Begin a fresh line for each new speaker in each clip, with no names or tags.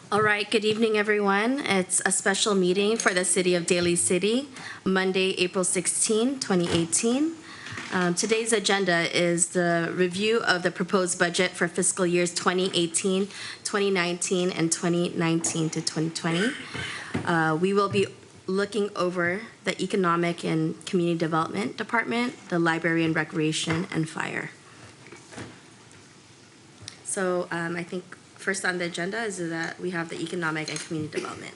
All right, good evening, everyone. It's a special meeting for the City of Daly City, Monday, April 16, 2018. Today's agenda is the review of the proposed budget for fiscal years 2018, 2019, and 2019 to 2020. We will be looking over the Economic and Community Development Department, the Library and Recreation, and Fire. So I think first on the agenda is that we have the Economic and Community Development.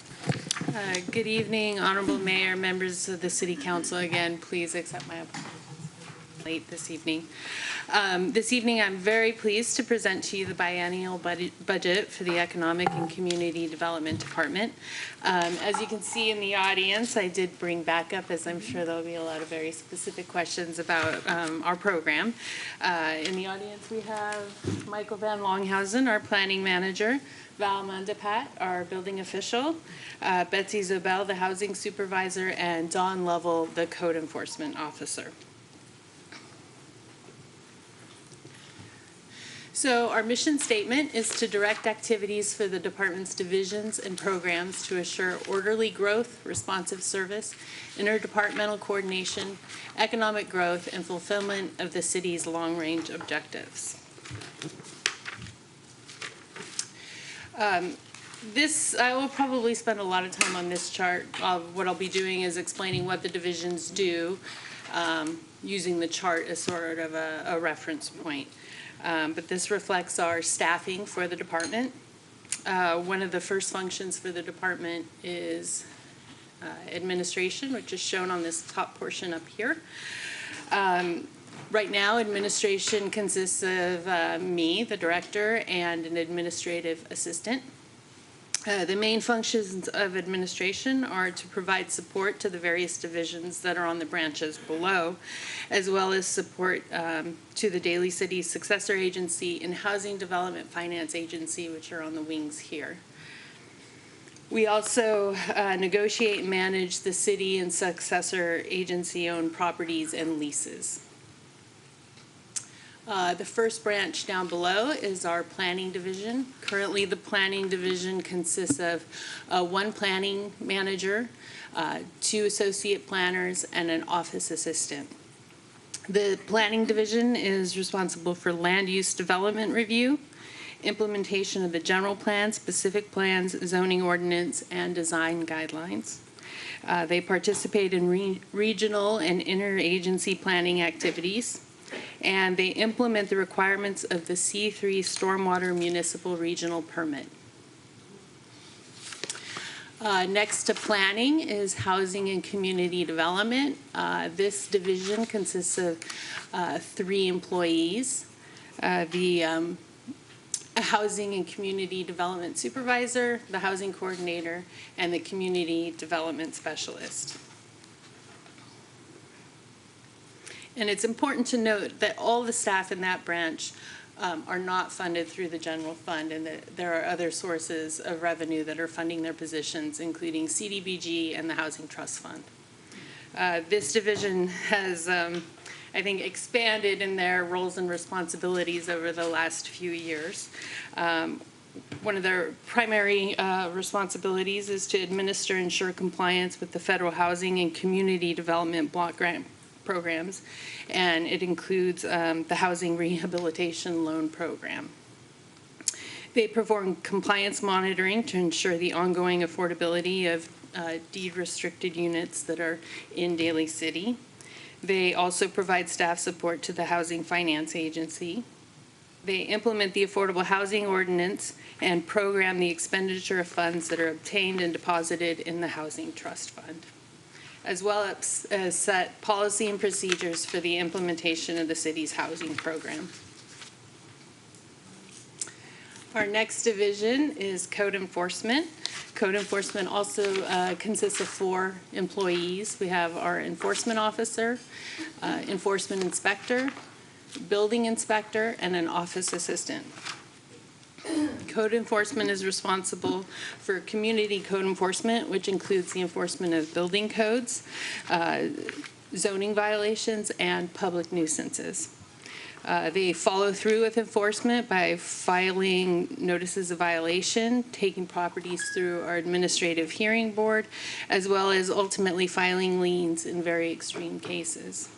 Good evening, Honorable Mayor, members of the City Council. Again, please accept my apologies late this evening. This evening, I'm very pleased to present to you the biennial budget for the Economic and Community Development Department. As you can see in the audience, I did bring backup, as I'm sure there'll be a lot of very specific questions about our program. In the audience, we have Michael Van Longhausen, our planning manager, Val Mandapat, our building official, Betsy Zobel, the housing supervisor, and Don Lovell, the code enforcement officer. So our mission statement is to direct activities for the department's divisions and programs to assure orderly growth, responsive service, interdepartmental coordination, economic growth, and fulfillment of the city's long-range objectives. I will probably spend a lot of time on this chart. What I'll be doing is explaining what the divisions do, using the chart as sort of a reference point. But this reflects our staffing for the department. One of the first functions for the department is administration, which is shown on this top portion up here. Right now, administration consists of me, the director, and an administrative assistant. The main functions of administration are to provide support to the various divisions that are on the branches below, as well as support to the Daly City Successor Agency and Housing Development Finance Agency, which are on the wings here. We also negotiate and manage the city and successor agency-owned properties and leases. The first branch down below is our planning division. Currently, the planning division consists of one planning manager, 2 associate planners, and an office assistant. The planning division is responsible for land use development review, implementation of the general plan, specific plans, zoning ordinance, and design guidelines. They participate in regional and interagency planning activities, and they implement the requirements of the C3 Stormwater Municipal Regional Permit. Next to planning is housing and community development. This division consists of 3 employees. The housing and community development supervisor, the housing coordinator, and the community development specialist. And it's important to note that all the staff in that branch are not funded through the general fund, and that there are other sources of revenue that are funding their positions, including CDBG and the Housing Trust Fund. This division has, I think, expanded in their roles and responsibilities over the last few years. One of their primary responsibilities is to administer and ensure compliance with the federal housing and community development block grant programs, and it includes the Housing Rehabilitation Loan Program. They perform compliance monitoring to ensure the ongoing affordability of deed-restricted units that are in Daly City. They also provide staff support to the Housing Finance Agency. They implement the Affordable Housing Ordinance and program the expenditure of funds that are obtained and deposited in the Housing Trust Fund, as well as set policy and procedures for the implementation of the city's housing program. Our next division is code enforcement. Code enforcement also consists of 4 employees. We have our enforcement officer, enforcement inspector, building inspector, and an office assistant. Code enforcement is responsible for community code enforcement, which includes the enforcement of building codes, zoning violations, and public nuisances. They follow through with enforcement by filing notices of violation, taking properties through our administrative hearing board, as well as ultimately filing liens in very extreme cases.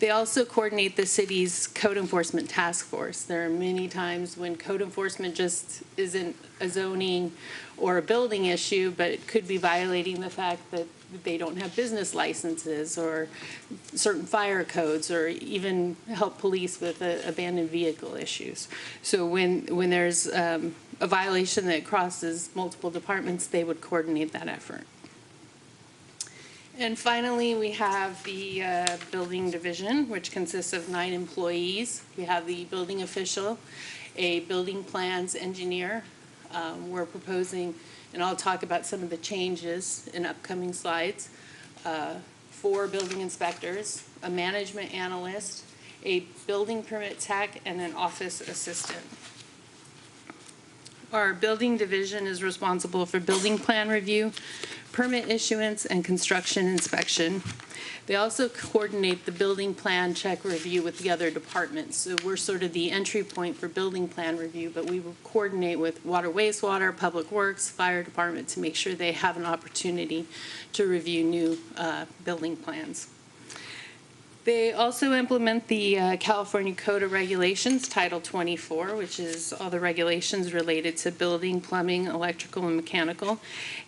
They also coordinate the city's code enforcement task force. There are many times when code enforcement just isn't a zoning or a building issue, but it could be violating the fact that they don't have business licenses or certain fire codes, or even help police with abandoned vehicle issues. So when there's a violation that crosses multiple departments, they would coordinate that effort. And finally, we have the building division, which consists of 9 employees. We have the building official, a building plans engineer. We're proposing, and I'll talk about some of the changes in upcoming slides, 4 building inspectors, a management analyst, a building permit tech, and an office assistant. Our building division is responsible for building plan review, permit issuance, and construction inspection. They also coordinate the building plan check review with the other departments. So we're sort of the entry point for building plan review, but we will coordinate with water, wastewater, public works, fire department to make sure they have an opportunity to review new building plans. They also implement the California Code of Regulations, Title 24, which is all the regulations related to building, plumbing, electrical, and mechanical.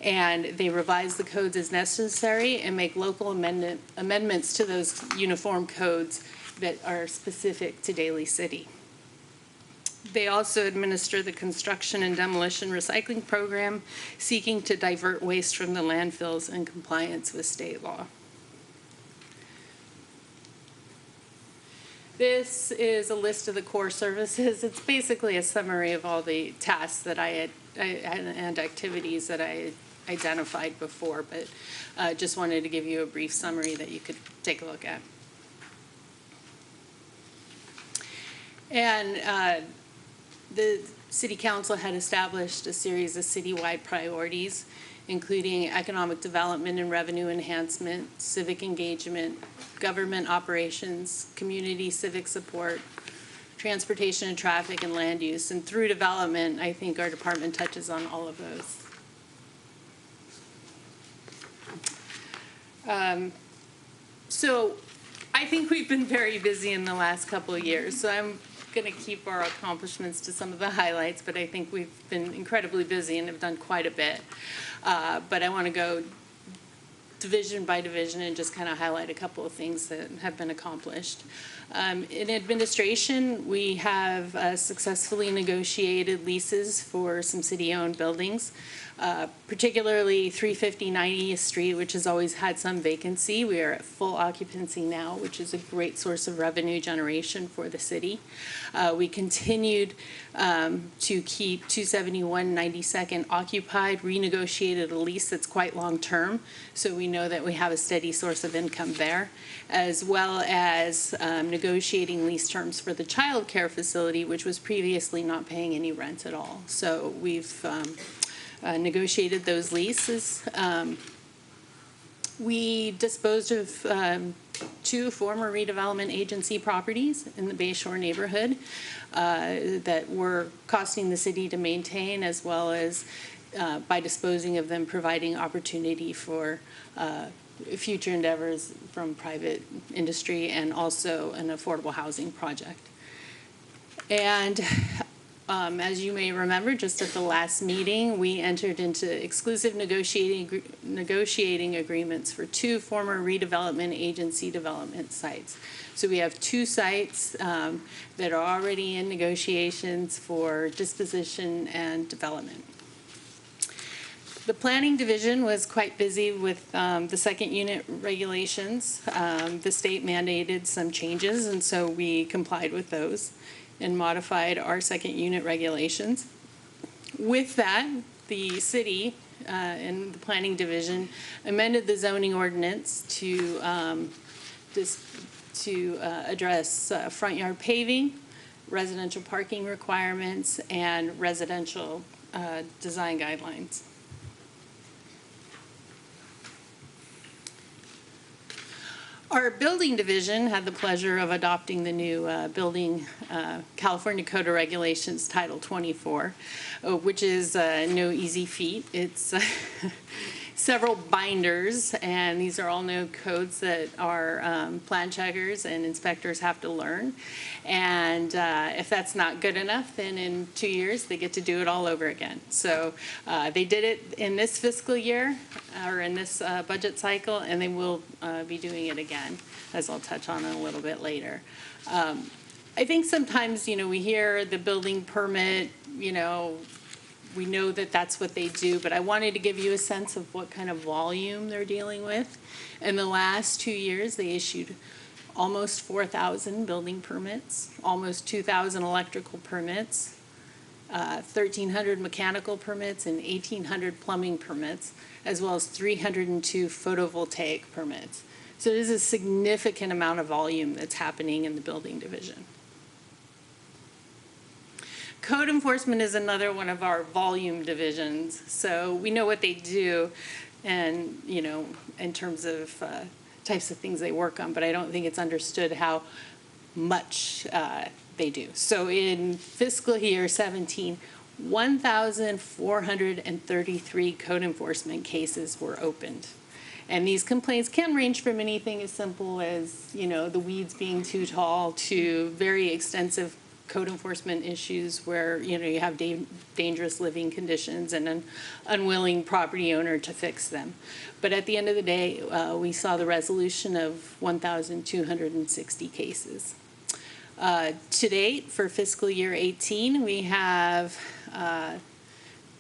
And they revise the codes as necessary and make local amendments to those uniform codes that are specific to Daly City. They also administer the construction and demolition recycling program, seeking to divert waste from the landfills in compliance with state law. This is a list of the core services. It's basically a summary of all the tasks that I had and activities that I had identified before, but just wanted to give you a brief summary that you could take a look at. And the City Council had established a series of citywide priorities, including economic development and revenue enhancement, civic engagement, government operations, community civic support, transportation and traffic, and land use. And through development, I think our department touches on all of those. So I think we've been very busy in the last couple of years. So I'm going to keep our accomplishments to some of the highlights, but I think we've been incredibly busy and have done quite a bit. But I want to go division by division and just kind of highlight a couple of things that have been accomplished. In administration, we have successfully negotiated leases for some city-owned buildings, particularly 350 90th Street, which has always had some vacancy. We are at full occupancy now, which is a great source of revenue generation for the city. We continued to keep 271 92nd occupied, renegotiated a lease that's quite long-term, so we know that we have a steady source of income there, as well as negotiating lease terms for the child care facility, which was previously not paying any rent at all. So we've negotiated those leases. We disposed of 2 former redevelopment agency properties in the Bayshore neighborhood that were costing the city to maintain, as well as by disposing of them, providing opportunity for future endeavors from private industry and also an affordable housing project. And as you may remember, just at the last meeting, we entered into exclusive negotiating agreements for 2 former redevelopment agency development sites. So we have 2 sites that are already in negotiations for disposition and development. The planning division was quite busy with the second unit regulations. The state mandated some changes, and so we complied with those and modified our second unit regulations. With that, the city and the planning division amended the zoning ordinance to address front yard paving, residential parking requirements, and residential design guidelines. Our building division had the pleasure of adopting the new California Code of Regulations Title 24, which is no easy feat. It's several binders, and these are all new codes that our plan checkers and inspectors have to learn. And if that's not good enough, then in 2 years they get to do it all over again. So they did it in this fiscal year, or in this budget cycle, and they will be doing it again, as I'll touch on a little bit later. I think sometimes, we hear the building permit, we know that that's what they do, but I wanted to give you a sense of what kind of volume they're dealing with. In the last 2 years, they issued almost 4,000 building permits, almost 2,000 electrical permits, 1,300 mechanical permits, and 1,800 plumbing permits, as well as 302 photovoltaic permits. So there's a significant amount of volume that's happening in the building division. Code enforcement is another one of our volume divisions. So we know what they do and, in terms of types of things they work on, but I don't think it's understood how much they do. So in fiscal year 17, 1,433 code enforcement cases were opened. And these complaints can range from anything as simple as, the weeds being too tall to very extensive code enforcement issues where, you have dangerous living conditions and an unwilling property owner to fix them. But at the end of the day, we saw the resolution of 1,260 cases. To date, for fiscal year 18, we have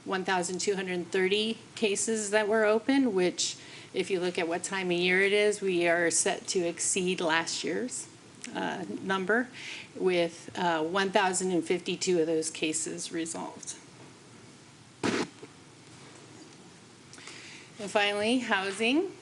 1,230 cases that were open, which, if you look at what time of year it is, we are set to exceed last year's number, with 1,052 of those cases resolved. And finally, housing.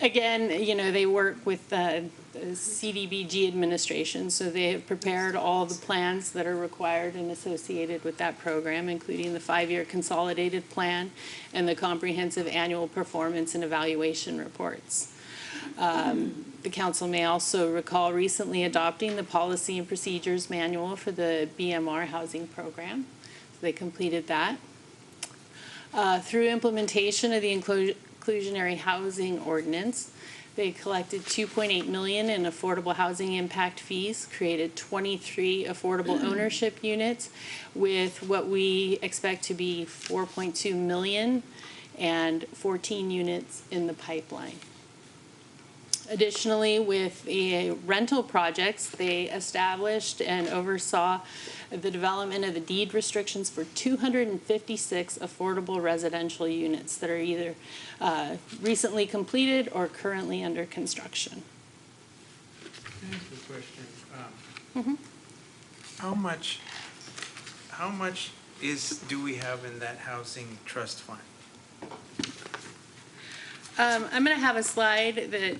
Again, they work with the CDBG administration, so they have prepared all the plans that are required and associated with that program, including the 5-year consolidated plan and the comprehensive annual performance and evaluation reports. The council may also recall recently adopting the policy and procedures manual for the BMR housing program. So they completed that. Through implementation of the inclusionary housing ordinance, they collected $2.8 million in affordable housing impact fees, created 23 affordable ownership units with what we expect to be $4.2 million and 14 units in the pipeline. Additionally, with the rental projects, they established and oversaw the development of the deed restrictions for 256 affordable residential units that are either recently completed or currently under construction.
Can I ask a question?
Mm-hmm.
How much do we have in that housing trust fund?
I'm going to have a slide that.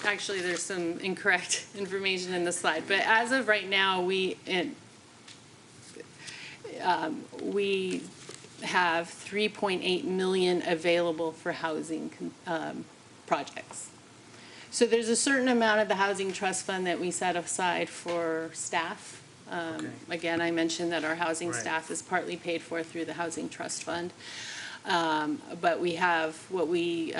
Actually, there's some incorrect information in the slide, but as of right now, we have $3.8 million available for housing projects. So there's a certain amount of the housing trust fund that we set aside for staff.
Okay.
Again, I mentioned that our housing
Right.
staff is partly paid for through the housing trust fund. But we have what we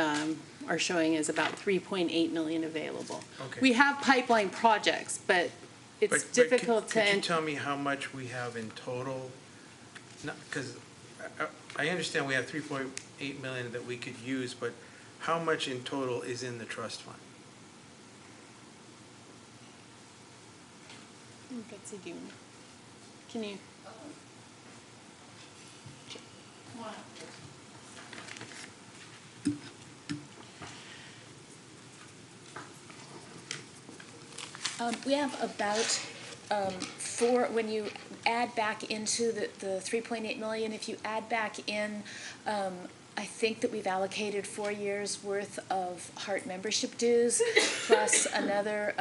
are showing is about $3.8 million available.
Okay.
We have pipeline projects, but it's difficult
could
to.
you tell me how much we have in total? Because I understand we have $3.8 million that we could use, but how much in total is in the trust fund?
Betsy, do you, can you?
We have about when you add back into the 3.8 million, if you add back in, I think that we've allocated 4 years worth of HART membership dues, plus another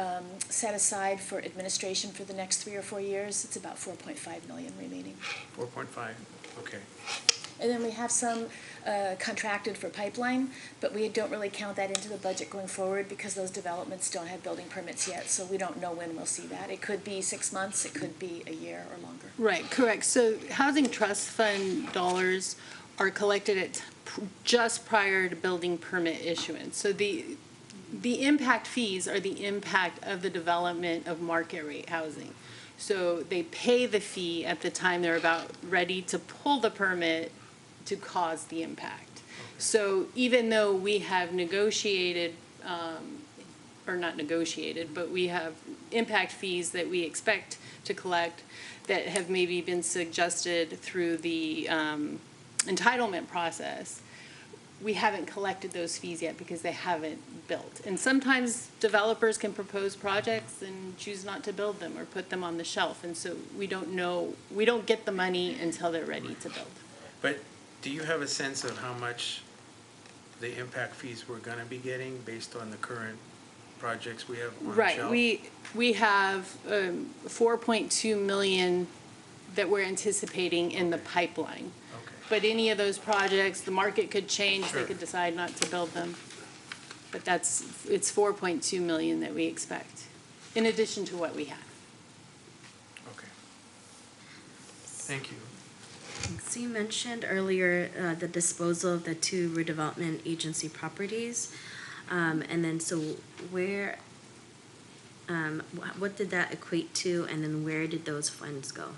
set aside for administration for the next 3 or 4 years. It's about 4.5 million remaining.
4.5, okay.
And then we have some contracted for pipeline, but we don't really count that into the budget going forward because those developments don't have building permits yet, so we don't know when we'll see that. It could be 6 months, it could be a year or longer.
Right, correct. So Housing Trust Fund dollars are collected at just prior to building permit issuance. So the impact fees are the impact of the development of market rate housing. So they pay the fee at the time they're about ready to pull the permit to cause the impact. So even though we have negotiated, or not negotiated, but we have impact fees that we expect to collect that have maybe been suggested through the entitlement process, we haven't collected those fees yet because they haven't built. And sometimes developers can propose projects and choose not to build them or put them on the shelf. And so we don't know, we don't get the money until they're ready to build.
But do you have a sense of how much the impact fees we're gonna be getting based on the current projects we have on the shelf?
Right, we have 4.2 million that we're anticipating in the pipeline.
Okay.
But any of those projects, the market could change, they
Sure.
could decide not to build them. But it's 4.2 million that we expect, in addition to what we have.
Okay. Thank you.
So you mentioned earlier the disposal of the 2 redevelopment agency properties. And then so where, what did that equate to, and then where did those funds go?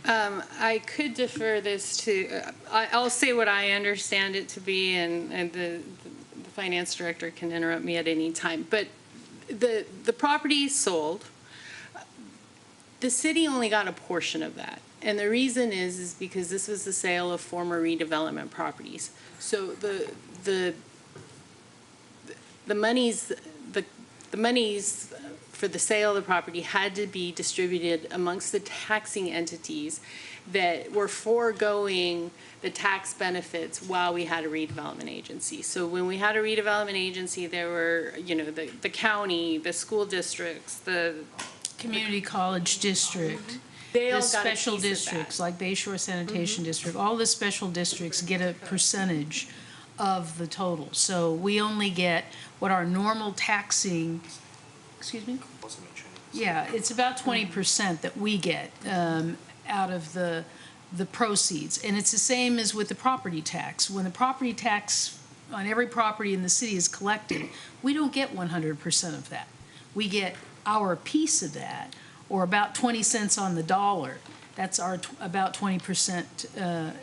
I could defer this to, I'll say what I understand it to be, and the finance director can interrupt me at any time. But the property sold, the city only got a portion of that. And the reason is because this was the sale of former redevelopment properties. So the monies for the sale of the property had to be distributed amongst the taxing entities that were foregoing the tax benefits while we had a redevelopment agency. So when we had a redevelopment agency, there were, the county, the school districts, the
Community college district,
they all
the
got a
special
piece of
districts,
that.
like Bayshore Sanitation District, all the special districts get a percentage of the total. So we only get what our normal taxing, excuse me? Yeah, it's about 20% that we get out of the proceeds. And it's the same as with the property tax. When the property tax on every property in the city is collected, we don't get 100% of that. We get our piece of that, or about 20 cents on the dollar. That's our about 20%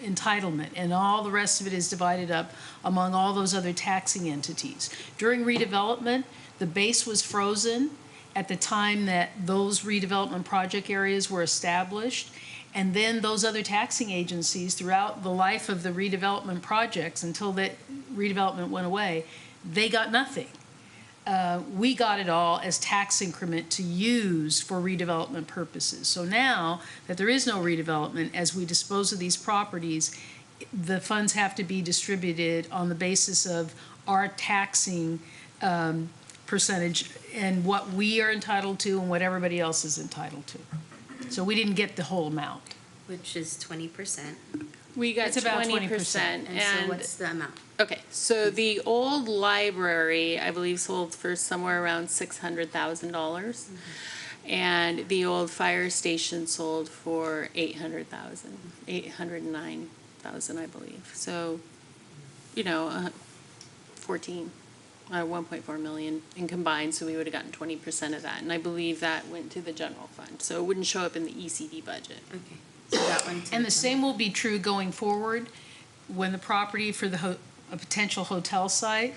entitlement, and all the rest of it is divided up among all those other taxing entities. During redevelopment, the base was frozen at the time that those redevelopment project areas were established, and then those other taxing agencies throughout the life of the redevelopment projects until that redevelopment went away, they got nothing. We got it all as tax increment to use for redevelopment purposes. So now that there is no redevelopment, as we dispose of these properties, the funds have to be distributed on the basis of our taxing percentage and what we are entitled to and what everybody else is entitled to. So we didn't get the whole amount.
Which is 20%.
We got
It's about
20%.
And so what's the amount?
Okay, so the old library, I believe, sold for somewhere around $600,000. And the old fire station sold for $809,000, I believe. So, 1.4 million in combined, so we would have gotten 20% of that. And I believe that went to the general fund, so it wouldn't show up in the ECD budget.
Okay. So that one.
And the same will be true going forward when the property for a potential hotel site,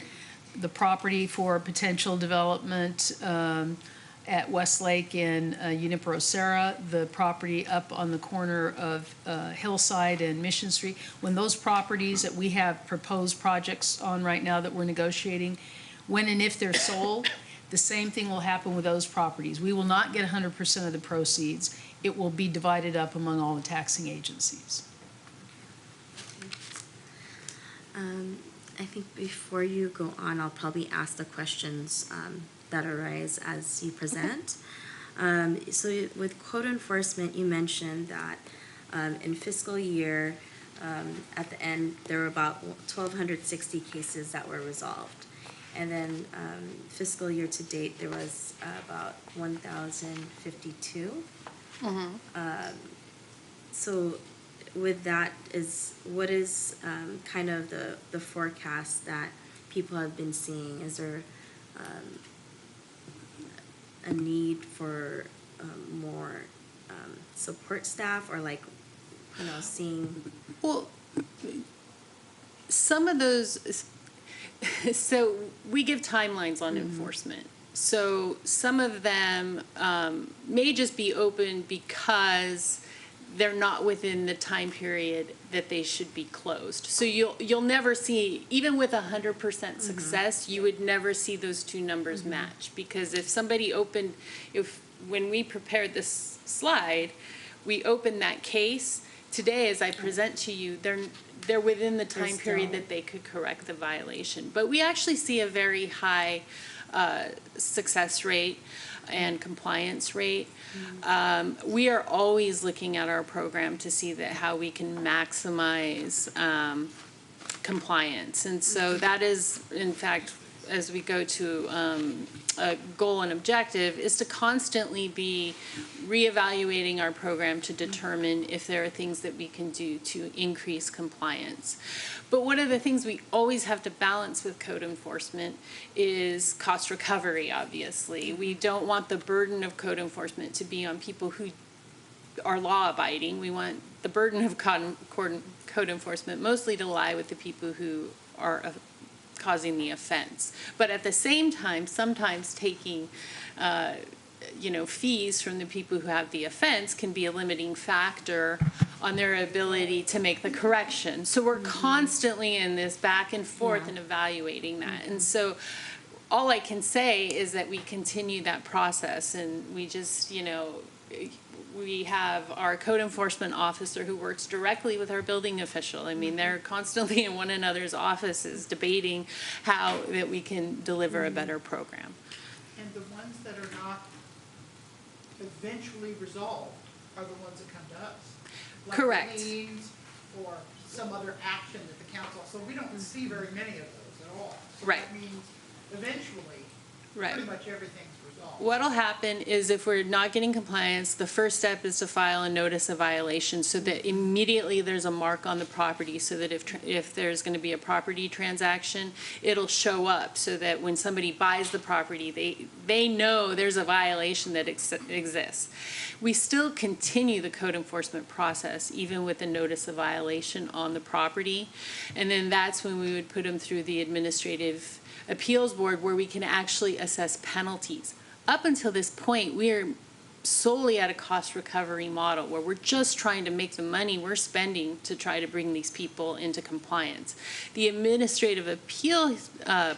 the property for a potential development at Westlake in Junipero Serra, the property up on the corner of Hillside and Mission Street, when those properties that we have proposed projects on right now that we're negotiating, when and if they're sold, the same thing will happen with those properties. We will not get 100% of the proceeds. It will be divided up among all the taxing agencies.
I think before you go on, I'll probably ask the questions that arise as you present. So with code enforcement, you mentioned that in fiscal year At the end, there were about 1,260 cases that were resolved. And then fiscal year to date, there was about 1,052. So with that, what is kind of the forecast that people have been seeing? Is there a need for more support staff, or like, seeing?
Well, some of those, so we give timelines on enforcement. So some of them may just be open because they're not within the time period that they should be closed. So you'll never see, even with 100% success, you would never see those two numbers match. Because if somebody opened, when we prepared this slide, we opened that case, today as I present to you, they're within the time period that they could correct the violation. But we actually see a very high success rate and compliance rate. We are always looking at our program to see how we can maximize compliance. And so that is, in fact, as we go to a goal and objective, is to constantly be reevaluating our program to determine if there are things that we can do to increase compliance. But one of the things we always have to balance with code enforcement is cost recovery, obviously. We don't want the burden of code enforcement to be on people who are law-abiding. We want the burden of code enforcement mostly to lie with the people who are causing the offense. But at the same time, sometimes taking fees from the people who have the offense can be a limiting factor on their ability to make the correction. So we're constantly in this back and forth and evaluating that. And so all I can say is that we continue that process, and we just, we have our code enforcement officer who works directly with our building official. I mean, they're constantly in one another's offices debating how that we can deliver a better program.
And the ones that are not eventually resolved are the ones that come to us. Like
Correct.
liens or some other action that the council, so we don't see very many of those at all. So
Right.
that means eventually,
Right.
pretty much everything's resolved.
What'll happen is if we're not getting compliance, the first step is to file a notice of violation so that immediately there's a mark on the property, so that if there's going to be a property transaction, it'll show up so that when somebody buys the property, they know there's a violation that exists. We still continue the code enforcement process even with a notice of violation on the property, and then that's when we would put them through the administrative appeals board where we can actually assess penalties. Up until this point, we are solely at a cost recovery model where we're just trying to make the money we're spending to try to bring these people into compliance. The administrative appeal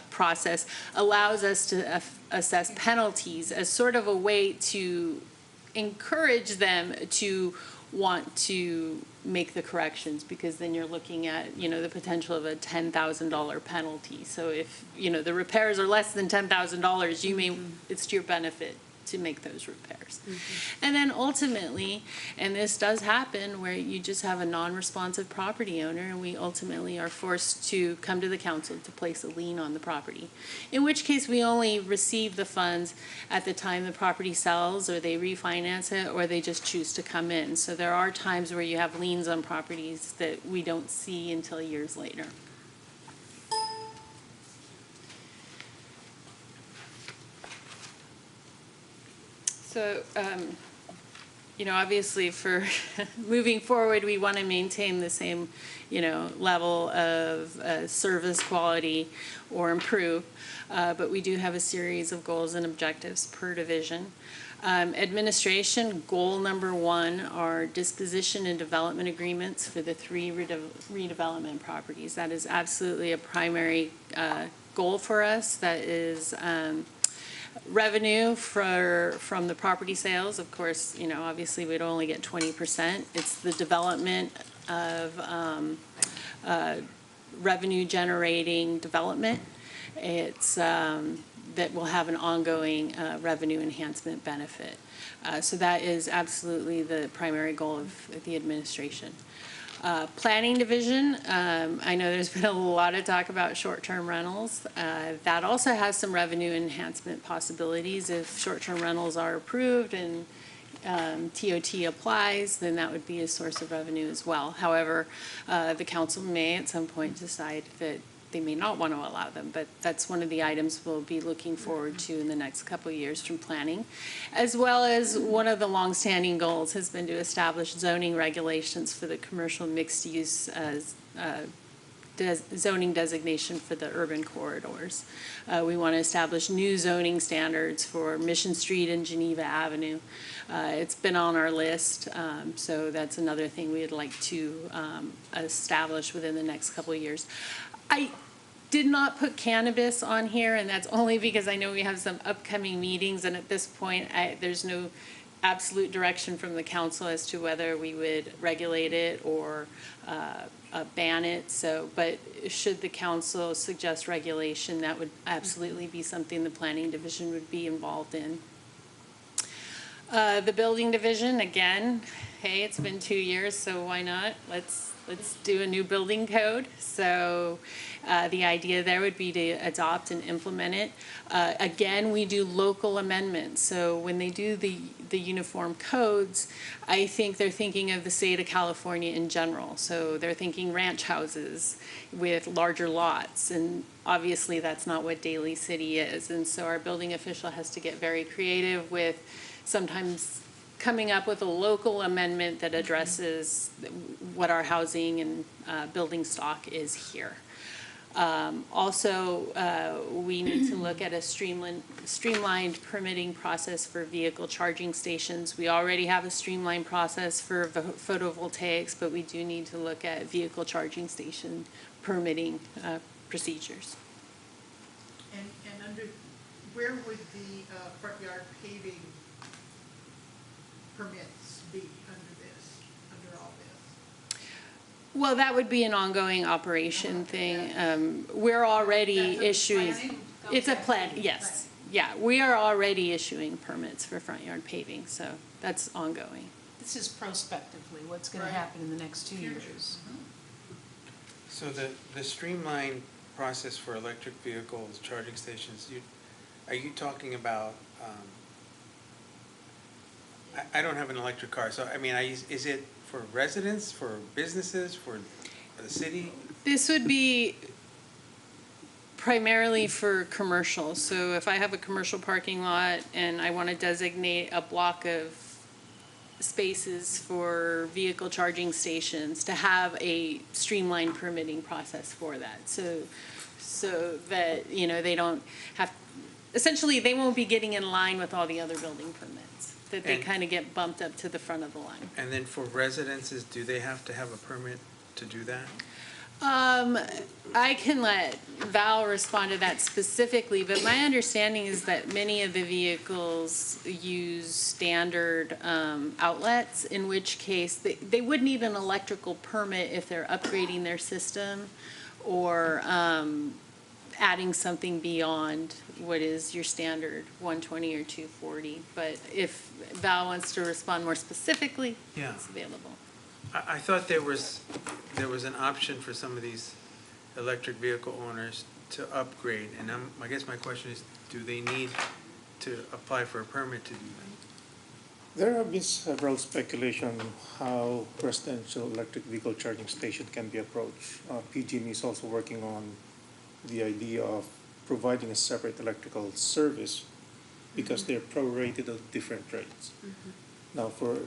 process allows us to assess penalties as sort of a way to encourage them to want to make the corrections, because then you're looking at, the potential of a $10,000 penalty. So if, the repairs are less than $10,000, it's to your benefit to make those repairs. And then ultimately, and this does happen where you just have a non-responsive property owner, and we ultimately are forced to come to the council to place a lien on the property, in which case we only receive the funds at the time the property sells, or they refinance it, or they just choose to come in. So there are times where you have liens on properties that we don't see until years later. So, obviously for moving forward, we want to maintain the same, level of service quality or improve, but we do have a series of goals and objectives per division. Administration, goal number 1 are disposition and development agreements for the 3 redevelopment properties. That is absolutely a primary goal for us. That is revenue from the property sales. Of course, obviously we'd only get 20%. It's the development of revenue generating development. It's that will have an ongoing revenue enhancement benefit. So that is absolutely the primary goal of the administration. Planning division, I know there's been a lot of talk about short-term rentals. That also has some revenue enhancement possibilities. If short-term rentals are approved and TOT applies, then that would be a source of revenue as well. However, the council may at some point decide that they may not want to allow them, but that's one of the items we'll be looking forward to in the next couple of years from planning. As well as one of the longstanding goals has been to establish zoning regulations for the commercial mixed use zoning designation for the urban corridors. We want to establish new zoning standards for Mission Street and Geneva Avenue. It's been on our list, so that's another thing we'd like to establish within the next couple of years. I did not put cannabis on here, and that's only because I know we have some upcoming meetings, and at this point, there's no absolute direction from the council as to whether we would regulate it or ban it. So, but should the council suggest regulation, that would absolutely be something the planning division would be involved in. The building division, again, hey, it's been 2 years, so why not? Let's do a new building code. So the idea there would be to adopt and implement it. Again, we do local amendments. So when they do the uniform codes, I think they're thinking of the state of California in general. So they're thinking ranch houses with larger lots. And obviously that's not what Daly City is. And so our building official has to get very creative with sometimes coming up with a local amendment that addresses what our housing and building stock is here. Also, we need to look at a streamlined permitting process for vehicle charging stations. We already have a streamlined process for photovoltaics, but we do need to look at vehicle charging station permitting procedures.
And under, where would the front yard paving permits be under all this?
Well, that would be an ongoing operation thing. We're already issuing, it's a plan, yes. Yeah, we are already issuing permits for front yard paving, so that's ongoing.
This is prospectively, what's going to happen in the next 2 years.
So the streamlined process for electric vehicles, charging stations, are you talking about, I don't have an electric car, so I mean, is it for residents, for businesses, for the city?
This would be primarily for commercial. So if I have a commercial parking lot and I want to designate a block of spaces for vehicle charging stations, to have a streamlined permitting process for that. So that, you know, they don't have, essentially they won't be getting in line with all the other building permits, that they kind of get bumped up to the front of the line.
And then for residences, do they have to have a permit to do that?
I can let Val respond to that specifically, but my understanding is that many of the vehicles use standard outlets, in which case they would need an electrical permit if they're upgrading their system or adding something beyond what is your standard 120 or 240. But if Val wants to respond more specifically,
Yeah.
it's available.
I thought there was an option for some of these electric vehicle owners to upgrade, and I guess my question is, do they need to apply for a permit to do that?
There have been several speculation how residential electric vehicle charging station can be approached. PG&E is also working on the idea of providing a separate electrical service because they're prorated at different rates. Now, for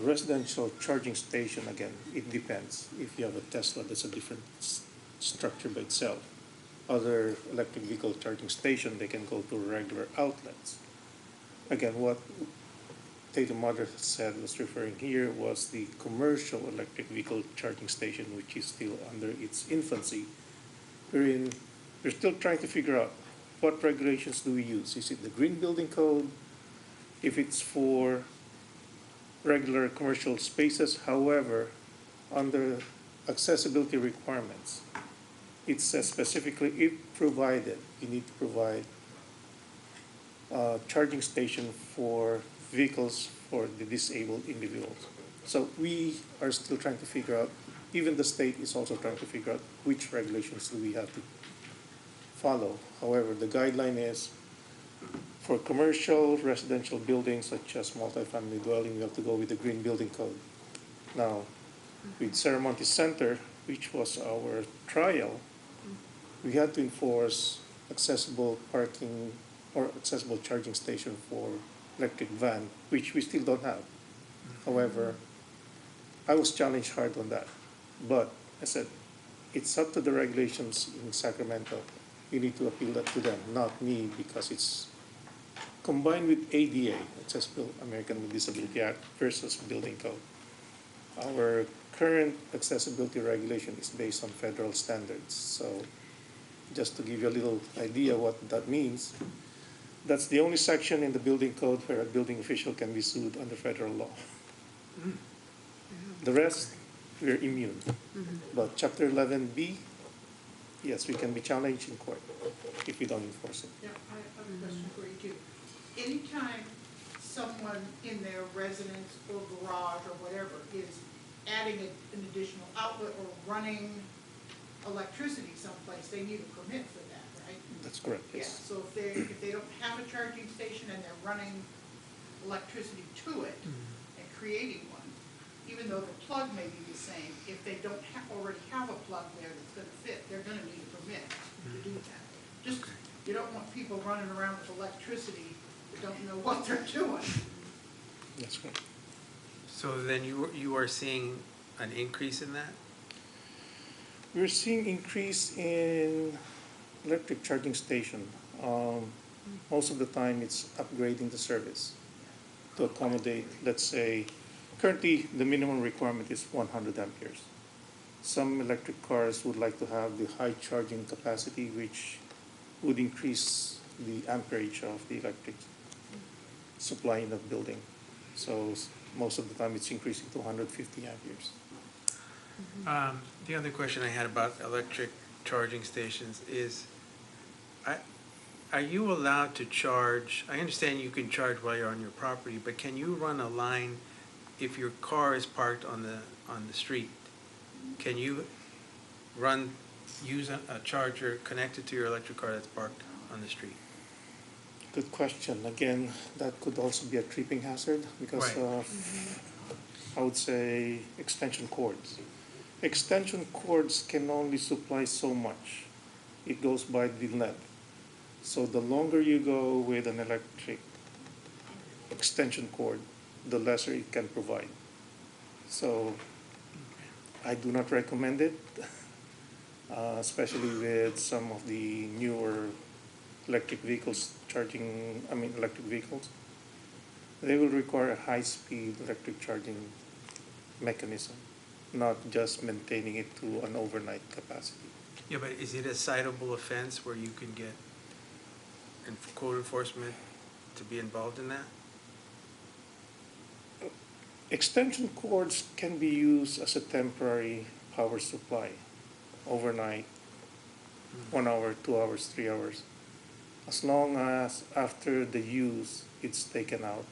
residential charging station, again, it depends. If you have a Tesla, that's a different structure by itself. Other electric vehicle charging station, they can go to regular outlets. Again, what Tatum Mother said was referring here was the commercial electric vehicle charging station, which is still under its infancy. We're still trying to figure out what regulations do we use. Is it the Green Building Code? If it's for regular commercial spaces, however, under accessibility requirements, it says specifically, if provided, you need to provide charging station for vehicles for the disabled individuals. So we are still trying to figure out even the state is also trying to figure out which regulations do we have to follow. However, the guideline is for commercial residential buildings such as multifamily dwelling, we have to go with the green building code. Now, with Serramonte Center, which was our trial, we had to enforce accessible parking or accessible charging station for electric van, which we still don't have. However, I was challenged hard on that. But I said, it's up to the regulations in Sacramento. You need to appeal that to them, not me, because it's combined with ADA, Accessible American with Disability Act versus Building Code. Our current accessibility regulation is based on federal standards. So just to give you a little idea what that means, that's the only section in the building code where a building official can be sued under federal law. The rest, we're immune. But Chapter 11B, yes, we can be challenged in court if we don't enforce it.
Yeah, I have a question for you too. Anytime someone in their residence or garage or whatever is adding an additional outlet or running electricity someplace, they need a permit for that, right?
That's correct,
Yeah,
yes.
so if they don't have a charging station and they're running electricity to it and creating one, even though the plug may be the same, if they don't already have a plug there that's gonna fit, they're gonna need a permit to do that. Just, you don't want people running around with electricity that don't know what they're doing.
That's correct.
So then you are seeing an increase in that?
We're seeing increase in electric charging station. Most of the time, it's upgrading the service to accommodate, let's say, currently the minimum requirement is 100 amperes. Some electric cars would like to have the high charging capacity, which would increase the amperage of the electric supply in the building. So most of the time, it's increasing to 150 amperes.
The other question I had about electric charging stations is, are you allowed to charge, I understand you can charge while you're on your property, but can you run a line if your car is parked on the street? Can you use a charger connected to your electric car that's parked on the street?
Good question. Again, that could also be a tripping hazard because
Right.
of, I would say, extension cords. Extension cords can only supply so much. It goes by the length. So the longer you go with an electric extension cord, the lesser it can provide. So I do not recommend it, especially with some of the newer electric vehicles electric vehicles. They will require a high-speed electric charging mechanism, not just maintaining it to an overnight capacity.
Yeah, but is it a citable offense where you can get code enforcement to be involved in that?
Extension cords can be used as a temporary power supply overnight, 1 hour, 2 hours, 3 hours. As long as after the use, it's taken out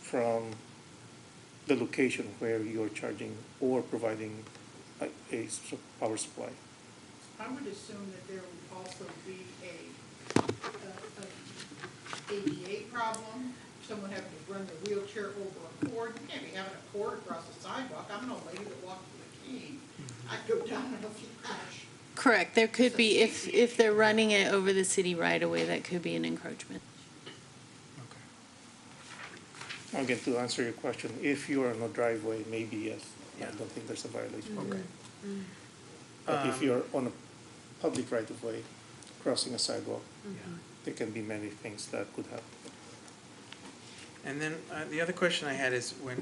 from the location where you're charging or providing a power supply.
I would assume that there would also be a ADA problem, someone having to run the wheelchair over a cord. You can't be having a cord across the sidewalk. I'm an old lady that walks with a cane. I'd go down in a flash.
Correct, there could be, if they're running it over the city right away, that could be an encroachment.
Again, to answer your question, if you are on a driveway, maybe yes. I
Yeah.
don't think there's a violation.
Okay.
But if you're on a public right-of-way, crossing a sidewalk,
Yeah.
there can be many things that could happen.
And then the other question I had is when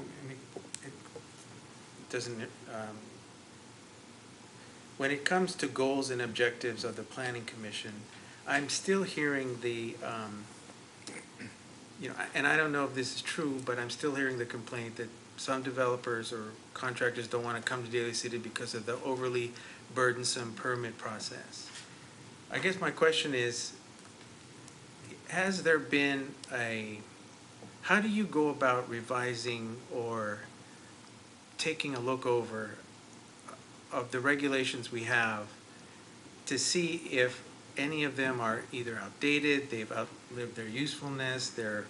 it comes to goals and objectives of the Planning Commission, I'm still hearing and I don't know if this is true, but I'm still hearing the complaint that some developers or contractors don't want to come to Daly City because of the overly burdensome permit process. I guess my question is, has there been how do you go about revising or taking a look over of the regulations we have to see if any of them are either outdated, they've outlived their usefulness, they're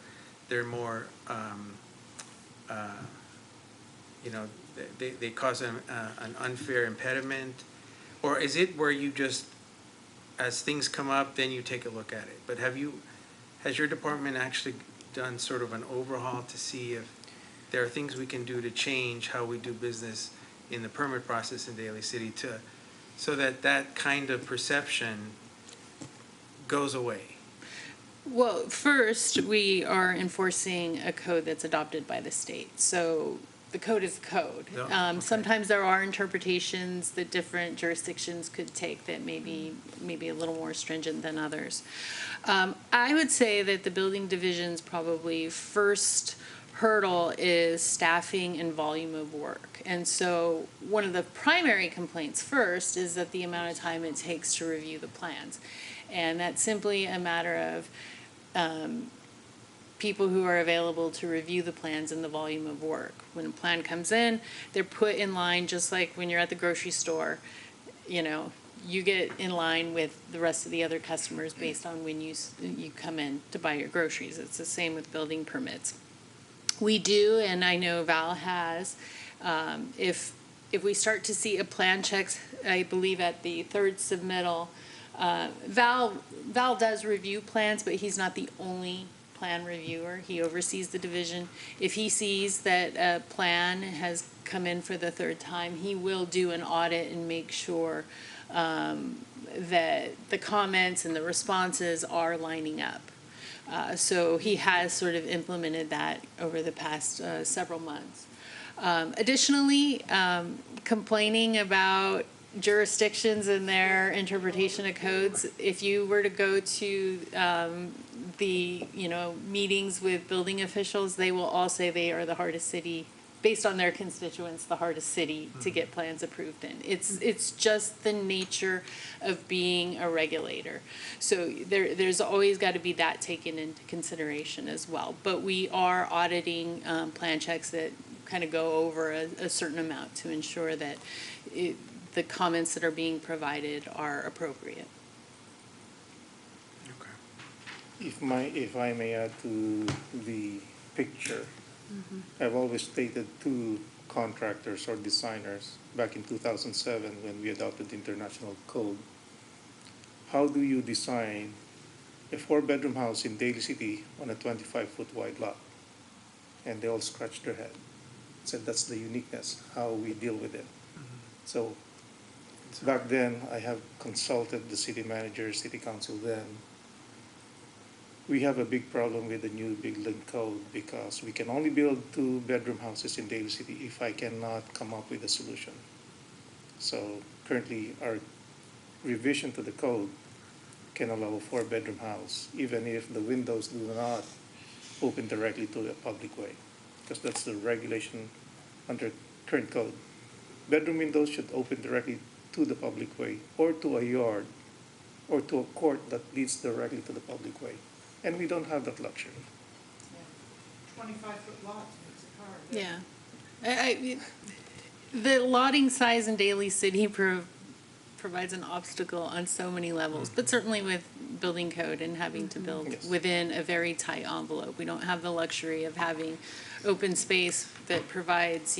more, you know, they cause an unfair impediment? Or is it where you just, as things come up, then you take a look at it? But has your department actually done sort of an overhaul to see if there are things we can do to change how we do business in the permit process in Daly City so that that kind of perception goes away?
Well, first, we are enforcing a code that's adopted by the state. So the code is the code.
No, okay.
Sometimes there are interpretations that different jurisdictions could take that may be a little more stringent than others. I would say that the building division's probably first hurdle is staffing and volume of work. And so one of the primary complaints first is that the amount of time it takes to review the plans. And that's simply a matter of people who are available to review the plans and the volume of work. When a plan comes in, they're put in line just like when you're at the grocery store. You know, you get in line with the rest of the other customers based on when you come in to buy your groceries. It's the same with building permits. We do, and I know Val has, if we start to see a plan checks, I believe at the third submittal, Val does review plans, but he's not the only plan reviewer. He oversees the division. If he sees that a plan has come in for the third time, he will do an audit and make sure that the comments and the responses are lining up. So he has sort of implemented that over the past several months. Additionally, complaining about jurisdictions and their interpretation of codes, if you were to go to the meetings with building officials, they will all say they are the hardest city, based on their constituents, the hardest city to get plans approved in. It's just the nature of being a regulator. So there's always got to be that taken into consideration as well. But we are auditing plan checks that kind of go over a certain amount to ensure that the comments that are being provided are appropriate.
Okay.
If I may add to the picture, I've always stated two contractors or designers back in 2007 when we adopted the international code. How do you design a 4-bedroom house in Daly City on a 25-foot wide lot? And they all scratched their head. Said that's the uniqueness, how we deal with it. So back then, I have consulted the city manager, city council then. We have a big problem with the new building code because we can only build 2-bedroom houses in Daly City if I cannot come up with a solution. So currently, our revision to the code can allow a 4-bedroom house, even if the windows do not open directly to a public way, because that's the regulation under current code. Bedroom windows should open directly to the public way or to a yard or to a court that leads directly to the public way. And we don't have that luxury.
25-foot lots makes it hard.
Yeah. The lotting size in Daly City provides an obstacle on so many levels, but certainly with building code and having to build within a very tight envelope. We don't have the luxury of having open space that provides,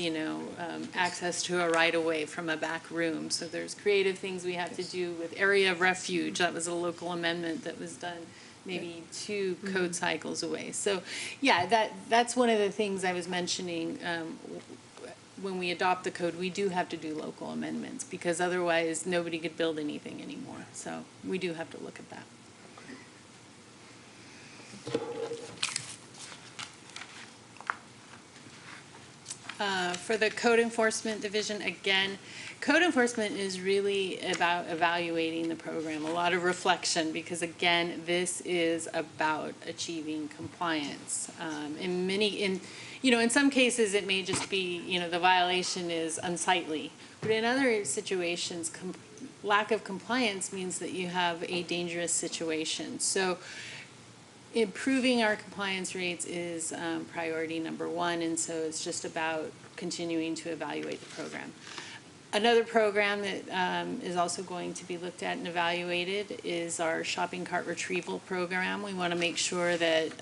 access to a right-of-way from a back room. So there's creative things we have to do with area of refuge. That was a local amendment that was done maybe 2 code cycles away. So yeah, that's one of the things I was mentioning. When we adopt the code, we do have to do local amendments because otherwise nobody could build anything anymore. So we do have to look at that. For the code enforcement division, again, code enforcement is really about evaluating the program, a lot of reflection, because again, this is about achieving compliance. In some cases, it may just be, the violation is unsightly, but in other situations, lack of compliance means that you have a dangerous situation. So improving our compliance rates is priority number 1, and so it's just about continuing to evaluate the program. Another program that is also going to be looked at and evaluated is our shopping cart retrieval program. We want to make sure that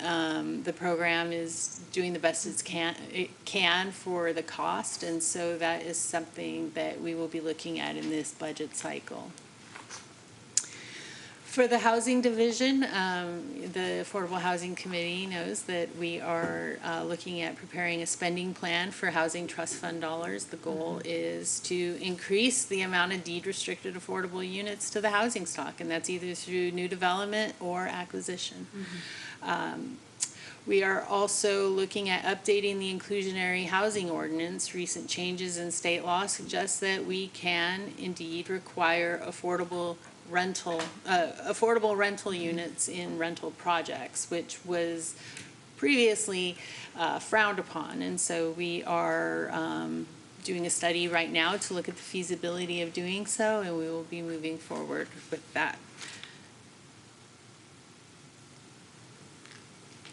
the program is doing the best it can for the cost, and so that is something that we will be looking at in this budget cycle. For the housing division, the Affordable Housing Committee knows that we are looking at preparing a spending plan for Housing Trust Fund dollars. The goal is to increase the amount of deed-restricted affordable units to the housing stock, and that's either through new development or acquisition. We are also looking at updating the inclusionary housing ordinance. Recent changes in state law suggest that we can indeed require affordable rental units in rental projects, which was previously frowned upon. And so we are doing a study right now to look at the feasibility of doing so, and we will be moving forward with that.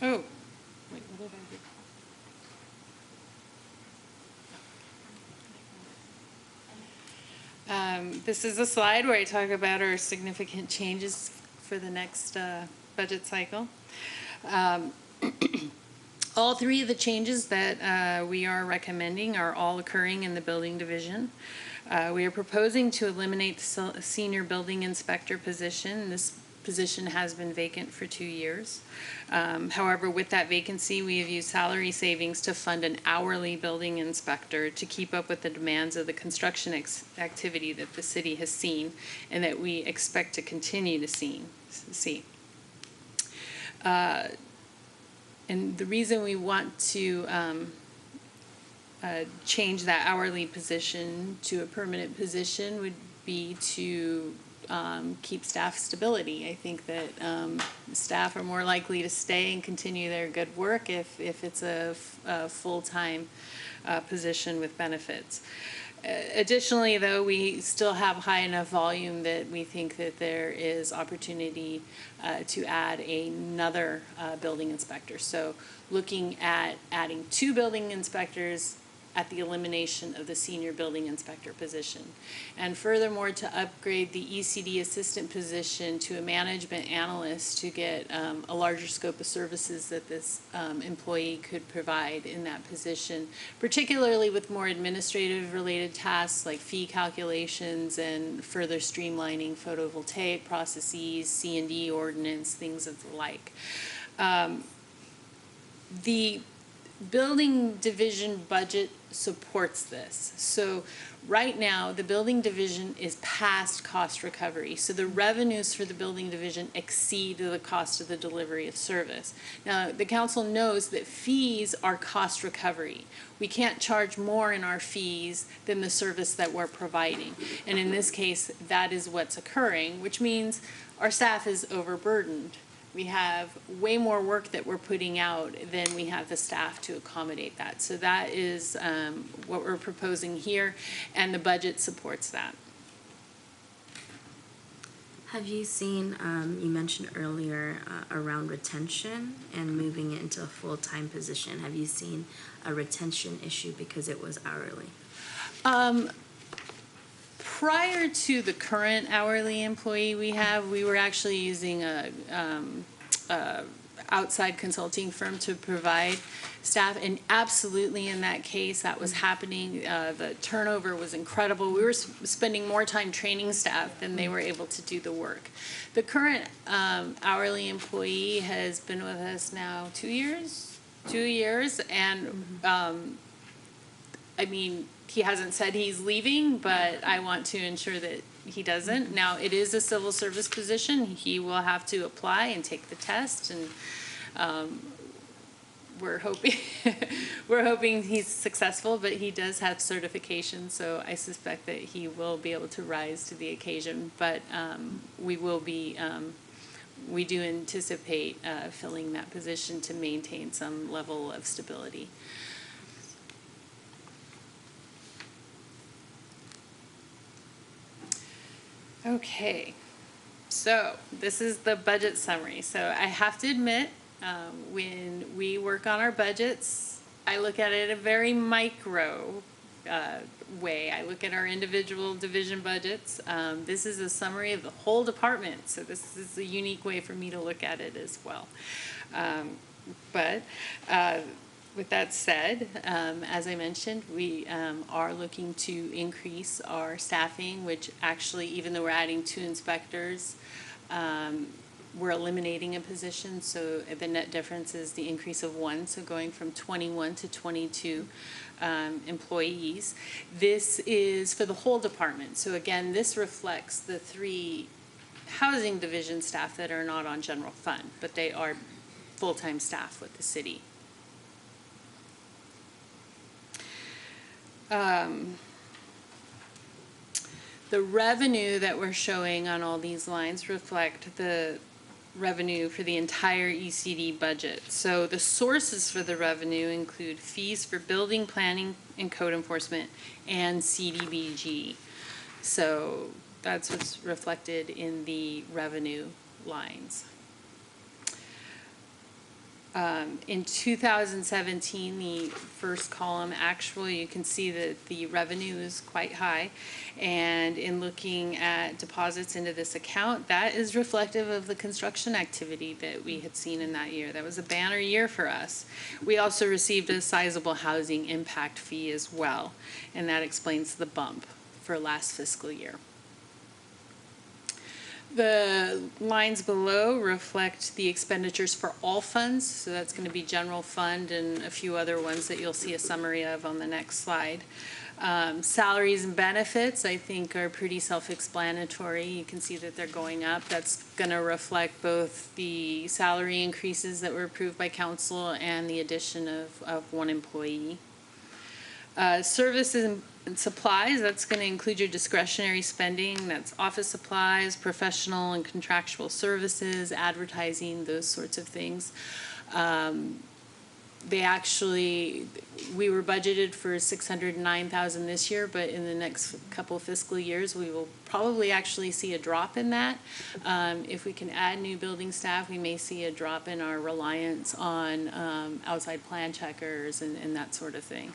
Oh, wait, what did I do? This is a slide where I talk about our significant changes for the next budget cycle. All three of the changes that we are recommending are all occurring in the building division. We are proposing to eliminate the senior building inspector position. This position has been vacant for 2 years. However, with that vacancy, we have used salary savings to fund an hourly building inspector to keep up with the demands of the construction activity that the city has seen and that we expect to continue to see. And the reason we want to change that hourly position to a permanent position would be to keep staff stability. I think that staff are more likely to stay and continue their good work if it's a full-time position with benefits. Additionally, though, we still have high enough volume that we think that there is opportunity to add another building inspector. So looking at adding 2 building inspectors at the elimination of the senior building inspector position. And furthermore, to upgrade the ECD assistant position to a management analyst to get a larger scope of services that this employee could provide in that position, particularly with more administrative related tasks like fee calculations and further streamlining photovoltaic processes, C&D ordinance, things of the like. The building division budget supports this. So right now, the building division is past cost recovery. So the revenues for the building division exceed the cost of the delivery of service. Now, the council knows that fees are cost recovery. We can't charge more in our fees than the service that we're providing. And in this case, that is what's occurring, which means our staff is overburdened. We have way more work that we're putting out than we have the staff to accommodate that. So that is what we're proposing here, and the budget supports that.
Have you seen, you mentioned earlier around retention and moving it into a full-time position. Have you seen a retention issue because it was hourly?
Prior to the current hourly employee we have, we were actually using a outside consulting firm to provide staff, and absolutely in that case that was happening. The turnover was incredible. We were spending more time training staff than they were able to do the work. The current hourly employee has been with us now 2 years, and I mean, he hasn't said he's leaving, but I want to ensure that he doesn't. Now, it is a civil service position. He will have to apply and take the test, and we're hoping he's successful, but he does have certification, so I suspect that he will be able to rise to the occasion. But we do anticipate filling that position to maintain some level of stability. Okay, so this is the budget summary. So I have to admit, when we work on our budgets, I look at it at a very micro way. I look at our individual division budgets. This is a summary of the whole department, so this is a unique way for me to look at it as well. But with that said, as I mentioned, we are looking to increase our staffing, which actually, even though we're adding 2 inspectors, we're eliminating a position, so the net difference is the increase of 1, so going from 21 to 22 employees. This is for the whole department. So again, this reflects the 3 housing division staff that are not on general fund, but they are full-time staff with the city. The revenue that we're showing on all these lines reflect the revenue for the entire ECD budget. So the sources for the revenue include fees for building, planning, and code enforcement, and CDBG. So that's what's reflected in the revenue lines. In 2017, the first column actual, you can see that the revenue is quite high. And in looking at deposits into this account, that is reflective of the construction activity that we had seen in that year. That was a banner year for us. We also received a sizable housing impact fee as well, and that explains the bump for last fiscal year. The lines below reflect the expenditures for all funds, so that's going to be general fund and a few other ones that you'll see a summary of on the next slide. Salaries and benefits, I think, are pretty self-explanatory. You can see that they're going up. That's going to reflect both the salary increases that were approved by council and the addition of 1 employee. Services and supplies, that's going to include your discretionary spending. That's office supplies, professional and contractual services, advertising, those sorts of things. We were budgeted for $609,000 this year, but in the next couple of fiscal years, we will probably actually see a drop in that. If we can add new building staff, we may see a drop in our reliance on outside plan checkers and that sort of thing.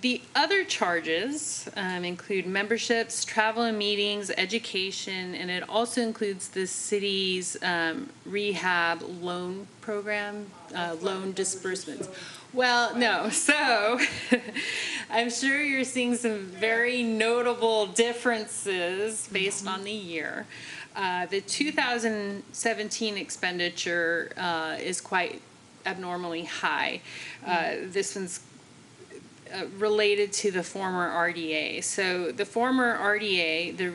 The other charges include memberships, travel and meetings, education, and it also includes the city's rehab loan program, loan disbursements. Well, no, so I'm sure you're seeing some very notable differences based on the year. The 2017 expenditure is quite abnormally high. This one's related to the former RDA. So the former RDA, the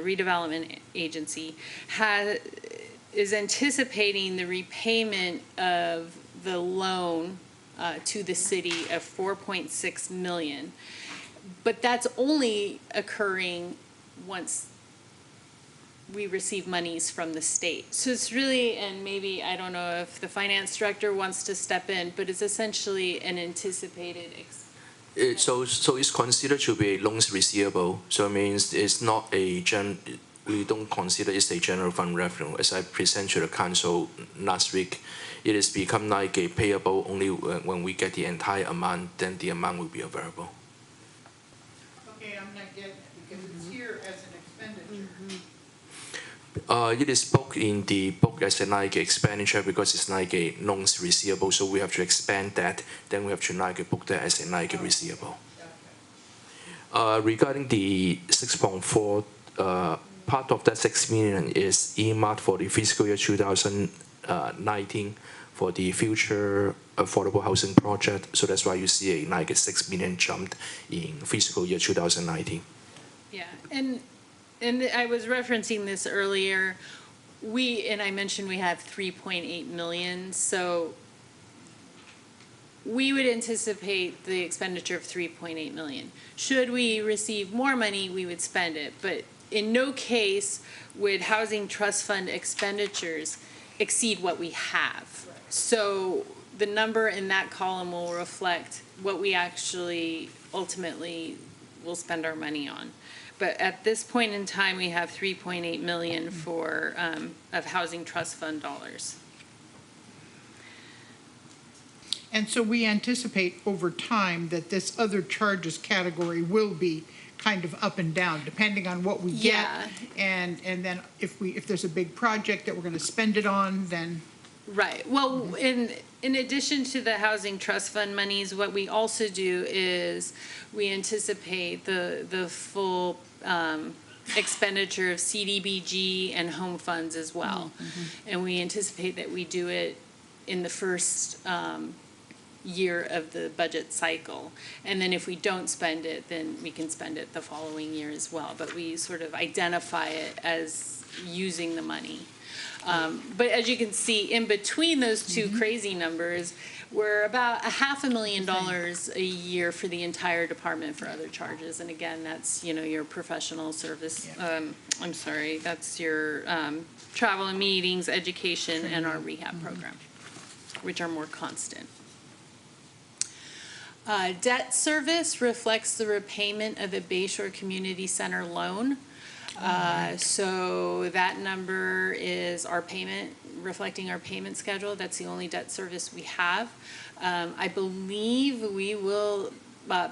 redevelopment agency, is anticipating the repayment of the loan to the city of $4.6 million. But that's only occurring once we receive monies from the state. So it's really, and maybe, I don't know if the finance director wants to step in, but it's essentially an anticipated
So it's considered to be a loans receivable. So it means it's not we don't consider it's a general fund revenue. As I presented to the council last week, it has become like a payable only when we get the entire amount, then the amount will be available.
Okay, I'm not getting it, because it's here as an expenditure.
It is booked in the book as a like expenditure because it's like a loans receivable, so we have to expand that. Then we have to like book that as a like receivable. Regarding the 6.4, part of that 6 million is earmarked for the fiscal year 2019 for the future affordable housing project. So that's why you see a like a 6 million jump in fiscal year 2019.
Yeah, and I was referencing this earlier. And I mentioned we have 3.8 million, so we would anticipate the expenditure of 3.8 million. Should we receive more money, we would spend it, but in no case would housing trust fund expenditures exceed what we have. So the number in that column will reflect what we actually ultimately will spend our money on. But at this point in time, we have 3.8 million of housing trust fund dollars.
And so we anticipate over time that this other charges category will be kind of up and down, depending on what we get.
Yeah.
And then if there's a big project that we're gonna spend it on, then,
Right. Well, in addition to the housing trust fund monies, what we also do is we anticipate the full expenditure of CDBG and home funds as well. And we anticipate that we do it in the first year of the budget cycle. And then if we don't spend it, then we can spend it the following year as well. But we sort of identify it as using the money. But as you can see, in between those two crazy numbers, we're about $500,000 a year for the entire department for other charges. And again, that's, your professional service, that's your travel and meetings, education, and our rehab program, which are more constant. Debt service reflects the repayment of the Bayshore Community Center loan. So that number is our payment, reflecting our payment schedule. That's the only debt service we have. I believe we will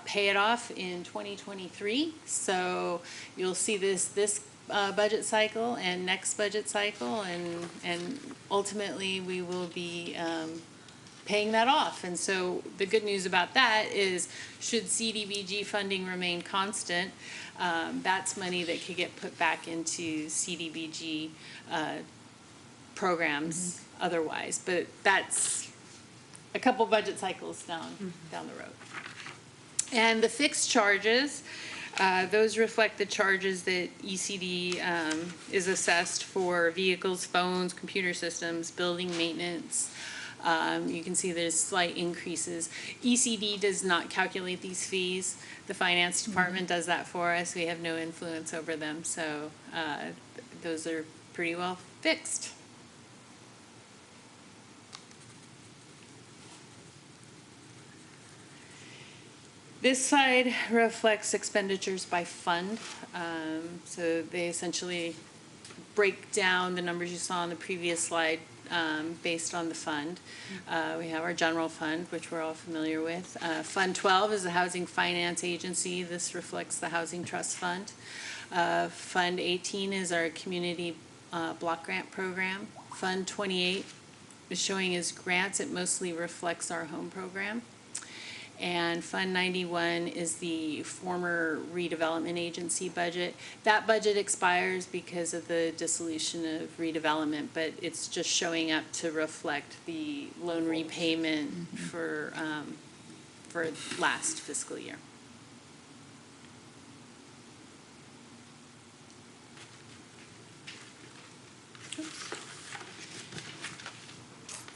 pay it off in 2023. So you'll see this budget cycle and next budget cycle, and ultimately we will be paying that off. And so the good news about that is, should CDBG funding remain constant, that's money that could get put back into CDBG programs otherwise. But that's a couple budget cycles down the road. And the fixed charges, those reflect the charges that ECD is assessed for vehicles, phones, computer systems, building maintenance. You can see there's slight increases. ECD does not calculate these fees. The finance department does that for us. We have no influence over them, so those are pretty well fixed. This slide reflects expenditures by fund. So they essentially break down the numbers you saw on the previous slide based on the fund. We have our general fund, which we're all familiar with. Fund 12 is the Housing Finance Agency. This reflects the Housing Trust Fund. Fund 18 is our Community Block Grant Program. Fund 28 is showing as grants. It mostly reflects our home program. And Fund 91 is the former redevelopment agency budget. That budget expires because of the dissolution of redevelopment, but it's just showing up to reflect the loan repayment for last fiscal year.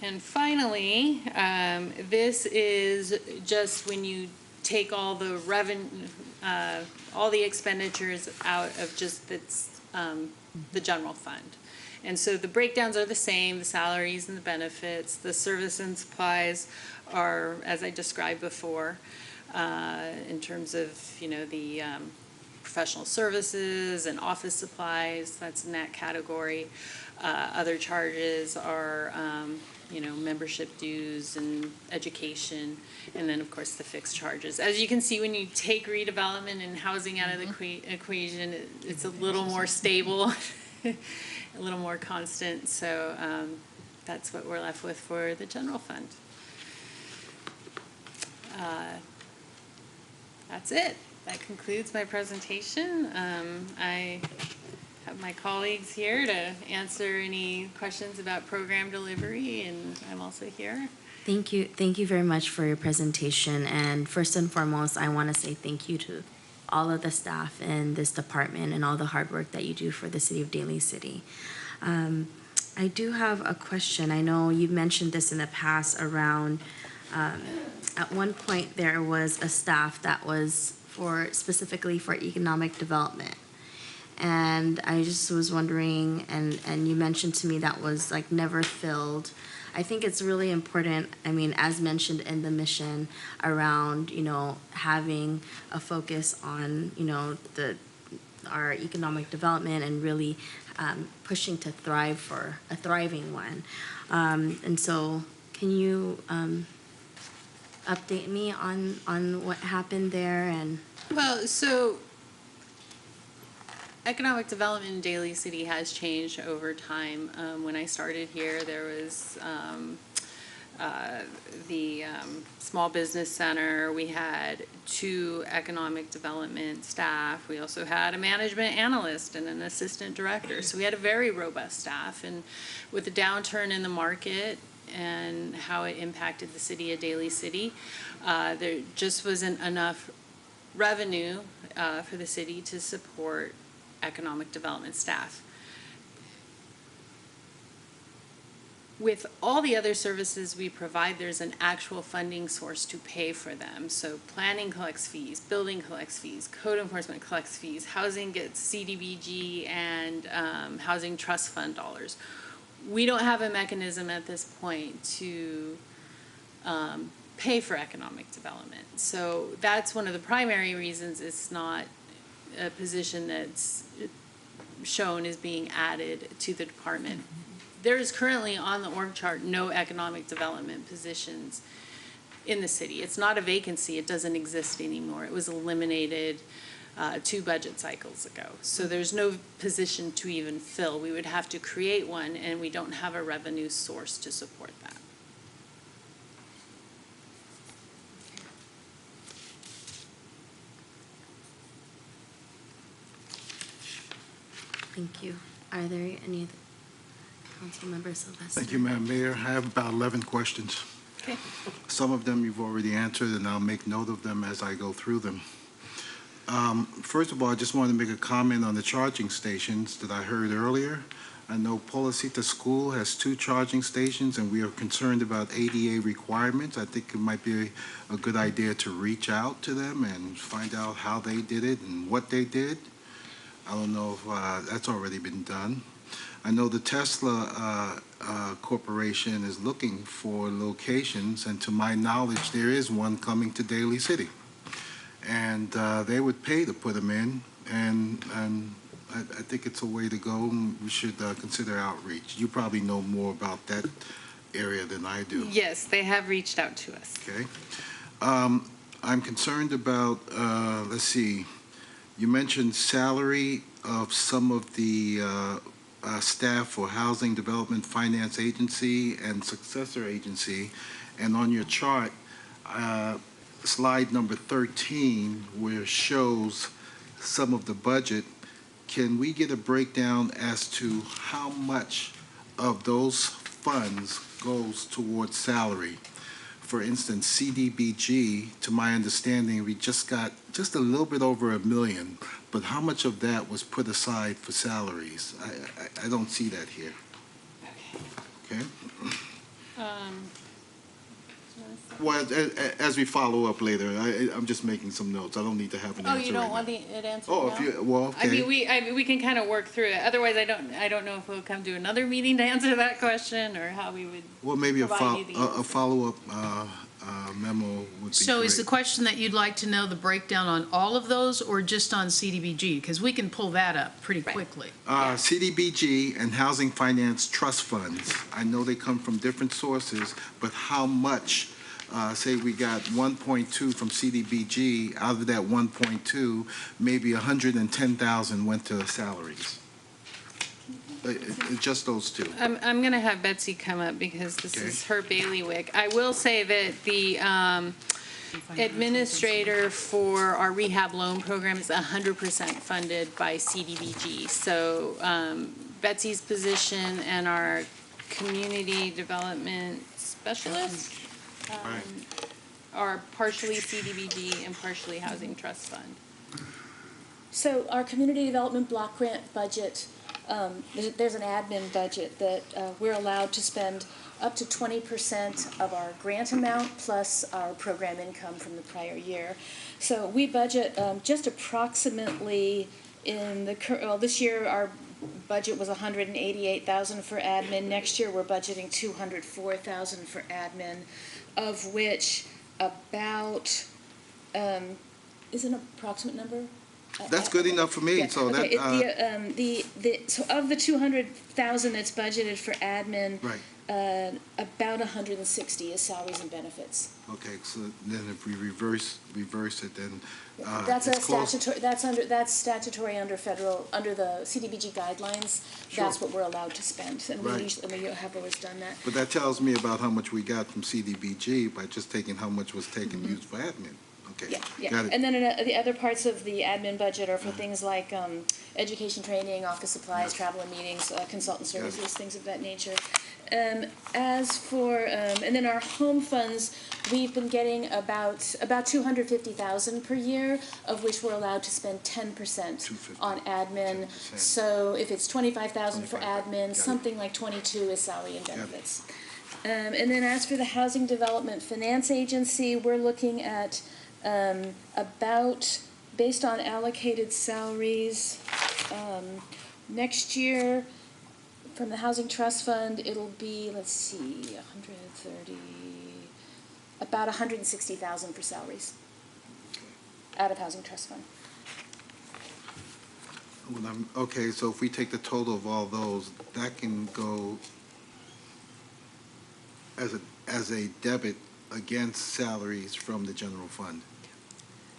And finally, this is just when you take all the all the expenditures out of just the general fund. And so the breakdowns are the same, the salaries and the benefits. The service and supplies are, as I described before, in terms of, the professional services and office supplies, that's in that category. Other charges are membership dues and education, and then of course the fixed charges. As you can see, when you take redevelopment and housing out of the equation, it's a little more stable, a little more constant. So that's what we're left with for the general fund. That's it. That concludes my presentation. I have my colleagues here to answer any questions about program delivery, and I'm also here.
Thank you very much for your presentation. And first and foremost, I want to say thank you to all of the staff in this department and all the hard work that you do for the City of Daly City. I do have a question. I know you mentioned this in the past around, at one point there was a staff that was specifically for economic development. And I just was wondering, and you mentioned to me that was like never filled. I think it's really important, as mentioned in the mission, around, having a focus on, our economic development and really pushing to thrive for a thriving one. And so can you update me on what happened there and?
Well, so economic development in Daly City has changed over time. When I started here, there was the Small Business Center. We had 2 economic development staff. We also had a management analyst and an assistant director. So we had a very robust staff. And with the downturn in the market and how it impacted the city of Daly City, there just wasn't enough revenue for the city to support economic development staff. With all the other services we provide, there's an actual funding source to pay for them. So planning collects fees, building collects fees, code enforcement collects fees, housing gets CDBG and housing trust fund dollars. We don't have a mechanism at this point to pay for economic development. So that's one of the primary reasons it's not a position that's shown as being added to the department. There is currently on the org chart no economic development positions in the city. It's not a vacancy. It doesn't exist anymore. It was eliminated 2 budget cycles ago. So there's no position to even fill. We would have to create one, and we don't have a revenue source to support that.
Thank you. Are there any other Councilmember Sylvester?
Thank you, Madam Mayor. I have about 11 questions.
Okay.
Some of them you've already answered, and I'll make note of them as I go through them. First of all, I just wanted to make a comment on the charging stations that I heard earlier. I know Policita School has 2 charging stations, and we are concerned about ADA requirements. I think it might be a good idea to reach out to them and find out how they did it and what they did. I don't know if that's already been done. I know the Tesla Corporation is looking for locations, and to my knowledge, there is one coming to Daly City. And they would pay to put them in, and I think it's a way to go, and we should consider outreach. You probably know more about that area than I do.
Yes, they have reached out to us.
Okay. I'm concerned about, let's see, you mentioned salary of some of the staff for Housing Development Finance Agency and Successor Agency, and on your chart, slide number 13, where it shows some of the budget, can we get a breakdown as to how much of those funds goes towards salary? For instance, CDBG, to my understanding, we just got just a little bit over $1 million, but how much of that was put aside for salaries? I don't see that here. Okay? Well, as we follow up later, I'm just making some notes. I don't need to have an answer.
Oh, you don't
right
want
now.
it answered
Oh,
now?
if you, well, okay.
I mean, we can kind of work through it. Otherwise, I don't know if we'll come to another meeting to answer that question or how we would.
Well, maybe a
provide you the answer.
follow-up memo would be
So is the
great.
question that you'd like to know the breakdown on all of those or just on CDBG? Because we can pull that up pretty
Right.
quickly.
CDBG and Housing Finance Trust Funds, I know they come from different sources, but how much, say we got 1.2 from CDBG, out of that 1.2, maybe 110,000 went to salaries. Just those 2.
I'm going to have Betsy come up because this
Okay.
is her bailiwick. I will say that the administrator for our rehab loan program is 100% funded by CDBG. So Betsy's position and our community development specialist are partially CDBG and partially Housing Trust Fund.
So our community development block grant budget, there's an admin budget that we're allowed to spend up to 20% of our grant amount plus our program income from the prior year. So we budget just approximately this year our budget was $188,000 for admin. Next year we're budgeting $204,000 for admin, of which about is an approximate number?
That's good enough for me,
Yeah,
so
okay.
that,
So of the $200,000 that's budgeted for admin,
right.
About 160 is salaries and benefits.
Okay, so then if we reverse it, then
That's a
it's close.
statutory, that's statutory under under the CDBG guidelines.
Sure.
That's what we're allowed to spend, and we
Right.
usually, we have always done that.
But that tells me about how much we got from CDBG by just taking how much was taken used for admin. Okay,
Yeah, yeah.
got it.
And then the other parts of the admin budget are for things like education training, office supplies, travel and meetings, consultant services, things of that nature. As for, and then our home funds, we've been getting about 250,000 per year, of which we're allowed to spend 10% on admin.
10%.
So if it's 25,000 for
25,000, got
admin,
it.
something like 22 is salary and
Got it.
benefits. And then as for the Housing Development Finance Agency, we're looking at about, based on allocated salaries, next year, from the Housing Trust Fund, it'll be, let's see, 130, about 160,000 for salaries out of Housing Trust Fund.
Okay, so if we take the total of all those, that can go as a debit against salaries from the general fund.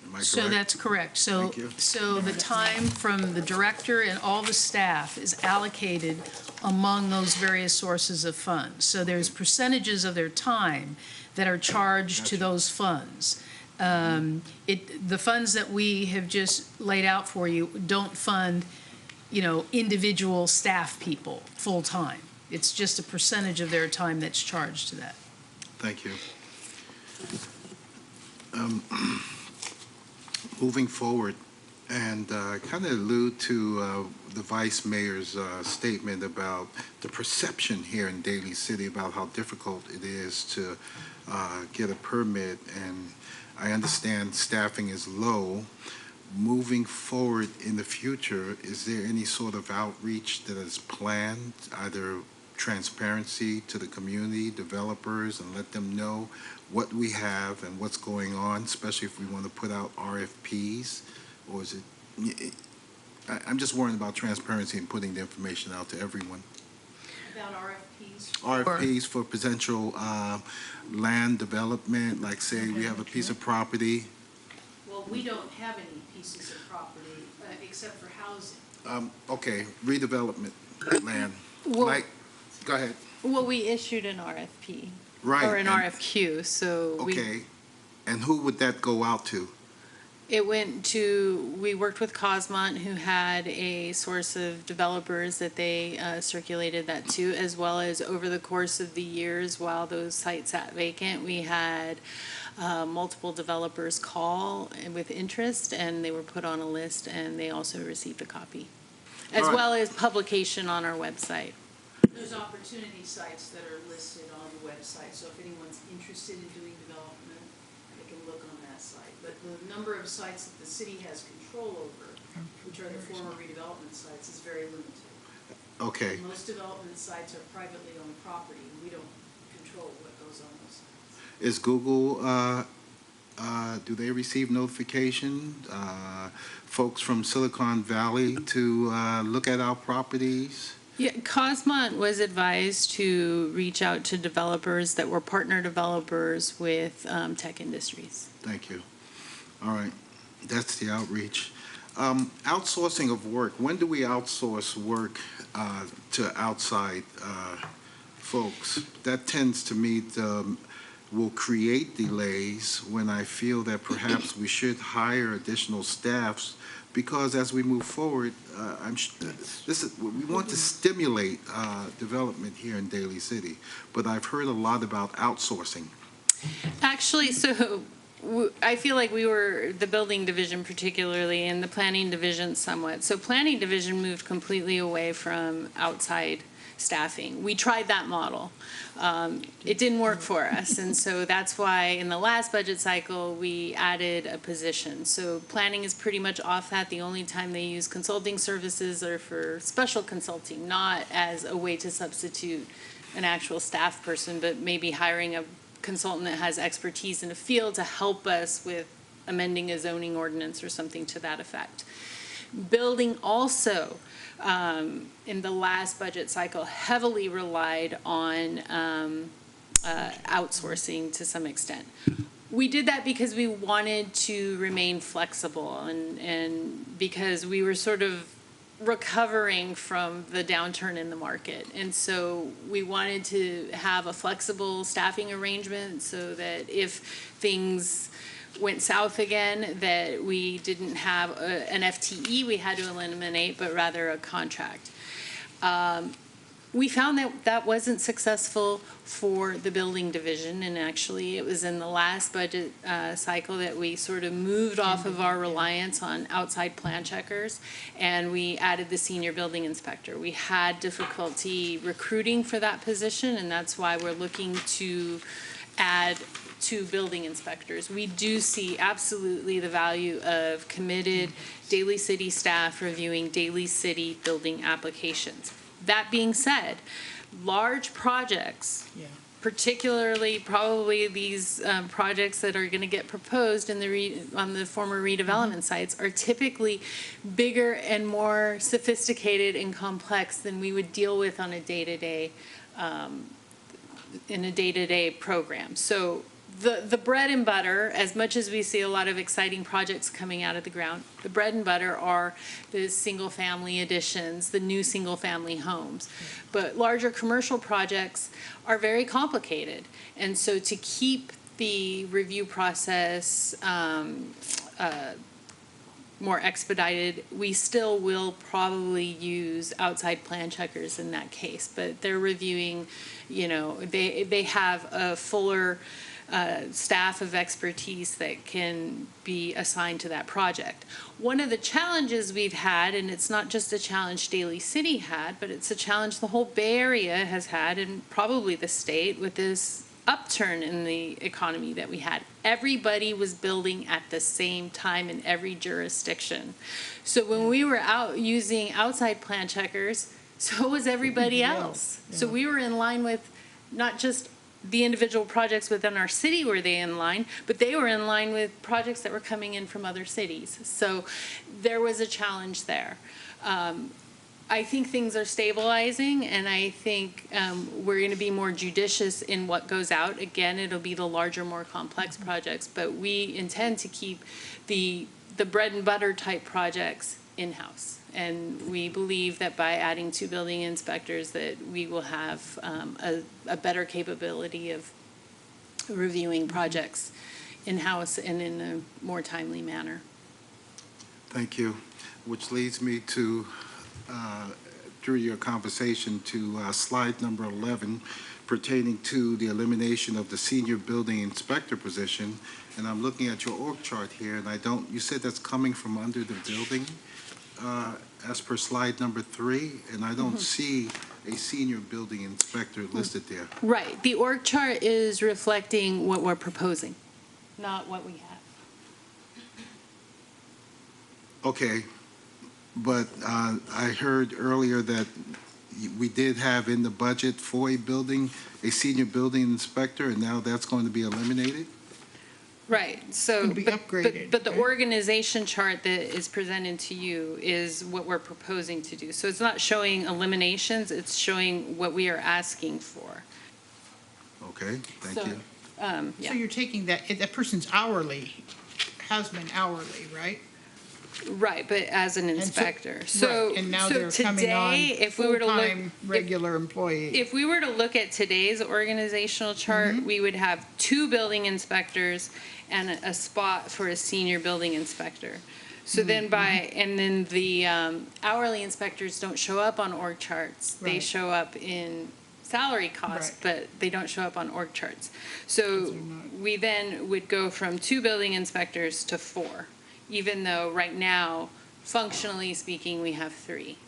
Am I correct?
So that's correct. So,
Thank you.
so the time from the director and all the staff is allocated among those various sources of funds. So there's percentages of their time that are charged to
Gotcha.
those funds. The funds that we have just laid out for you don't fund, individual staff people full-time. It's just a percentage of their time that's charged to that.
Thank you. Moving forward, and kind of allude to the Vice Mayor's statement about the perception here in Daly City about how difficult it is to get a permit, and I understand staffing is low. Moving forward in the future, is there any sort of outreach that is planned, either transparency to the community, developers, and let them know what we have and what's going on, especially if we want to put out RFPs? Or is it, I'm just worried about transparency and putting the information out to everyone.
About RFPs?
RFPs for potential land development, like say we have a piece of property.
Well, we don't have any pieces of property except for housing.
Okay, redevelopment land.
Well-
Like, go ahead.
Well, we issued an RFP.
Right.
Or an
and-
RFQ, so
Okay, and who would that go out to?
we worked with Cosmont, who had a source of developers that they circulated that to, as well as over the course of the years while those sites sat vacant, we had multiple developers call with interest, and they were put on a list, and they also received a copy, as
All right.
well as publication on our website.
There's opportunity sites that are listed on the website, so if anyone's interested in doing development, they can look on that site. But the number of sites that the city has control over, which are the former redevelopment sites, is very limited.
Okay,
Most development sites are privately owned property, and we don't control what goes on those sites.
is Google, do they receive notification, folks from Silicon Valley to look at our properties?
Yeah, Cosmont was advised to reach out to developers that were partner developers with tech industries.
Thank you. All right, that's the outreach. Outsourcing of work, when do we outsource work to outside folks? That tends to me will create delays when I feel that perhaps we should hire additional staffs, because as we move forward, we want to stimulate development here in Daly City, but I've heard a lot about outsourcing.
Actually, so I feel like we were, the building division particularly, and the planning division somewhat. So planning division moved completely away from outside staffing. We tried that model. It didn't work for us, and so that's why in the last budget cycle, we added a position. So planning is pretty much off that. The only time they use consulting services are for special consulting, not as a way to substitute an actual staff person, but maybe hiring a consultant that has expertise in a field to help us with amending a zoning ordinance or something to that effect. Building also, in the last budget cycle, heavily relied on outsourcing to some extent. We did that because we wanted to remain flexible and because we were sort of recovering from the downturn in the market. And so we wanted to have a flexible staffing arrangement so that if things went south again, that we didn't have an FTE we had to eliminate, but rather a contract. We found that that wasn't successful for the building division, and actually it was in the last budget cycle that we sort of moved off of our reliance on outside plan checkers, and we added the senior building inspector. We had difficulty recruiting for that position, and that's why we're looking to add 2 building inspectors. We do see absolutely the value of committed Daly City staff reviewing Daly City building applications. That being said, large projects, particularly probably these projects that are going to get proposed in on the former redevelopment sites, are typically bigger and more sophisticated and complex than we would deal with on a day-to-day in a day-to-day program. So the bread and butter, as much as we see a lot of exciting projects coming out of the ground, the bread and butter are the single-family additions, the new single-family homes. But larger commercial projects are very complicated. And so to keep the review process more expedited, we still will probably use outside plan checkers in that case. But they're reviewing, they have a fuller staff of expertise that can be assigned to that project. One of the challenges we've had, and it's not just a challenge Daly City had, but it's a challenge the whole Bay Area has had, and probably the state, with this upturn in the economy that we had. Everybody was building at the same time in every jurisdiction. So when we were out using outside plan checkers, so was everybody else. So we were in line with not just the individual projects within our city were they in line, but they were in line with projects that were coming in from other cities. So there was a challenge there. I think things are stabilizing, and I think we're going to be more judicious in what goes out. Again, it'll be the larger, more complex projects, but we intend to keep the bread and butter type projects in-house. And we believe that by adding 2 building inspectors that we will have a better capability of reviewing projects in-house and in a more timely manner.
Thank you. Which leads me to, through your conversation, to slide number 11 pertaining to the elimination of the senior building inspector position. And I'm looking at your org chart here, and you said that's coming from under the building as per slide number 3, and I don't see a senior building inspector listed there.
Right. The org chart is reflecting what we're proposing, not what we have.
Okay, but I heard earlier that we did have in the budget for a senior building inspector, and now that's going to be eliminated?
Right, so,
It'll be upgraded,
but the
right?
organization chart that is presented to you is what we're proposing to do. So it's not showing eliminations, it's showing what we are asking for.
Okay, thank
So,
you.
So
Yeah,
you're taking that person's hourly, has been hourly, right?
right, but as an
so-
inspector. So,
Right, and now
so
they're coming on
today, if we were to look,
full-time, regular employee.
if we were to look at today's organizational chart, we would have 2 building inspectors and a spot for a senior building inspector. So then and then the hourly inspectors don't show up on org charts. They
Right.
show up in salary costs,
Right.
but they don't show up on org charts. So we then would go from 2 building inspectors to 4, even though right now, functionally speaking, we have 3.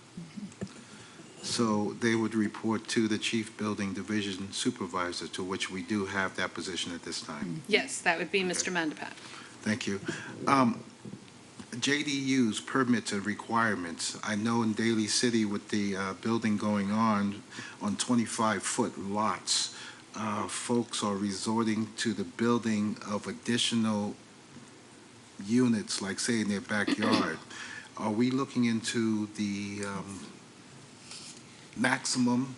So they would report to the chief building division supervisor, to which we do have that position at this time.
Yes, that would be Mr. Mandapat.
Thank you. JDU's permits and requirements. I know in Daly City with the building going on 25-foot lots, folks are resorting to the building of additional units, like say in their backyard. are we looking into the maximum?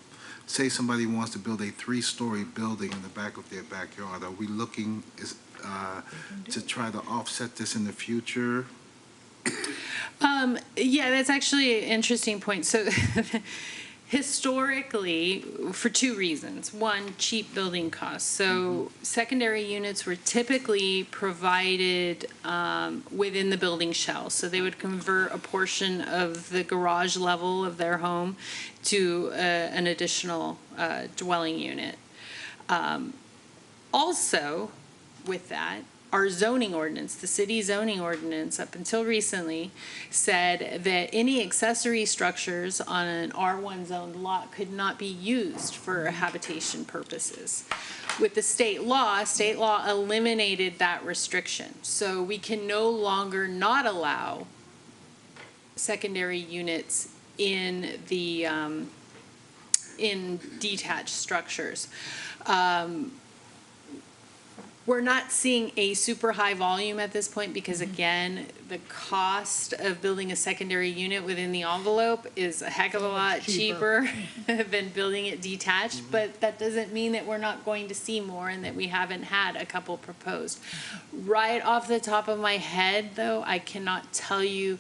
Say somebody wants to build a 3-story building in the back of their backyard. Are we looking to try to offset this in the future?
Yeah, that's actually an interesting point. So historically, for 2 reasons. One, cheap building costs. So secondary units were typically provided within the building shell. So they would convert a portion of the garage level of their home to an additional dwelling unit. Also, with that, our zoning ordinance, the city zoning ordinance, up until recently, said that any accessory structures on an R1 zoned lot could not be used for habitation purposes. With the state law eliminated that restriction. So we can no longer not allow secondary units in the in detached structures. We're not seeing a super high volume at this point because, again, the cost of building a secondary unit within the envelope is a heck of a lot cheaper than building it detached. But that doesn't mean that we're not going to see more and that we haven't had a couple proposed. Right off the top of my head, though, I cannot tell you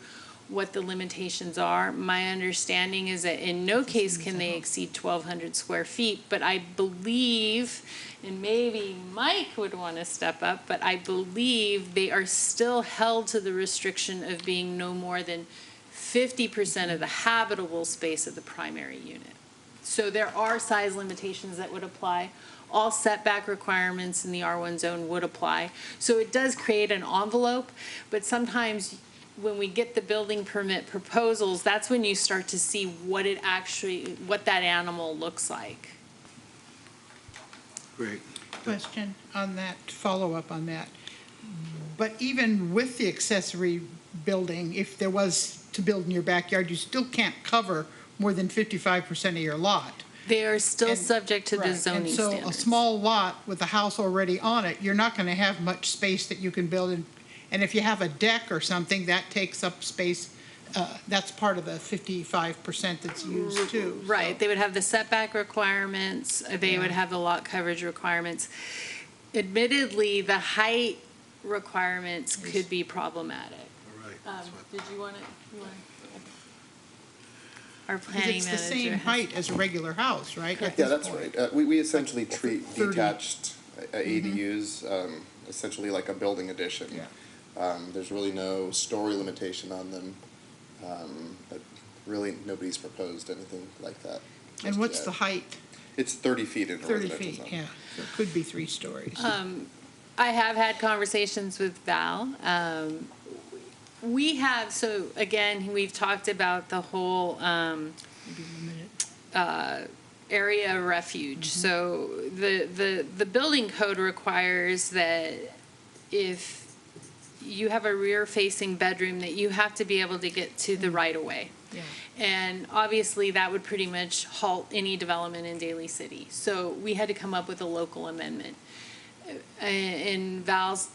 what the limitations are. My understanding is that in no case can they exceed 1,200 square feet, but I believe, and maybe Mike would want to step up, but I believe they are still held to the restriction of being no more than 50% of the habitable space of the primary unit. So there are size limitations that would apply. All setback requirements in the R1 zone would apply. So it does create an envelope, but sometimes when we get the building permit proposals, that's when you start to see what that animal looks like.
Great.
Question on that, follow-up on that. But even with the accessory building, if there was to build in your backyard, you still can't cover more than 55% of your lot.
They are still subject to the
Right,
zoning
and so
standards.
a small lot with a house already on it, you're not going to have much space that you can build in. And if you have a deck or something, that takes up space. That's part of the 55% that's used too.
Right, they would have the setback requirements, they would have the lot coverage requirements. Admittedly, the height requirements could be problematic.
All right.
Did you want to? Our
Because
planning
it's
manager.
the same height as a regular house, right? at
Yeah,
this
that's
point?
right. We essentially treat
30.
detached ADUs essentially like a building addition.
Yeah.
There's really no story limitation on them. But really, nobody's proposed anything like that.
And
just
what's
yet.
the height?
It's 30 feet in a
30
residential
feet,
zone.
yeah. So it could be 3 stories.
I have had conversations with Val. We have, so again, we've talked about the whole area of refuge. So the building code requires that if you have a rear-facing bedroom, that you have to be able to get to the right-of-way.
Yeah.
And obviously, that would pretty much halt any development in Daly City. So we had to come up with a local amendment. In Val's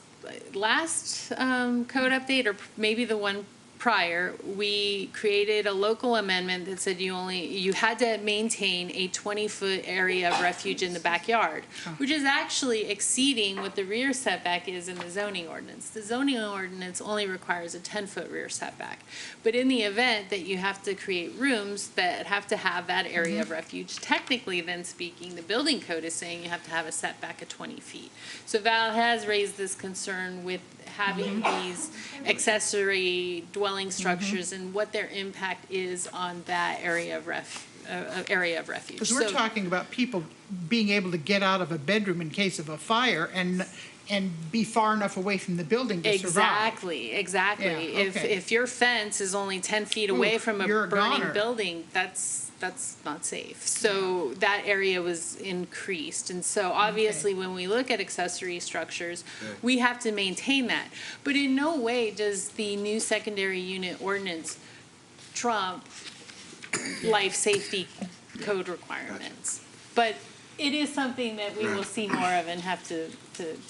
last code update, or maybe the one prior, we created a local amendment that said you had to maintain a 20-foot area of refuge in the backyard, which is actually exceeding what the rear setback is in the zoning ordinance. The zoning ordinance only requires a 10-foot rear setback. But in the event that you have to create rooms that have to have that area of refuge, technically then speaking, the building code is saying you have to have a setback of 20 feet. So Val has raised this concern with having these accessory dwelling structures and what their impact is on that area of refuge.
Because we're talking about people being able to get out of a bedroom in case of a fire and be far enough away from the building to survive.
Exactly.
Yeah, okay.
If your fence is only 10 feet away
Oof,
from a
you're a
burning
goner.
building, that's not safe. So that area was increased. And so obviously when we look at accessory structures, we have to maintain that. But in no way does the new secondary unit ordinance trump life safety code requirements. But it is something that we will see more of and have to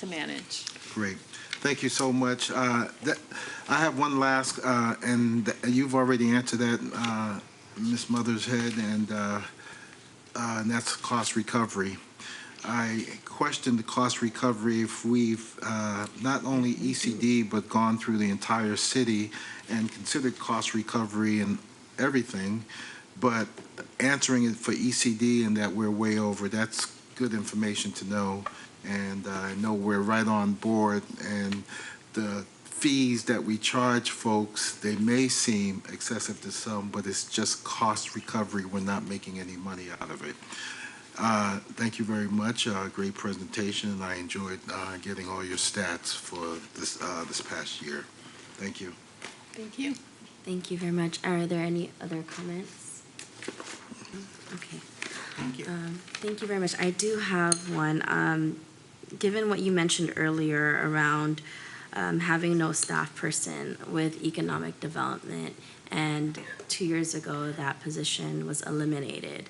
manage.
Great. Thank you so much. I have one last, and you've already answered that, Ms. Mothershead, and that's cost recovery. I question the cost recovery if we've not only ECD but gone through the entire city and considered cost recovery and everything, but answering it for ECD and that we're way over, that's good information to know. And I know we're right on board, and the fees that we charge folks, they may seem excessive to some, but it's just cost recovery. We're not making any money out of it. Thank you very much. Great presentation, and I enjoyed getting all your stats for this past year. Thank you.
Thank you.
Thank you very much. Are there any other comments? Okay.
Thank you.
Thank you very much. I do have one. Given what you mentioned earlier around having no staff person with economic development, and 2 years ago that position was eliminated,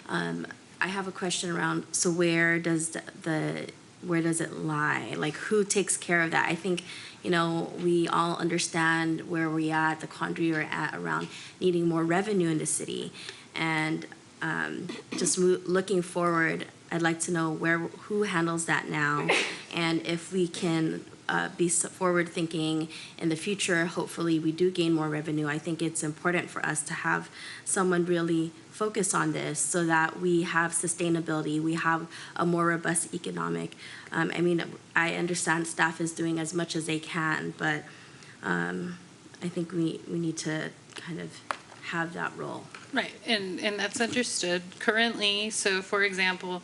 I have a question around, so where does where does it lie? Like, who takes care of that? I think, we all understand where we're at, the quandary we're at around needing more revenue in the city. And just looking forward, I'd like to know who handles that now, and if we can be forward thinking in the future. Hopefully we do gain more revenue. I think it's important for us to have someone really focus on this so that we have sustainability, we have a more robust economic. I understand staff is doing as much as they can, but I think we need to kind of have that role.
Right, and that's understood. Currently, so for example,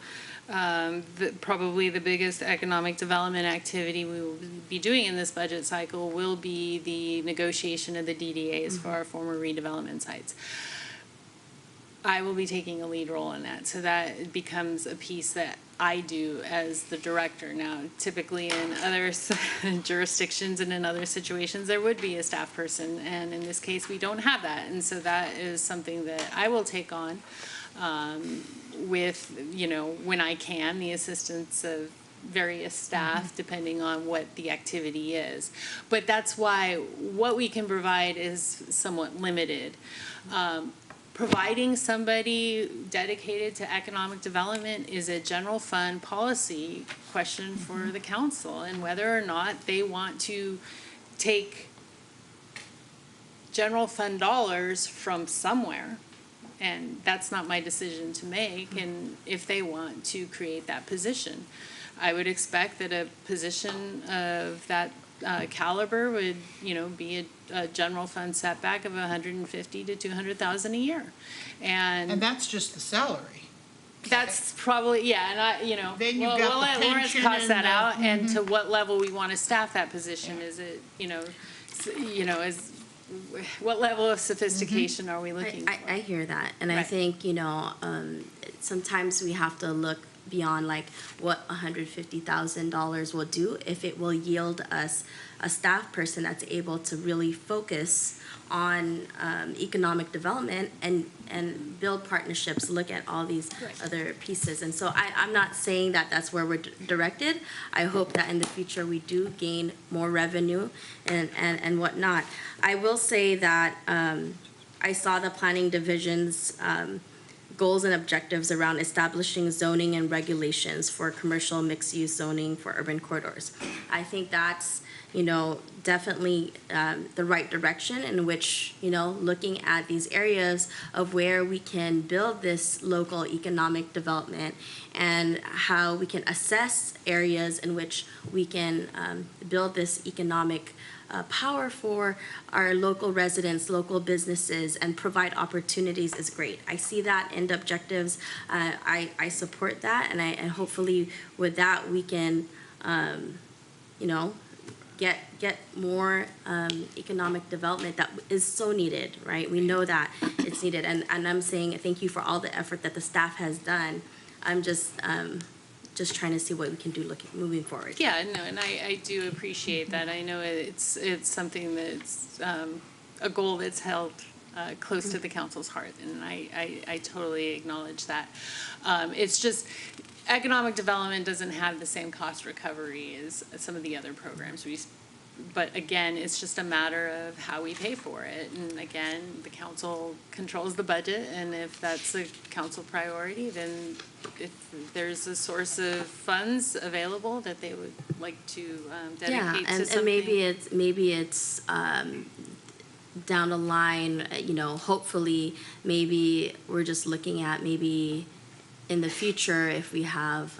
probably the biggest economic development activity we will be doing in this budget cycle will be the negotiation of the DDAs for our former redevelopment sites. I will be taking a lead role in that, so that becomes a piece that I do as the director. Now, typically in other jurisdictions and in other situations, there would be a staff person, and in this case, we don't have that, and so that is something that I will take on with, when I can, the assistance of various staff, depending on what the activity is. But that's why what we can provide is somewhat limited. Providing somebody dedicated to economic development is a general fund policy question for the council, and whether or not they want to take general fund dollars from somewhere, and that's not my decision to make, and if they want to create that position. I would expect that a position of that caliber would, be a general fund setback of $150,000 to $200,000 a year, and
that's just the salary.
that's probably and
Then you've got
we'll
the
let Lawrence
pension
toss
and
that
the-
out, and to what level we want to staff that position. Is it is what level of sophistication are we looking for?
I hear that, and I
Right.
think sometimes we have to look beyond like what $150,000 will do, if it will yield us a staff person that's able to really focus on economic development and build partnerships, look at all these other pieces. And so I'm not saying that that's where we're directed. I hope that in the future we do gain more revenue and whatnot. I will say that I saw the planning division's goals and objectives around establishing zoning and regulations for commercial mixed-use zoning for urban corridors. I think that's, definitely the right direction in which, looking at these areas of where we can build this local economic development and how we can assess areas in which we can build this economic power for our local residents, local businesses, and provide opportunities is great. I see that in the objectives. I support that, and hopefully with that we can, get more economic development that is so needed, right? We know that it's needed, and I'm saying thank you for all the effort that the staff has done. I'm just trying to see what we can do moving forward.
Yeah, no, and I do appreciate that. I know it's something that's a goal that's held close to the council's heart, and I totally acknowledge that. It's just, economic development doesn't have the same cost recovery as some of the other programs. But again, it's just a matter of how we pay for it. And again, the council controls the budget, and if that's a council priority, then if there's a source of funds available that they would like to dedicate to something.
And maybe it's down the line, hopefully, maybe we're just looking at maybe in the future, if we have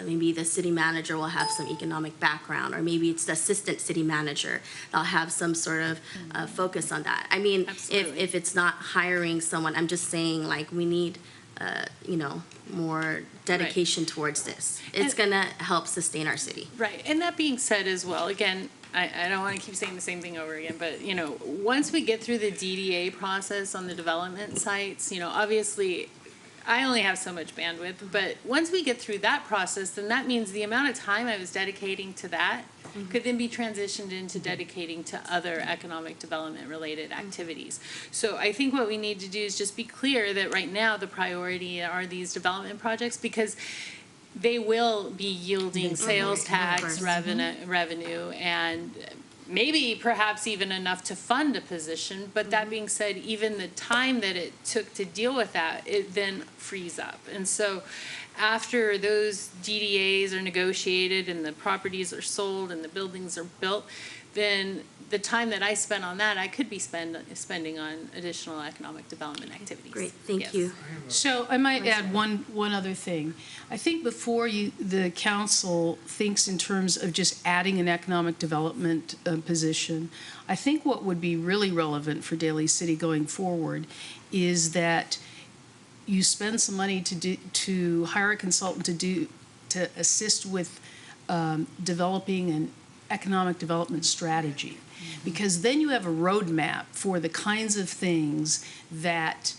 maybe the city manager will have some economic background, or maybe it's the assistant city manager that'll have some sort of focus on that. I mean, if it's not hiring someone, I'm just saying we need, more dedication towards this. It's gonna help sustain our city.
Right, and that being said as well, again, I don't want to keep saying the same thing over again, but, once we get through the DDA process on the development sites, obviously, I only have so much bandwidth, but once we get through that process, then that means the amount of time I was dedicating to that could then be transitioned into dedicating to other economic development related activities. So I think what we need to do is just be clear that right now the priority are these development projects, because they will be yielding sales tax revenue and maybe perhaps even enough to fund a position, but that being said, even the time that it took to deal with that, it then frees up. And so after those DDAs are negotiated and the properties are sold and the buildings are built, then the time that I spent on that, I could be spending on additional economic development activities.
Great, thank you.
So I might add one other thing. I think before the council thinks in terms of just adding an economic development position, I think what would be really relevant for Daly City going forward is that you spend some money to hire a consultant to assist with developing an economic development strategy, because then you have a roadmap for the kinds of things that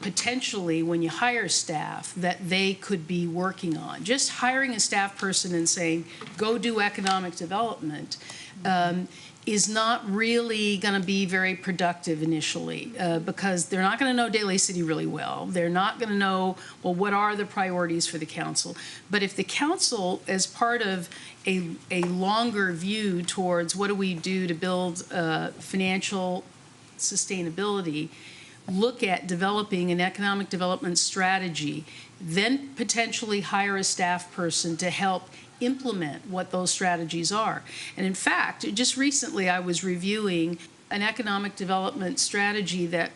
potentially when you hire staff that they could be working on. Just hiring a staff person and saying, go do economic development is not really going to be very productive initially because they're not going to know Daly City really well. They're not going to know, well, what are the priorities for the council? But if the council, as part of a longer view towards what do we do to build financial sustainability, look at developing an economic development strategy, then potentially hire a staff person to help implement what those strategies are. And in fact, just recently I was reviewing an economic development strategy that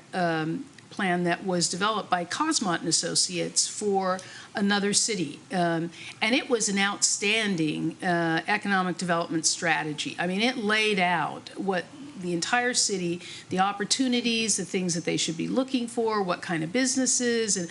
plan that was developed by Cosmont and Associates for another city. And it was an outstanding economic development strategy. I mean, it laid out what the entire city, the opportunities, the things that they should be looking for, what kind of businesses, and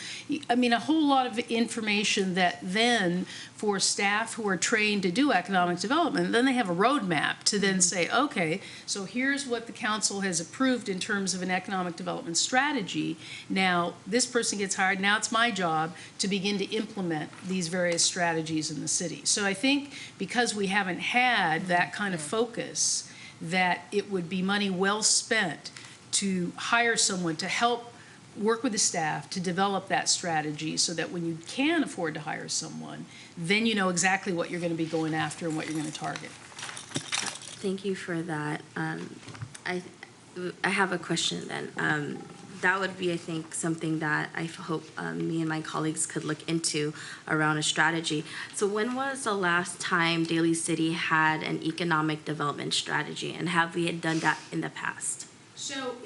I mean, a whole lot of information that then for staff who are trained to do economic development, then they have a roadmap to then say, okay, so here's what the council has approved in terms of an economic development strategy. Now, this person gets hired, now it's my job to begin to implement these various strategies in the city. So I think because we haven't had that kind of focus, that it would be money well spent to hire someone to help work with the staff to develop that strategy so that when you can afford to hire someone, then you know exactly what you're going to be going after and what you're going to target.
Thank you for that. I have a question then. That would be, I think, something that I hope me and my colleagues could look into around a strategy. So when was the last time Daly City had an economic development strategy, and have we done that in the past?
So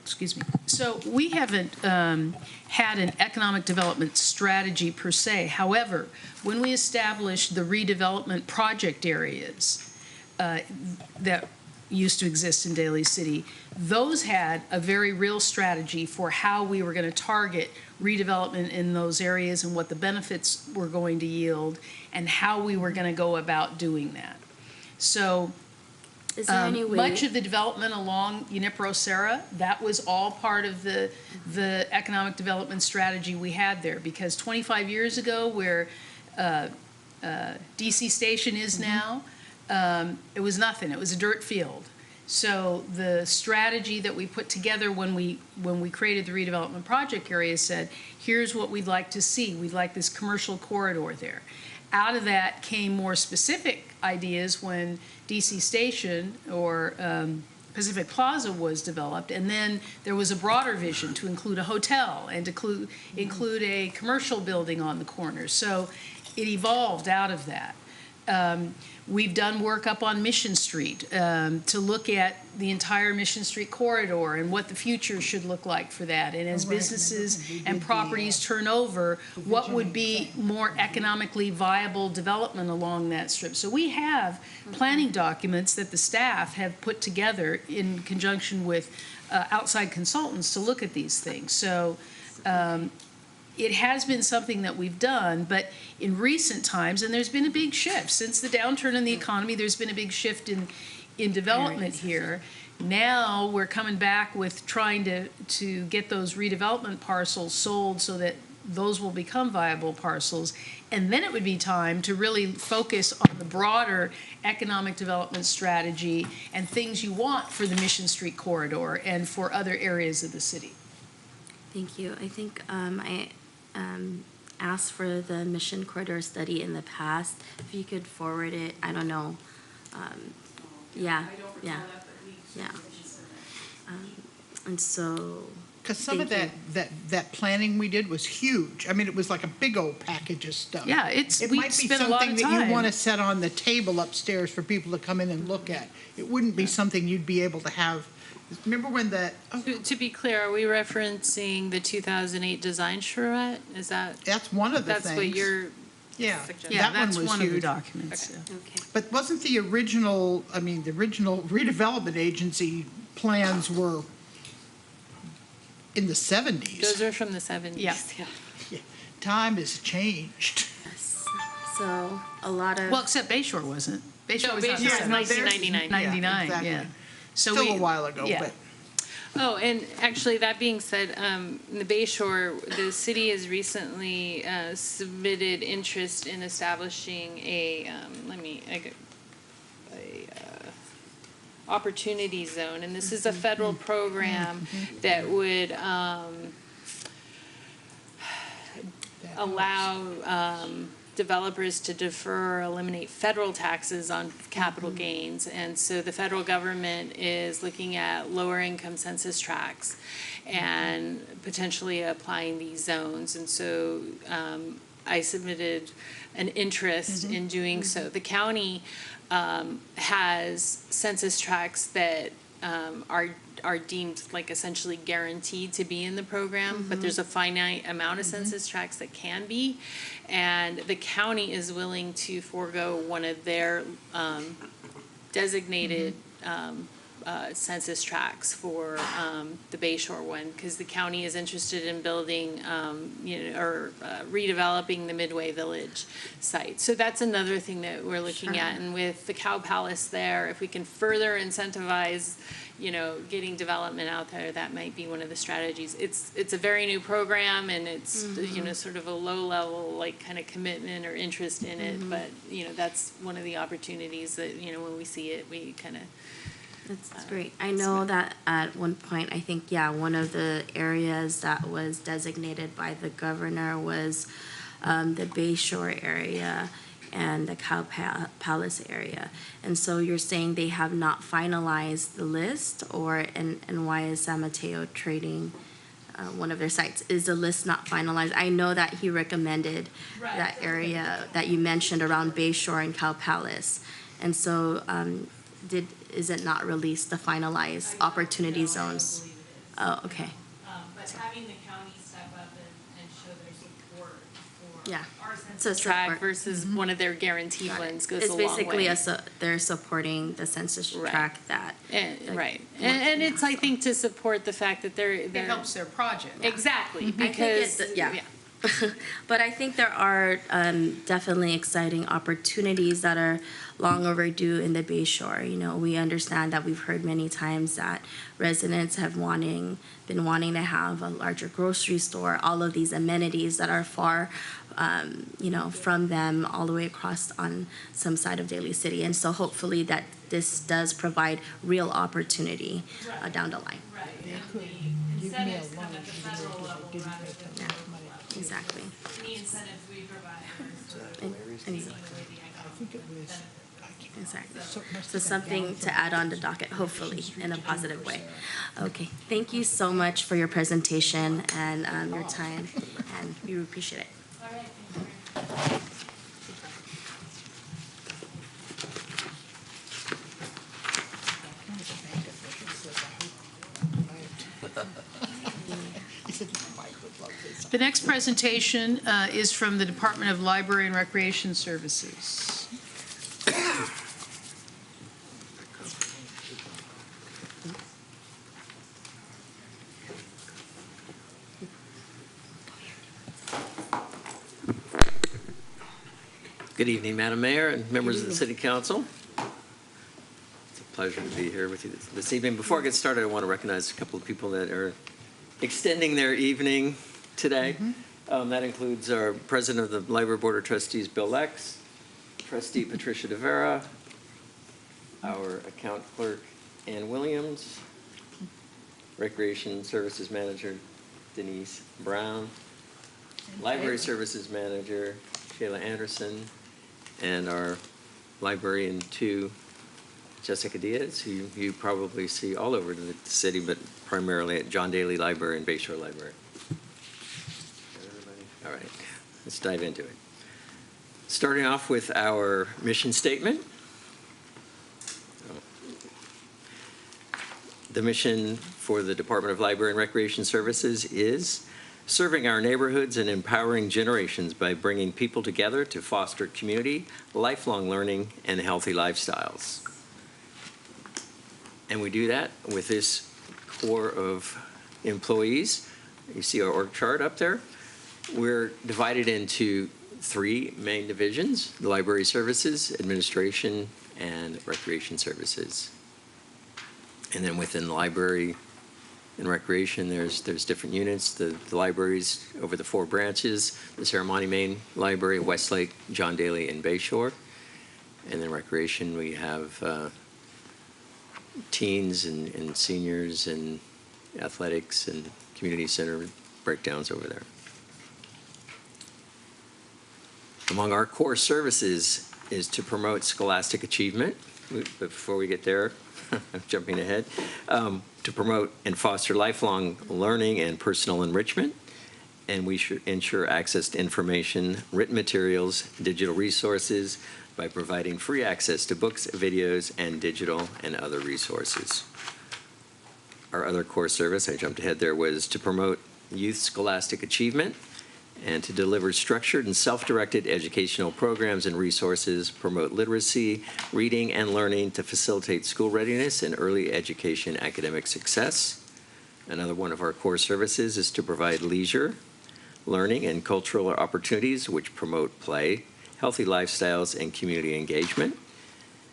excuse me. So we haven't had an economic development strategy per se. However, when we established the redevelopment project areas that used to exist in Daly City, those had a very real strategy for how we were going to target redevelopment in those areas and what the benefits were going to yield and how we were going to go about doing that. So
is there any way
much of the development along Junipero Serra, that was all part of the economic development strategy we had there, because 25 years ago where DC Station is now, it was nothing. It was a dirt field. So the strategy that we put together when we created the redevelopment project area said, here's what we'd like to see. We'd like this commercial corridor there. Out of that came more specific ideas when DC Station or Pacific Plaza was developed, and then there was a broader vision to include a hotel and to include a commercial building on the corner. So it evolved out of that. We've done work up on Mission Street to look at the entire Mission Street corridor and what the future should look like for that. And as businesses and properties turn over, what would be more economically viable development along that strip. So we have planning documents that the staff have put together in conjunction with outside consultants to look at these things. So it has been something that we've done, but in recent times, and there's been a big shift. Since the downturn in the economy, there's been a big shift in development here. Now we're coming back with trying to get those redevelopment parcels sold so that those will become viable parcels. And then it would be time to really focus on the broader economic development strategy and things you want for the Mission Street corridor and for other areas of the city.
Thank you. I think I asked for the Mission Corridor study in the past. If you could forward it, I don't know. Yeah. And so.
Because some of that planning we did was huge. I mean, it was like a big old package of stuff.
Yeah,
It
we
might be
spent a lot
something
of
that
time.
you want to set on the table upstairs for people to come in and look at. It wouldn't be something you'd be able to have. Remember when
To be clear, are we referencing the 2008 design charrette? Is that?
that's one of the things.
That's what you're
Yeah,
suggesting?
Yeah,
that
that's
one was
one of the
huge.
documents.
Okay.
Yeah.
Okay.
But wasn't the original redevelopment agency plans were in the 70s?
Those are from the 70s.
Yeah.
Time has changed.
Yes. So a lot of.
Well, except Bayshore wasn't. Bayshore
No,
was not
Bayshore
the
was
70s.
1999.
99,
exactly.
yeah. So
Still a while ago,
yeah.
but.
Oh, and actually, that being said, in the Bayshore, the city has recently submitted interest in establishing a opportunity zone, and this is a federal program that would allow developers to defer or eliminate federal taxes on capital gains. And so the federal government is looking at lower income census tracts and potentially applying these zones. And so I submitted an interest in doing so. The county has census tracts that are deemed like essentially guaranteed to be in the program, but there's a finite amount of census tracts that can be, and the county is willing to forego one of their designated census tracts for the Bayshore one, because the county is interested in building, or redeveloping the Midway Village site. So that's another thing that we're looking at, and with the Cow Palace there, if we can further incentivize getting development out there, that might be one of the strategies. It's a very new program, and it's, sort of a low level, like, kind of commitment or interest in it, but, that's one of the opportunities that, when we see it, we kind of.
That's great. I know that at one point, I think, one of the areas that was designated by the governor was the Bayshore area and the Cow Palace area. And so you're saying they have not finalized the list, and why is San Mateo trading one of their sites? Is the list not finalized? I know that he recommended that area that you mentioned around Bayshore and Cow Palace. And so is it not released, the finalized opportunity zones? Oh, okay.
But having the county step up and show their support for
Yeah.
our census
So
Track
support.
versus one of their guaranteed ones goes a
It's
long way.
basically they're supporting the census
Right.
tract that.
Right, and it's, I think, to support the fact that
It helps their project.
exactly,
I think
because,
it- yeah. But I think there are definitely exciting opportunities that are long overdue in the Bay Shore. You know, we understand that we've heard many times that residents have been wanting to have a larger grocery store, all of these amenities that are far, from them all the way across on some side of Daly City. And so hopefully that this does provide real opportunity down the line.
Right, and the incentives come at the federal level rather than the local level.
Exactly.
Any incentives we provide are sort of
And-
taking away the economic benefit.
Exactly. So something to add on the docket, hopefully, in a positive way. Okay, thank you so much for your presentation and your time, and we appreciate it.
All right, thank you.
The next presentation is from the Department of Library and Recreation Services.
Good evening, Madam Mayor and members of the City Council. It's a pleasure to be here with you this evening. Before I get started, I want to recognize a couple of people that are extending their evening today. That includes our President of the Library Board of Trustees, Bill Lex, Trustee Patricia De Vera, our Account Clerk, Ann Williams, Recreation Services Manager, Denise Brown, Library Services Manager, Shayla Anderson, and our librarian too, Jessica Diaz, who you probably see all over the city, but primarily at John Daly Library and Bayshore Library. All right, let's dive into it. Starting off with our mission statement. The mission for the Department of Library and Recreation Services is serving our neighborhoods and empowering generations by bringing people together to foster community, lifelong learning, and healthy lifestyles. And we do that with this core of employees. You see our org chart up there. We're divided into three main divisions: the library services, administration, and recreation services. And then within the library and recreation, there's different units. The libraries over the four branches: the Ceremony Main Library, Westlake, John Daly, and Bayshore. And then recreation, we have teens and seniors and athletics and community center breakdowns over there. Among our core services is to promote scholastic achievement. But before we get there, I'm jumping ahead, to promote and foster lifelong learning and personal enrichment. And we should ensure access to information, written materials, digital resources by providing free access to books, videos, and digital and other resources. Our other core service, I jumped ahead there, was to promote youth scholastic achievement and to deliver structured and self-directed educational programs and resources, promote literacy, reading, and learning to facilitate school readiness and early education academic success. Another one of our core services is to provide leisure, learning, and cultural opportunities which promote play, healthy lifestyles, and community engagement.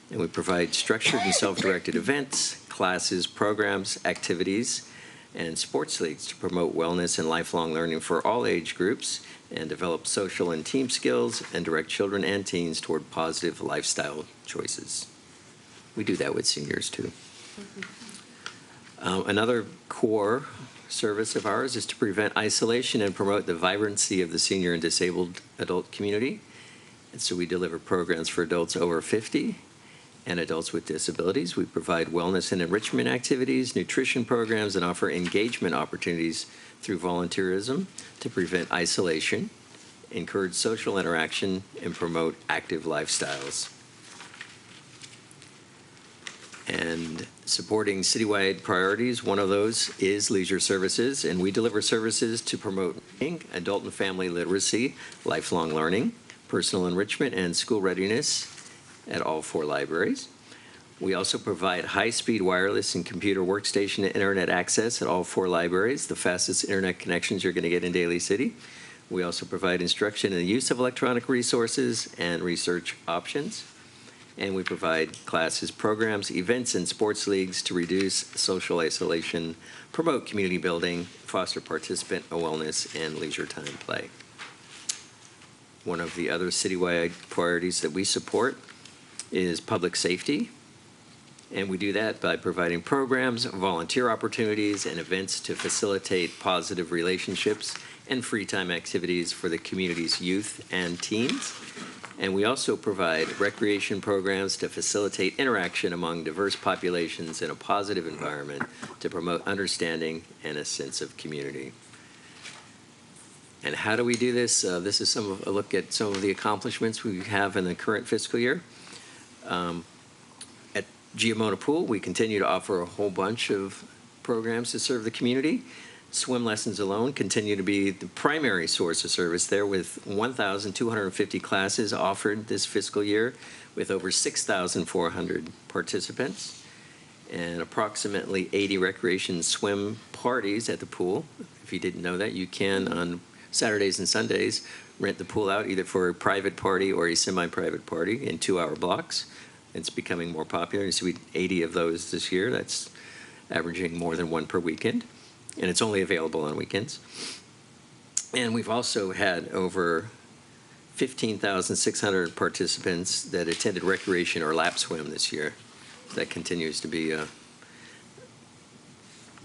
And we provide structured and self-directed events, classes, programs, activities, and sports leagues to promote wellness and lifelong learning for all age groups and develop social and team skills and direct children and teens toward positive lifestyle choices. We do that with seniors too. Another core service of ours is to prevent isolation and promote the vibrancy of the senior and disabled adult community. And so we deliver programs for adults over 50 and adults with disabilities. We provide wellness and enrichment activities, nutrition programs, and offer engagement opportunities through volunteerism to prevent isolation, encourage social interaction, and promote active lifestyles. And supporting citywide priorities, one of those is leisure services, and we deliver services to promote adult and family literacy, lifelong learning, personal enrichment, and school readiness at all four libraries. We also provide high-speed wireless and computer workstation and internet access at all four libraries, the fastest internet connections you're going to get in Daly City. We also provide instruction in the use of electronic resources and research options. And we provide classes, programs, events, and sports leagues to reduce social isolation, promote community building, foster participant wellness, and leisure time play. One of the other citywide priorities that we support is public safety. And we do that by providing programs, volunteer opportunities, and events to facilitate positive relationships and free time activities for the community's youth and teens. And we also provide recreation programs to facilitate interaction among diverse populations in a positive environment to promote understanding and a sense of community. And how do we do this? This is a look at some of the accomplishments we have in the current fiscal year. At Giamona Pool, we continue to offer a whole bunch of programs to serve the community. Swim lessons alone continue to be the primary source of service there, with 1,250 classes offered this fiscal year, with over 6,400 participants, and approximately 80 recreation swim parties at the pool. If you didn't know that, you can, on Saturdays and Sundays, rent the pool out either for a private party or a semi-private party in 2-hour blocks. It's becoming more popular. You see 80 of those this year. That's averaging more than one per weekend. And it's only available on weekends. And we've also had over 15,600 participants that attended recreation or lap swim this year. That continues to be a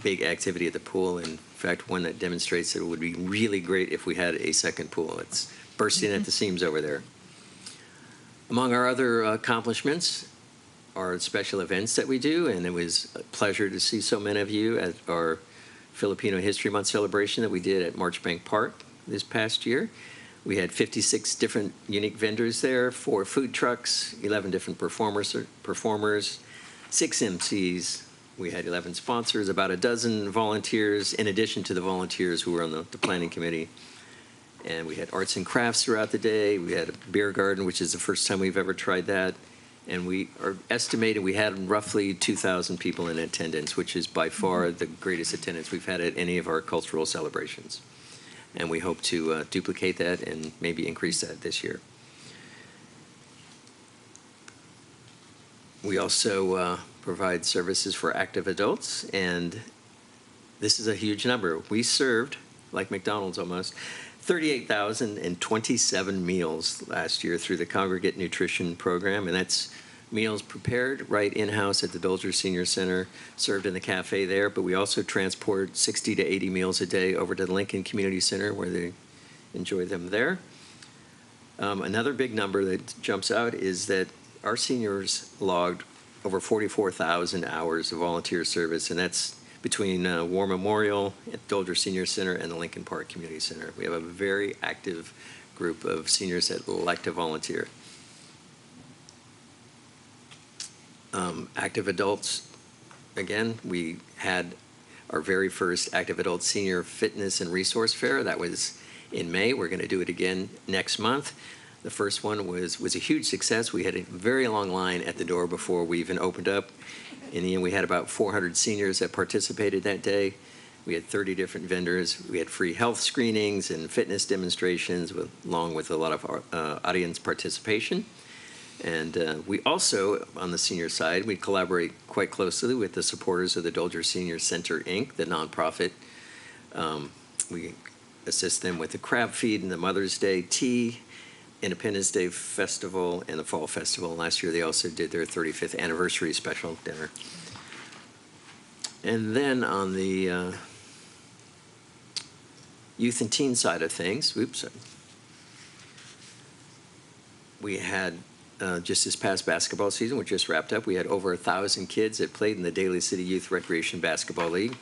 big activity at the pool. In fact, one that demonstrates that it would be really great if we had a second pool. It's bursting at the seams over there. Among our other accomplishments are special events that we do, and it was a pleasure to see so many of you at our Filipino History Month celebration that we did at Marchbank Park this past year. We had 56 different unique vendors there, 4 food trucks, 11 different performers, 6 MCs. We had 11 sponsors, about a dozen volunteers, in addition to the volunteers who were on the planning committee. And we had arts and crafts throughout the day. We had a beer garden, which is the first time we've ever tried that. And we are estimated we had roughly 2,000 people in attendance, which is by far the greatest attendance we've had at any of our cultural celebrations. And we hope to duplicate that and maybe increase that this year. We also provide services for active adults, and this is a huge number. We served, like McDonald's almost, 38,027 meals last year through the Congregate Nutrition Program, and that's meals prepared right in-house at the Dolger Senior Center, served in the cafe there, but we also transport 60 to 80 meals a day over to the Lincoln Community Center where they enjoy them there. Another big number that jumps out is that our seniors logged over 44,000 hours of volunteer service, and that's between War Memorial at Dolger Senior Center and the Lincoln Park Community Center. We have a very active group of seniors that like to volunteer. Active adults, again, we had our very first Active Adult Senior Fitness and Resource Fair. That was in May. We're going to do it again next month. The first one was a huge success. We had a very long line at the door before we even opened up. In the end, we had about 400 seniors that participated that day. We had 30 different vendors. We had free health screenings and fitness demonstrations, along with a lot of audience participation. And we also, on the senior side, we collaborate quite closely with the supporters of the Dolger Senior Center, Inc., the nonprofit. We assist them with the crab feed and the Mother's Day tea, Independence Day Festival, and the Fall Festival. Last year, they also did their 35th anniversary special dinner. And then on the youth and teen side of things, we had just this past basketball season, which just wrapped up, we had over 1,000 kids that played in the Daly City Youth Recreation Basketball League.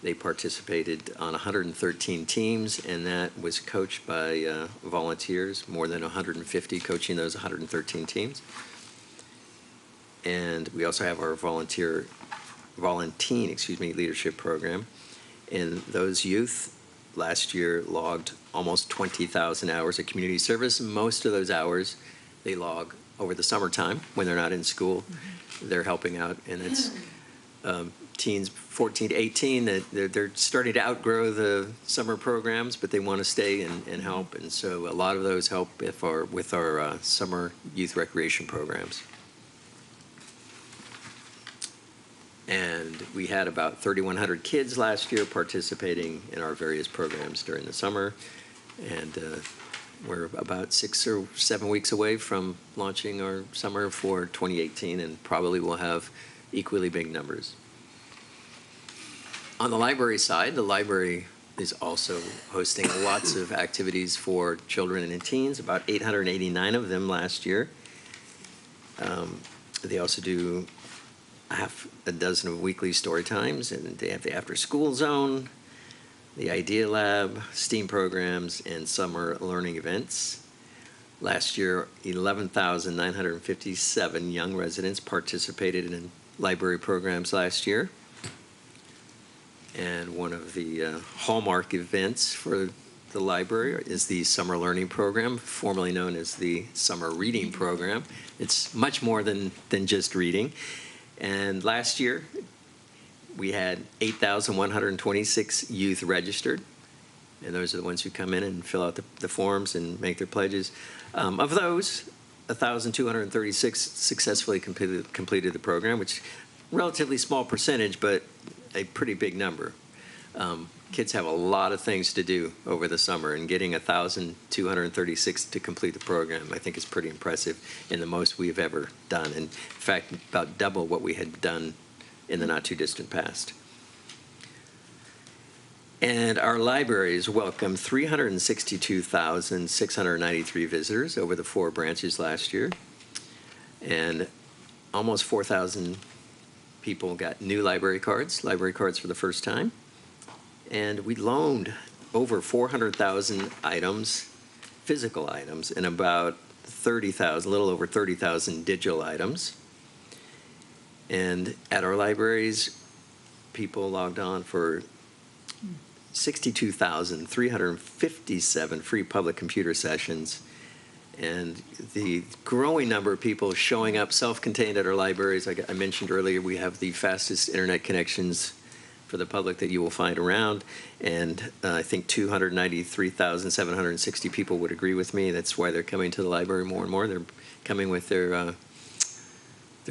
They participated on 113 teams, and that was coached by volunteers, more than 150 coaching those 113 teams. And we also have our volunteen leadership program. And those youth last year logged almost 20,000 hours of community service. Most of those hours they log over the summertime when they're not in school. They're helping out, and it's teens 14 to 18, that they're starting to outgrow the summer programs, but they want to stay and help. And so a lot of those help with our summer youth recreation programs. And we had about 3,100 kids last year participating in our various programs during the summer. And we're about 6 or 7 weeks away from launching our summer for 2018, and probably will have equally big numbers. On the library side, the library is also hosting lots of activities for children and teens, about 889 of them last year. They also do half a dozen of weekly story times, and they have the after-school zone, the Idea Lab, STEAM programs, and summer learning events. Last year, 11,957 young residents participated in library programs last year. And one of the hallmark events for the library is the summer learning program, formerly known as the summer reading program. It's much more than just reading. And last year, we had 8,126 youth registered, and those are the ones who come in and fill out the forms and make their pledges. Of those, 1,236 successfully completed the program, which relatively small percentage, but a pretty big number. Kids have a lot of things to do over the summer, and getting 1,236 to complete the program, I think, is pretty impressive, and the most we've ever done. And in fact, about double what we had done in the not-too-distant past. And our libraries welcomed 362,693 visitors over the 4 branches last year, and almost 4,000 people got new library cards for the first time. And we loaned over 400,000 items, physical items, and about 30,000, a little over 30,000 digital items. And at our libraries, people logged on for 62,357 free public computer sessions. And the growing number of people showing up self-contained at our libraries, like I mentioned earlier, we have the fastest internet connections for the public that you will find around. And I think 293,760 people would agree with me. That's why they're coming to the library more and more. They're coming with their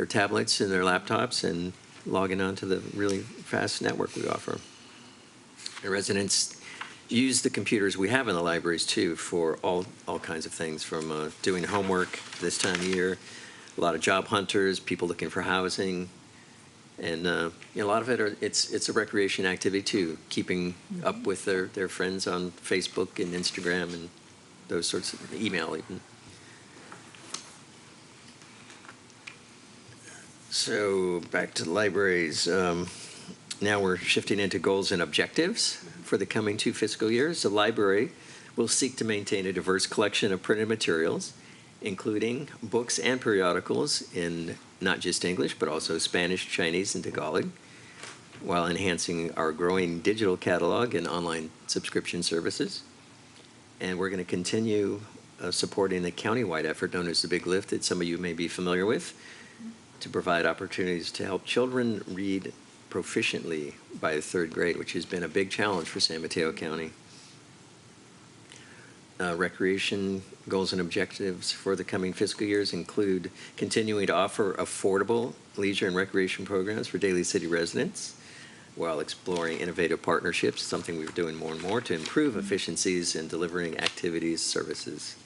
tablets and their laptops and logging on to the really fast network we offer. The residents use the computers we have in the libraries, too, for all kinds of things, from doing homework this time of year, a lot of job hunters, people looking for housing, and a lot of it, it's a recreation activity, too, keeping up with their friends on Facebook and Instagram and those sorts of email even. So back to the libraries. Now we're shifting into goals and objectives for the coming 2 fiscal years. The library will seek to maintain a diverse collection of printed materials, including books and periodicals in not just English, but also Spanish, Chinese, and Tagalog, while enhancing our growing digital catalog and online subscription services. And we're going to continue supporting the county-wide effort known as the Big Lift that some of you may be familiar with, to provide opportunities to help children read proficiently by the 3rd grade, which has been a big challenge for San Mateo County. Recreation goals and objectives for the coming fiscal years include continuing to offer affordable leisure and recreation programs for Daly City residents, while exploring innovative partnerships, something we're doing more and more to improve efficiencies in delivering activities, services.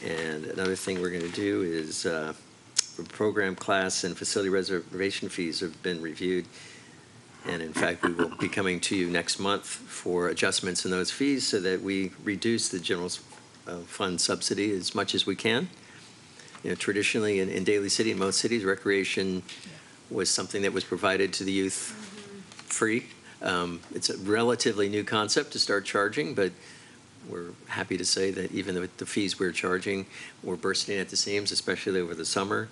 And another thing we're going to do is program class and facility reservation fees have been reviewed. And in fact, we will be coming to you next month for adjustments in those fees so that we reduce the general fund subsidy as much as we can. Traditionally in Daly City, in most cities, recreation was something that was provided to the youth free. It's a relatively new concept to start charging, but we're happy to say that even with the fees we're charging, we're bursting at the seams, especially over the summer.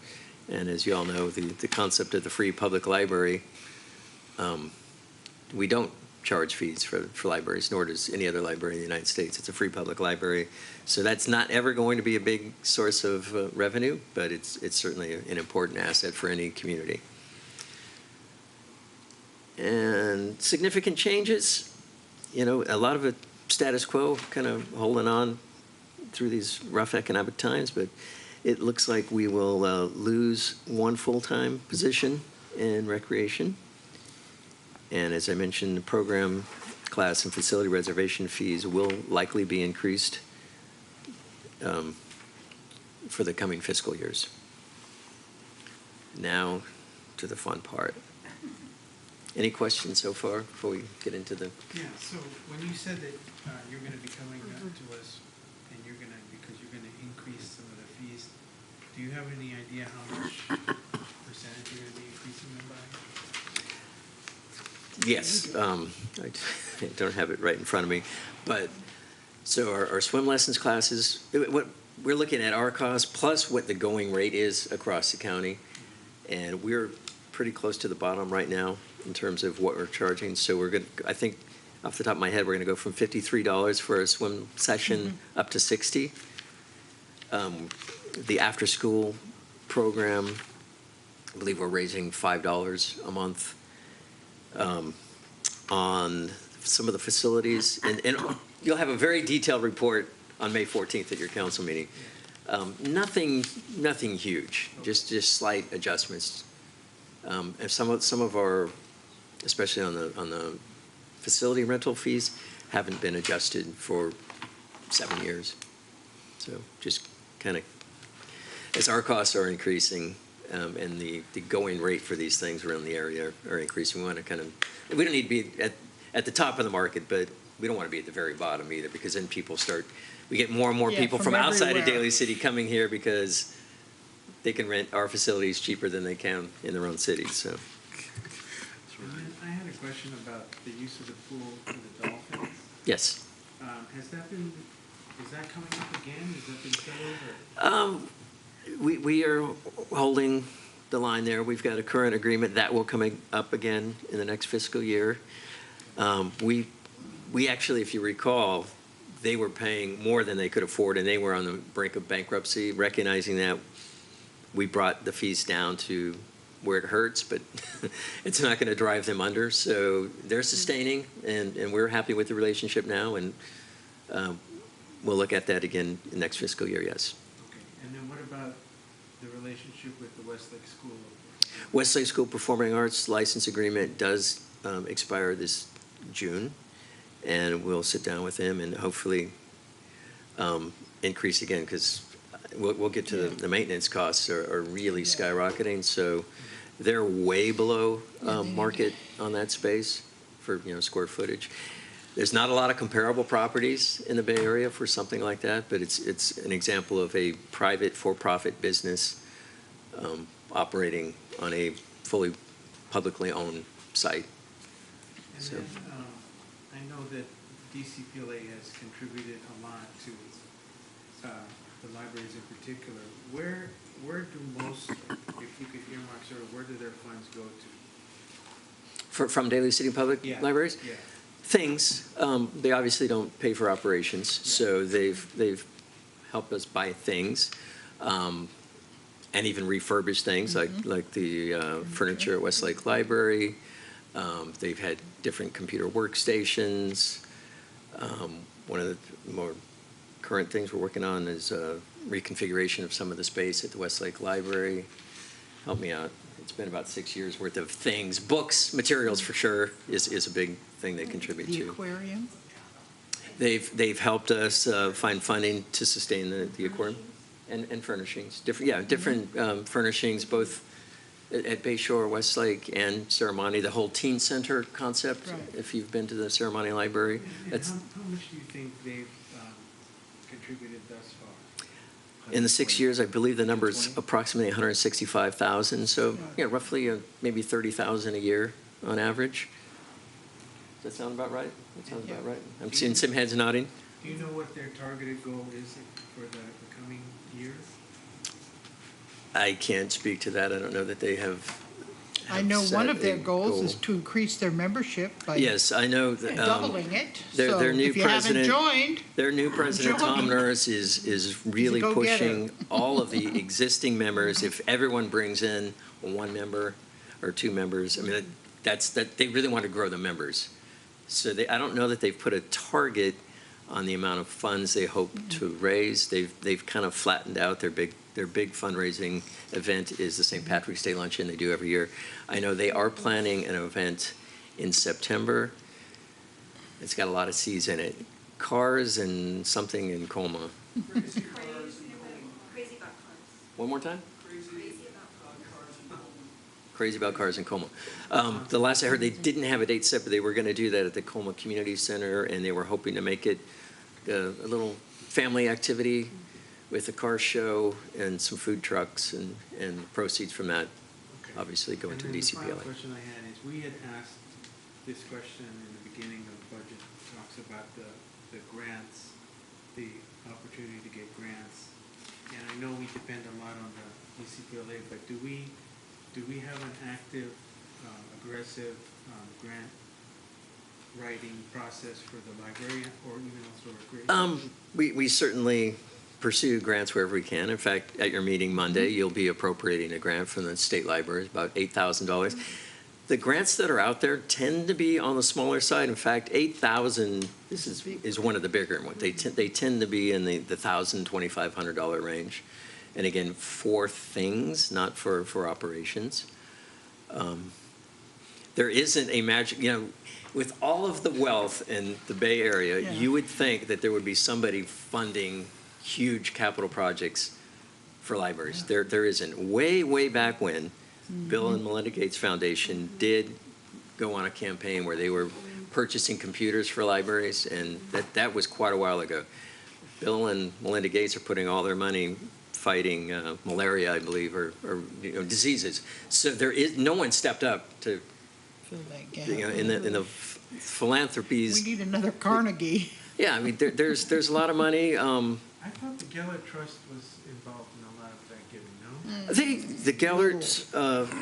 And as you all know, the concept of the free public library, we don't charge fees for libraries, nor does any other library in the United States. It's a free public library. So that's not ever going to be a big source of revenue, but it's certainly an important asset for any community. And significant changes, you know, a lot of it status quo, kind of holding on through these rough economic times, but it looks like we will lose one full-time position in recreation. And as I mentioned, the program, class, and facility reservation fees will likely be increased for the coming fiscal years. Now to the fun part. Any questions so far before we get into the?
Yeah, so when you said that you're going to be coming up to us and you're going to, because you're going to increase some of the fees, do you have any idea how much percentage you're going to be increasing them by?
Yes, I don't have it right in front of me, but, so our swim lessons classes, what, we're looking at our cost plus what the going rate is across the county, and we're pretty close to the bottom right now in terms of what we're charging, so we're going to, I think, off the top of my head, we're going to go from $53 for a swim session up to $60. The after-school program, I believe we're raising $5 a month. On some of the facilities, and you'll have a very detailed report on May 14th at your council meeting. Nothing huge, just slight adjustments. And some of our, especially on the facility rental fees, haven't been adjusted for 7 years. So just kind of, as our costs are increasing, and the going rate for these things around the area are increasing. We want to kind of, we don't need to be at the top of the market, but we don't want to be at the very bottom either, because then people start, we get more and more people from outside of Daly City coming here because they can rent our facilities cheaper than they can in their own cities, so.
And then I had a question about the use of the pool for the dolphins.
Yes.
Is that coming up again? Has that been settled?
We are holding the line there. We've got a current agreement that will come up again in the next fiscal year. We actually, if you recall, they were paying more than they could afford, and they were on the brink of bankruptcy. Recognizing that, we brought the fees down to where it hurts, but it's not going to drive them under. So they're sustaining, and we're happy with the relationship now, and we'll look at that again next fiscal year, yes.
Okay, and then what about the relationship with the Westlake School?
Westlake School Performing Arts license agreement does expire this June, and we'll sit down with them and hopefully increase again, because we'll get to the maintenance costs are really skyrocketing, so they're way below market on that space for square footage. There's not a lot of comparable properties in the Bay Area for something like that, but it's an example of a private for-profit business operating on a fully publicly owned site.
And then, I know that DCPLA has contributed a lot to the libraries in particular. Where do most, if you could earmark sort of, where do their funds go to?
From Daly City Public Libraries?
Yeah.
Things, they obviously don't pay for operations, so they've helped us buy things, and even refurbish things like the furniture at Westlake Library. They've had different computer workstations. One of the more current things we're working on is reconfiguration of some of the space at the Westlake Library. Help me out. It's been about 6 years worth of things. Books, materials for sure is a big thing they contribute to.
The aquarium?
They've helped us find funding to sustain the aquarium and furnishings. Different furnishings, both at Bay Shore, Westlake, and Serramonte. The whole teen center concept,
Right.
if you've been to the Serramonte Library.
And how much do you think they've contributed thus far?
In the 6 years, I believe the number is approximately 165,000. So roughly maybe 30,000 a year on average. Does that sound about right? That sounds about right. I'm seeing some heads nodding.
Do you know what their targeted goal is for the coming year?
I can't speak to that. I don't know that they have.
I know one of their
set a
goals
goal.
is to increase their membership by
Yes, I know.
doubling it.
Their
So
new
if you haven't
president,
joined,
their new president, Tom
join.
Nurse, is really
go-getter.
pushing all of the existing members. If everyone brings in one member or two members, I mean, that they really want to grow the members. So I don't know that they've put a target on the amount of funds they hope to raise. They've kind of flattened out their big fundraising event is the St. Patrick's Day Luncheon they do every year. I know they are planning an event in September. It's got a lot of C's in it. Cars and something in Colma.
Crazy about cars.
One more time?
Crazy about cars.
Crazy about cars in Colma. The last I heard, they didn't have a date set, but they were going to do that at the Colma Community Center, and they were hoping to make it a little family activity with a car show and some food trucks, and proceeds from that
Okay.
obviously go into
And then the
DCPLA.
final question I had is, we had asked this question in the beginning of the budget talks about the grants, the opportunity to get grants. And I know we depend a lot on the DCPLA, but do we have an active, aggressive grant writing process for the library or even also recreation?
We certainly pursue grants wherever we can. In fact, at your meeting Monday, you'll be appropriating a grant from the state library, about $8,000. The grants that are out there tend to be on the smaller side. In fact, 8,000 is one of the bigger ones. They tend to be in the $1,000, $2,500 range. And again, for things, not for operations. There isn't a magic, with all of the wealth in the Bay Area, you would think that there would be somebody funding huge capital projects for libraries. There isn't. Way back when, Bill and Melinda Gates Foundation did go on a campaign where they were purchasing computers for libraries, and that was quite a while ago. Bill and Melinda Gates are putting all their money fighting malaria, I believe, or diseases. So no one stepped up to
Fill that gap.
in the philanthropies.
We need another Carnegie.
Yeah, I mean there's a lot of money.
I thought the Geller Trust was involved in a lot of that giving, no?
I think the Gellerts,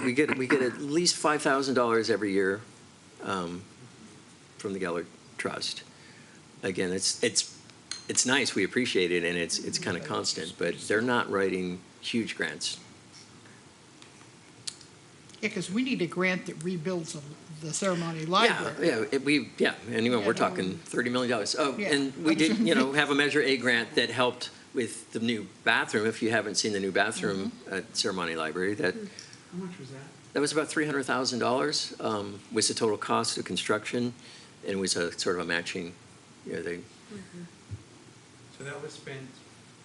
we get at least $5,000 every year from the Geller Trust. Again, it's nice, we appreciate it, and it's kind of constant, but they're not writing huge grants.
Yeah, because we need a grant that rebuilds the ceremony library.
We're talking $30 million. Oh,
Yeah.
and we did, have a Measure A grant that helped with the new bathroom. If you haven't seen the new bathroom at Ceremony Library,
How much was that?
that was about $300,000 was the total cost of construction, and it was a sort of a matching,
So that was spent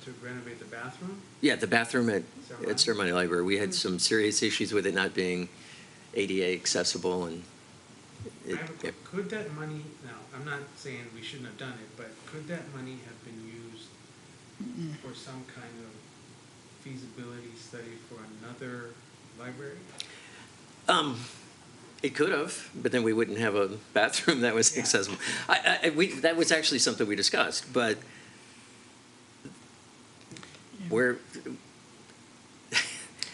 to renovate the bathroom?
Yeah, the bathroom at
Ceremony?
Ceremony Library, we had some serious issues with it not being ADA accessible, and
Could that money, now, I'm not saying we shouldn't have done it, but could that money have been used for some kind of feasibility study for another library?
It could have, but then we wouldn't have a bathroom that was accessible. That was actually something we discussed, but we're.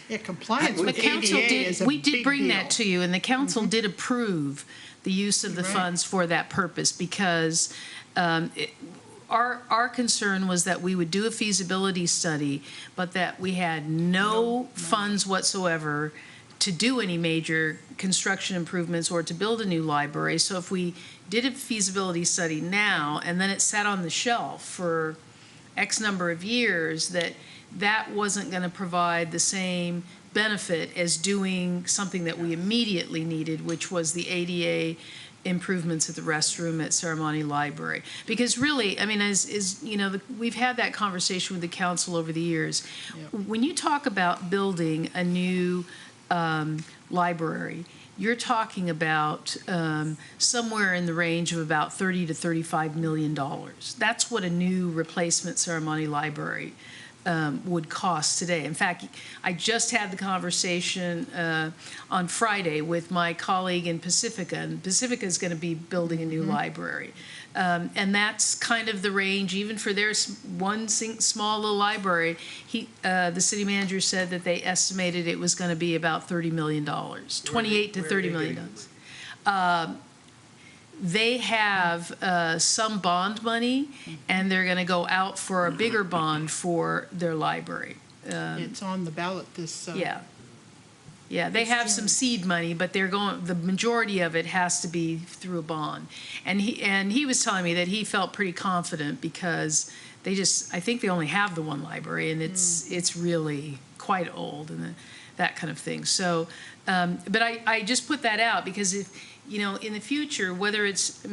Yeah, compliance
The
with
council
ADA is a
we
big
did bring
deal.
that to you, and the council did approve the use of the
Right.
funds for that purpose, because our concern was that we would do a feasibility study, but that we had no funds whatsoever to do any major construction improvements or to build a new library. So if we did a feasibility study now, and then it sat on the shelf for X number of years, that wasn't going to provide the same benefit as doing something that we immediately needed, which was the ADA improvements at the restroom at Ceremony Library. Because really, I mean, we've had that conversation with the council over the years.
Yep.
When you talk about building a new library, you're talking about somewhere in the range of about $30 to $35 million. That's what a new replacement Ceremony Library would cost today. In fact, I just had the conversation on Friday with my colleague in Pacifica, and Pacifica is going to be building a new library. And that's kind of the range, even for their small little library. The city manager said that they estimated it was going to be about $30 million, $28 to $30 million. They have some bond money, and they're going to go out for a bigger bond for their library.
It's on the ballot this.
Yeah. Yeah, they have some seed money, but the majority of it has to be through a bond. And he was telling me that he felt pretty confident because I think they only have the one library, and it's really quite old and that kind of thing. So, but I just put that out because if, in the future, whether it's,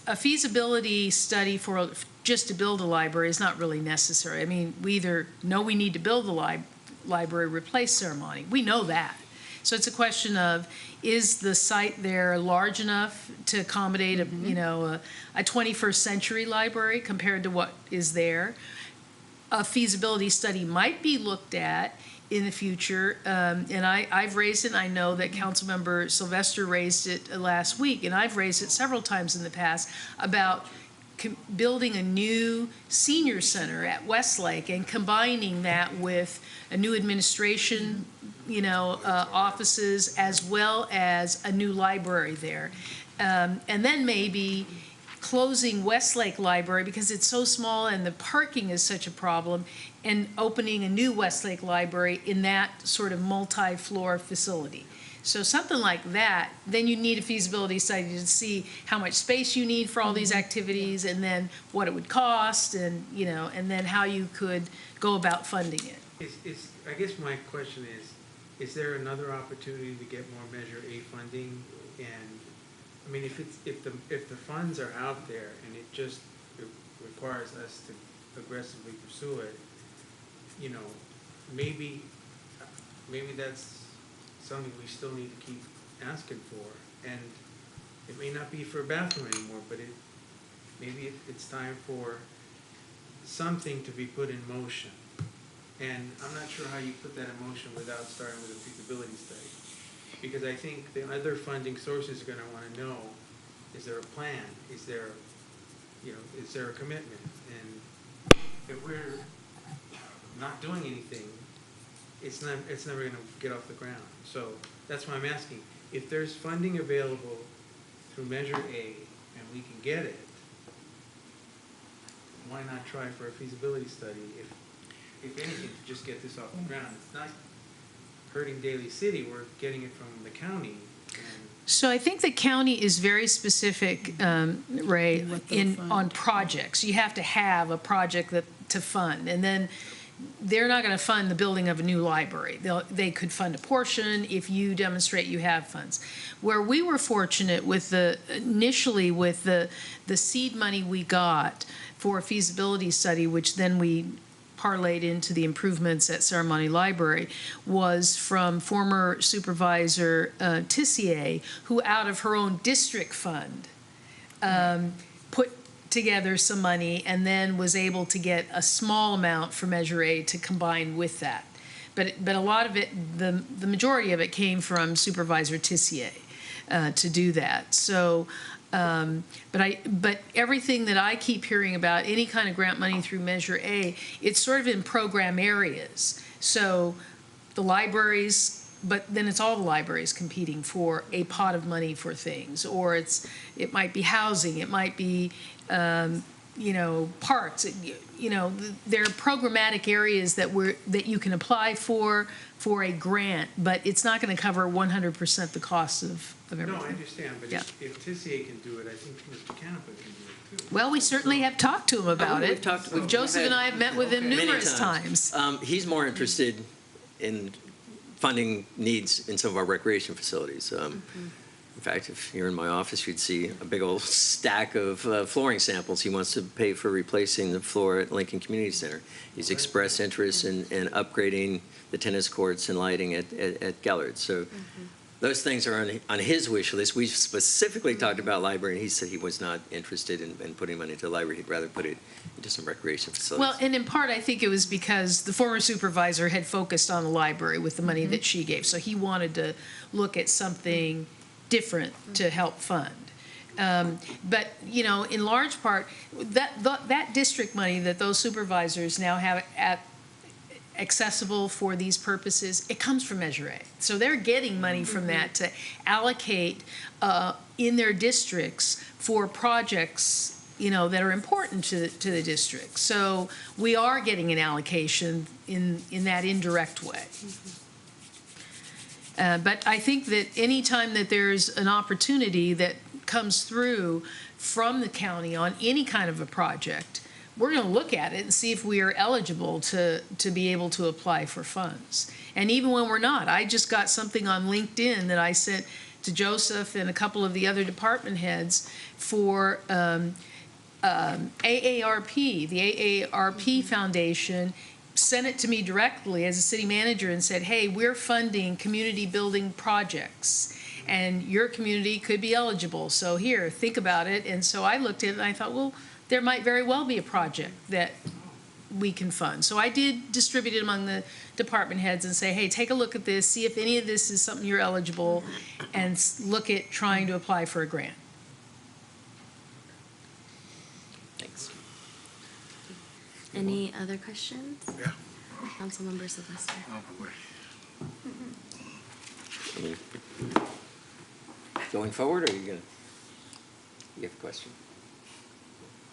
a feasibility study just to build a library is not really necessary. We either know we need to build the library, replace ceremony. We know that. So it's a question of, is the site there large enough to accommodate a 21st century library compared to what is there? A feasibility study might be looked at in the future, and I've raised it, and I know that Councilmember Sylvester raised it last week, and I've raised it several times in the past about building a new senior center at Westlake and combining that with a new administration, offices, as well as a new library there. And then maybe closing Westlake Library because it's so small and the parking is such a problem, and opening a new Westlake Library in that sort of multi-floor facility. So something like that, then you need a feasibility study to see how much space you need for all these activities, and then what it would cost, and and then how you could go about funding it.
I guess my question is there another opportunity to get more Measure A funding? And if the funds are out there and it requires us to aggressively pursue it, maybe that's something we still need to keep asking for. And it may not be for a bathroom anymore, but maybe it's time for something to be put in motion. And I'm not sure how you put that in motion without starting with a feasibility study. Because I think the other funding sources are going to want to know, is there a plan? Is there a commitment? And if we're not doing anything, it's never going to get off the ground. So that's why I'm asking, if there's funding available through Measure A and we can get it, why not try for a feasibility study, if anything, to just get this off the ground? It's not hurting Daly City, we're getting it from the county.
So I think the county is very specific, Ray, on projects. You have to have a project to fund, and then they're not going to fund the building of a new library. They could fund a portion if you demonstrate you have funds. Where we were fortunate initially with the seed money we got for a feasibility study, which then we parlayed into the improvements at Ceremony Library, was from former Supervisor Tissier, who out of her own district fund put together some money and then was able to get a small amount for Measure A to combine with that. But a lot of it, the majority of it came from Supervisor Tissier to do that. So but everything that I keep hearing about, any kind of grant money through Measure A, it's sort of in program areas. So the libraries, but then it's all the libraries competing for a pot of money for things, or it might be housing, it might be parks. There are programmatic areas that you can apply for a grant, but it's not going to cover 100% the cost of everything.
No, I understand, but if Tissier can do it, I think Mr. Canepa can do it too.
Well, we certainly have talked to him about it. Joseph and I have met with him numerous times.
He's more interested in funding needs in some of our recreation facilities. In fact, if you're in my office, you'd see a big old stack of flooring samples. He wants to pay for replacing the floor at Lincoln Community Center. He's expressed interest in upgrading the tennis courts and lighting at Gellert. So those things are on his wish list. We specifically talked about library, and he said he was not interested in putting money into the library. He'd rather put it into some recreation facilities.
Well, and in part, I think it was because the former supervisor had focused on the library with the money that she gave. So he wanted to look at something different to help fund. But, in large part, that district money that those supervisors now have accessible for these purposes, it comes from Measure A. So they're getting money from that to allocate in their districts for projects, that are important to the district. So we are getting an allocation in that indirect way. But I think that anytime that there's an opportunity that comes through from the county on any kind of a project, we're going to look at it and see if we are eligible to be able to apply for funds. And even when we're not, I just got something on LinkedIn that I sent to Joseph and a couple of the other department heads for AARP. The AARP Foundation sent it to me directly as a city manager and said, hey, we're funding community building projects and your community could be eligible. So here, think about it. And so I looked at it and I thought, well, there might very well be a project that we can fund. So I did distribute it among the department heads and say, hey, take a look at this, see if any of this is something you're eligible, and look at trying to apply for a grant.
Thanks.
Any other questions?
Yeah.
Councilmember Sylvester.
Oh, boy.
Going forward, or are you gonna, you have a question?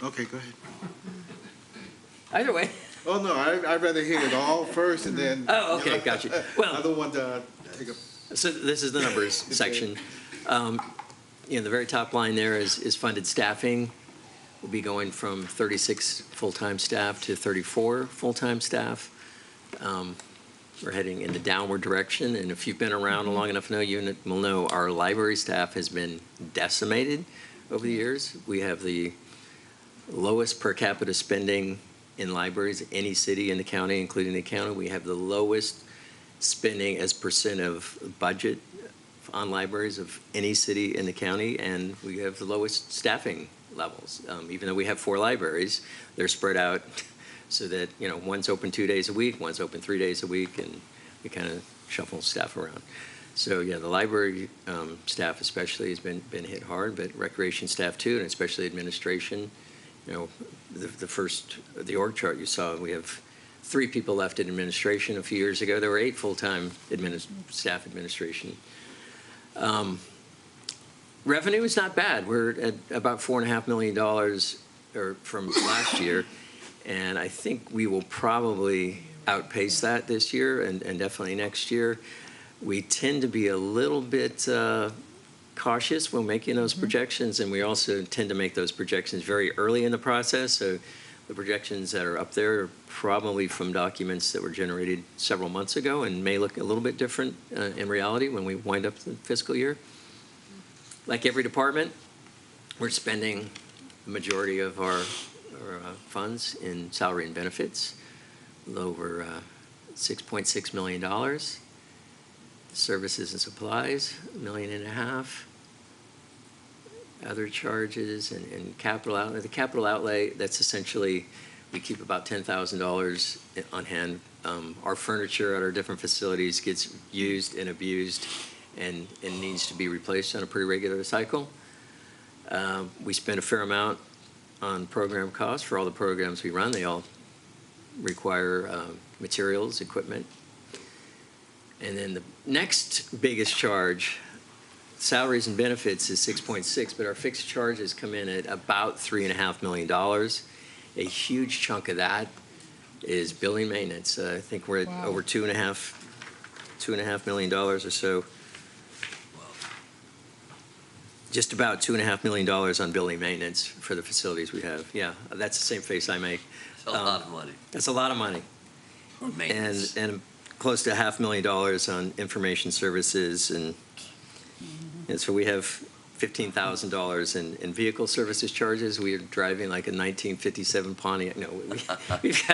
Okay, go ahead.
Either way.
Oh, no, I'd rather hear it all first and then.
Oh, okay, got you. Well,
I don't want to take a.
so this is the numbers section. The very top line there is funded staffing. We'll be going from 36 full-time staff to 34 full-time staff. We're heading in the downward direction, and if you've been around long enough to know, you will know our library staff has been decimated over the years. We have the lowest per capita spending in libraries, any city in the county, including the county. We have the lowest spending as percent of budget on libraries of any city in the county, and we have the lowest staffing levels. Even though we have 4 libraries, they're spread out so that, one's open 2 days a week, one's open 3 days a week, and we kind of shuffle staff around. So, yeah, the library staff especially has been hit hard, but recreation staff too, and especially administration. The org chart you saw, we have 3 people left in administration. A few years ago, there were 8 full-time staff administration. Revenue is not bad. We're at about $4.5 million from last year, and I think we will probably outpace that this year and definitely next year. We tend to be a little bit cautious when making those projections, and we also tend to make those projections very early in the process. So the projections that are up there are probably from documents that were generated several months ago and may look a little bit different in reality when we wind up the fiscal year. Like every department, we're spending the majority of our funds in salary and benefits, a little over $6.6 million. Services and supplies, $1.5 million. Other charges and capital outlay. The capital outlay, that's essentially, we keep about $10,000 on hand. Our furniture at our different facilities gets used and abused and needs to be replaced on a pretty regular cycle. We spend a fair amount on program costs for all the programs we run. They all require materials, equipment. And then the next biggest charge, salaries and benefits, is 6.6, but our fixed charges come in at about $3.5 million. A huge chunk of that is building maintenance. I think we're at over $2.5 million or so. Just about $2.5 million on building maintenance for the facilities we have. Yeah, that's the same face I make.
That's a lot of money.
That's a lot of money.
For maintenance.
And close to $500,000 on information services, and so we have $15,000 in vehicle services charges. We are driving like a 1957 Pontiac. No, we've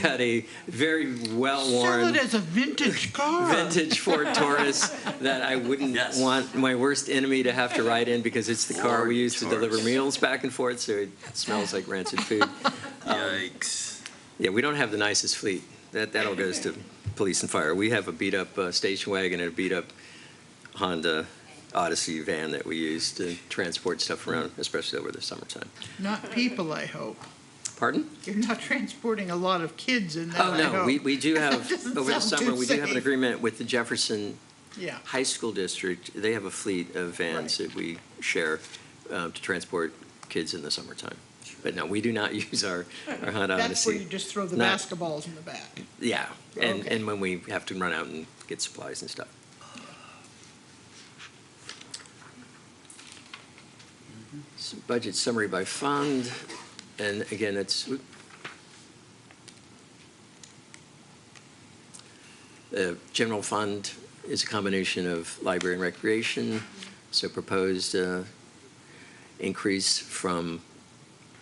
got a very well-worn.
Sell it as a vintage car.
Vintage Ford Taurus that I wouldn't want my worst enemy to have to ride in because it's the car we use to deliver meals back and forth, so it smells like rancid food.
Yikes.
Yeah, we don't have the nicest fleet. That all goes to police and fire. We have a beat-up station wagon and a beat-up Honda Odyssey van that we use to transport stuff around, especially over the summertime.
Not people, I hope.
Pardon?
You're not transporting a lot of kids in that,
Oh,
I
no,
hope.
we do have,
Doesn't
over the
sound
summer,
too
we do have an
safe.
agreement with the Jefferson
Yeah.
High School District. They have a fleet of vans that we share to transport kids in the summertime. But no, we do not use our Honda Odyssey.
That's where you just throw the basketballs in the back.
Yeah, and
Okay.
when we have to run out and get supplies and stuff. Budget summary by fund, and again, it's the general fund is a combination of library and recreation, so proposed increase from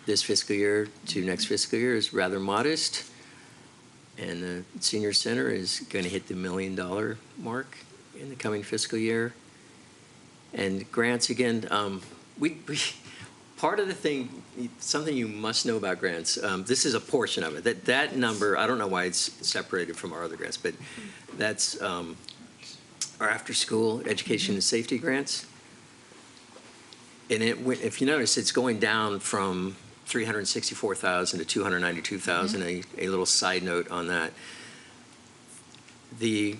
this fiscal year to next fiscal year is rather modest, and the senior center is going to hit the $1 million mark in the coming fiscal year. And grants, again, we part of the thing, something you must know about grants, this is a portion of it. That number, I don't know why it's separated from our other grants, but that's our after-school education and safety grants. And if you notice, it's going down from 364,000 to 292,000. A little side note on that. The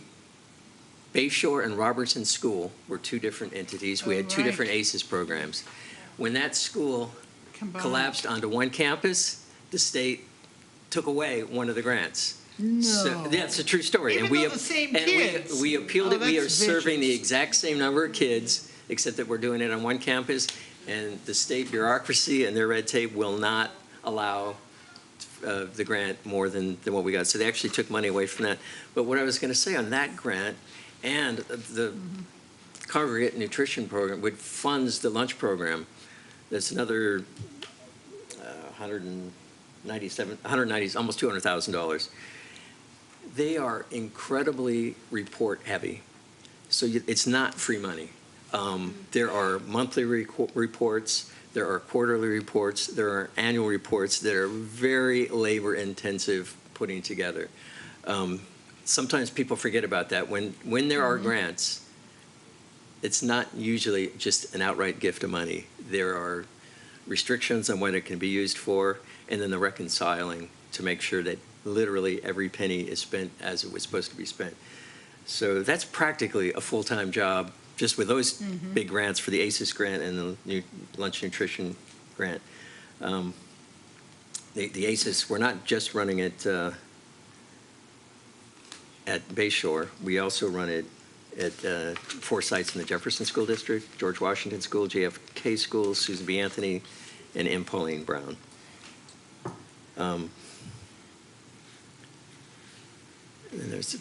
Bayshore and Robertson School were two different entities. We had two different ACES programs. When that school collapsed onto one campus, the state took away one of the grants.
No.
So, that's a true story.
Even though the same kids.
We appealed it. We are
that's
serving the
vicious.
exact same number of kids, except that we're doing it on one campus, and the state bureaucracy and their red tape will not allow the grant more than what we got. So they actually took money away from that. But what I was going to say on that grant and the congregate nutrition program, which funds the lunch program, that's another 190, almost $200,000. They are incredibly report heavy. So it's not free money. There are monthly reports, there are quarterly reports, there are annual reports that are very labor intensive putting together. Sometimes people forget about that. When there are grants, it's not usually just an outright gift of money. There are restrictions on what it can be used for, and then the reconciling to make sure that literally every penny is spent as it was supposed to be spent. So that's practically a full-time job just with those big grants for the ACES grant and the lunch nutrition grant. The ACES, we're not just running it at Bayshore. We also run it at 4 sites in the Jefferson School District, George Washington School, JFK School, Susan B. Anthony, and M. Pauline Brown. And there's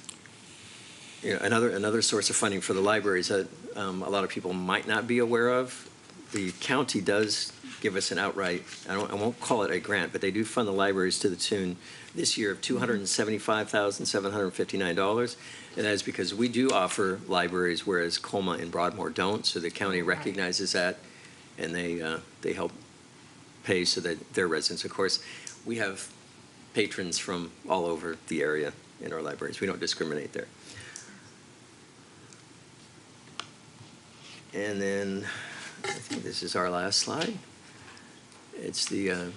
another source of funding for the libraries that a lot of people might not be aware of. The county does give us an outright, I won't call it a grant, but they do fund the libraries to the tune this year of $275,759. And that is because we do offer libraries, whereas Colma and Broadmoor don't. So the county recognizes that, and they help pay so that their residents, of course, we have patrons from all over the area in our libraries. We don't discriminate there. And then I think this is our last slide. It's the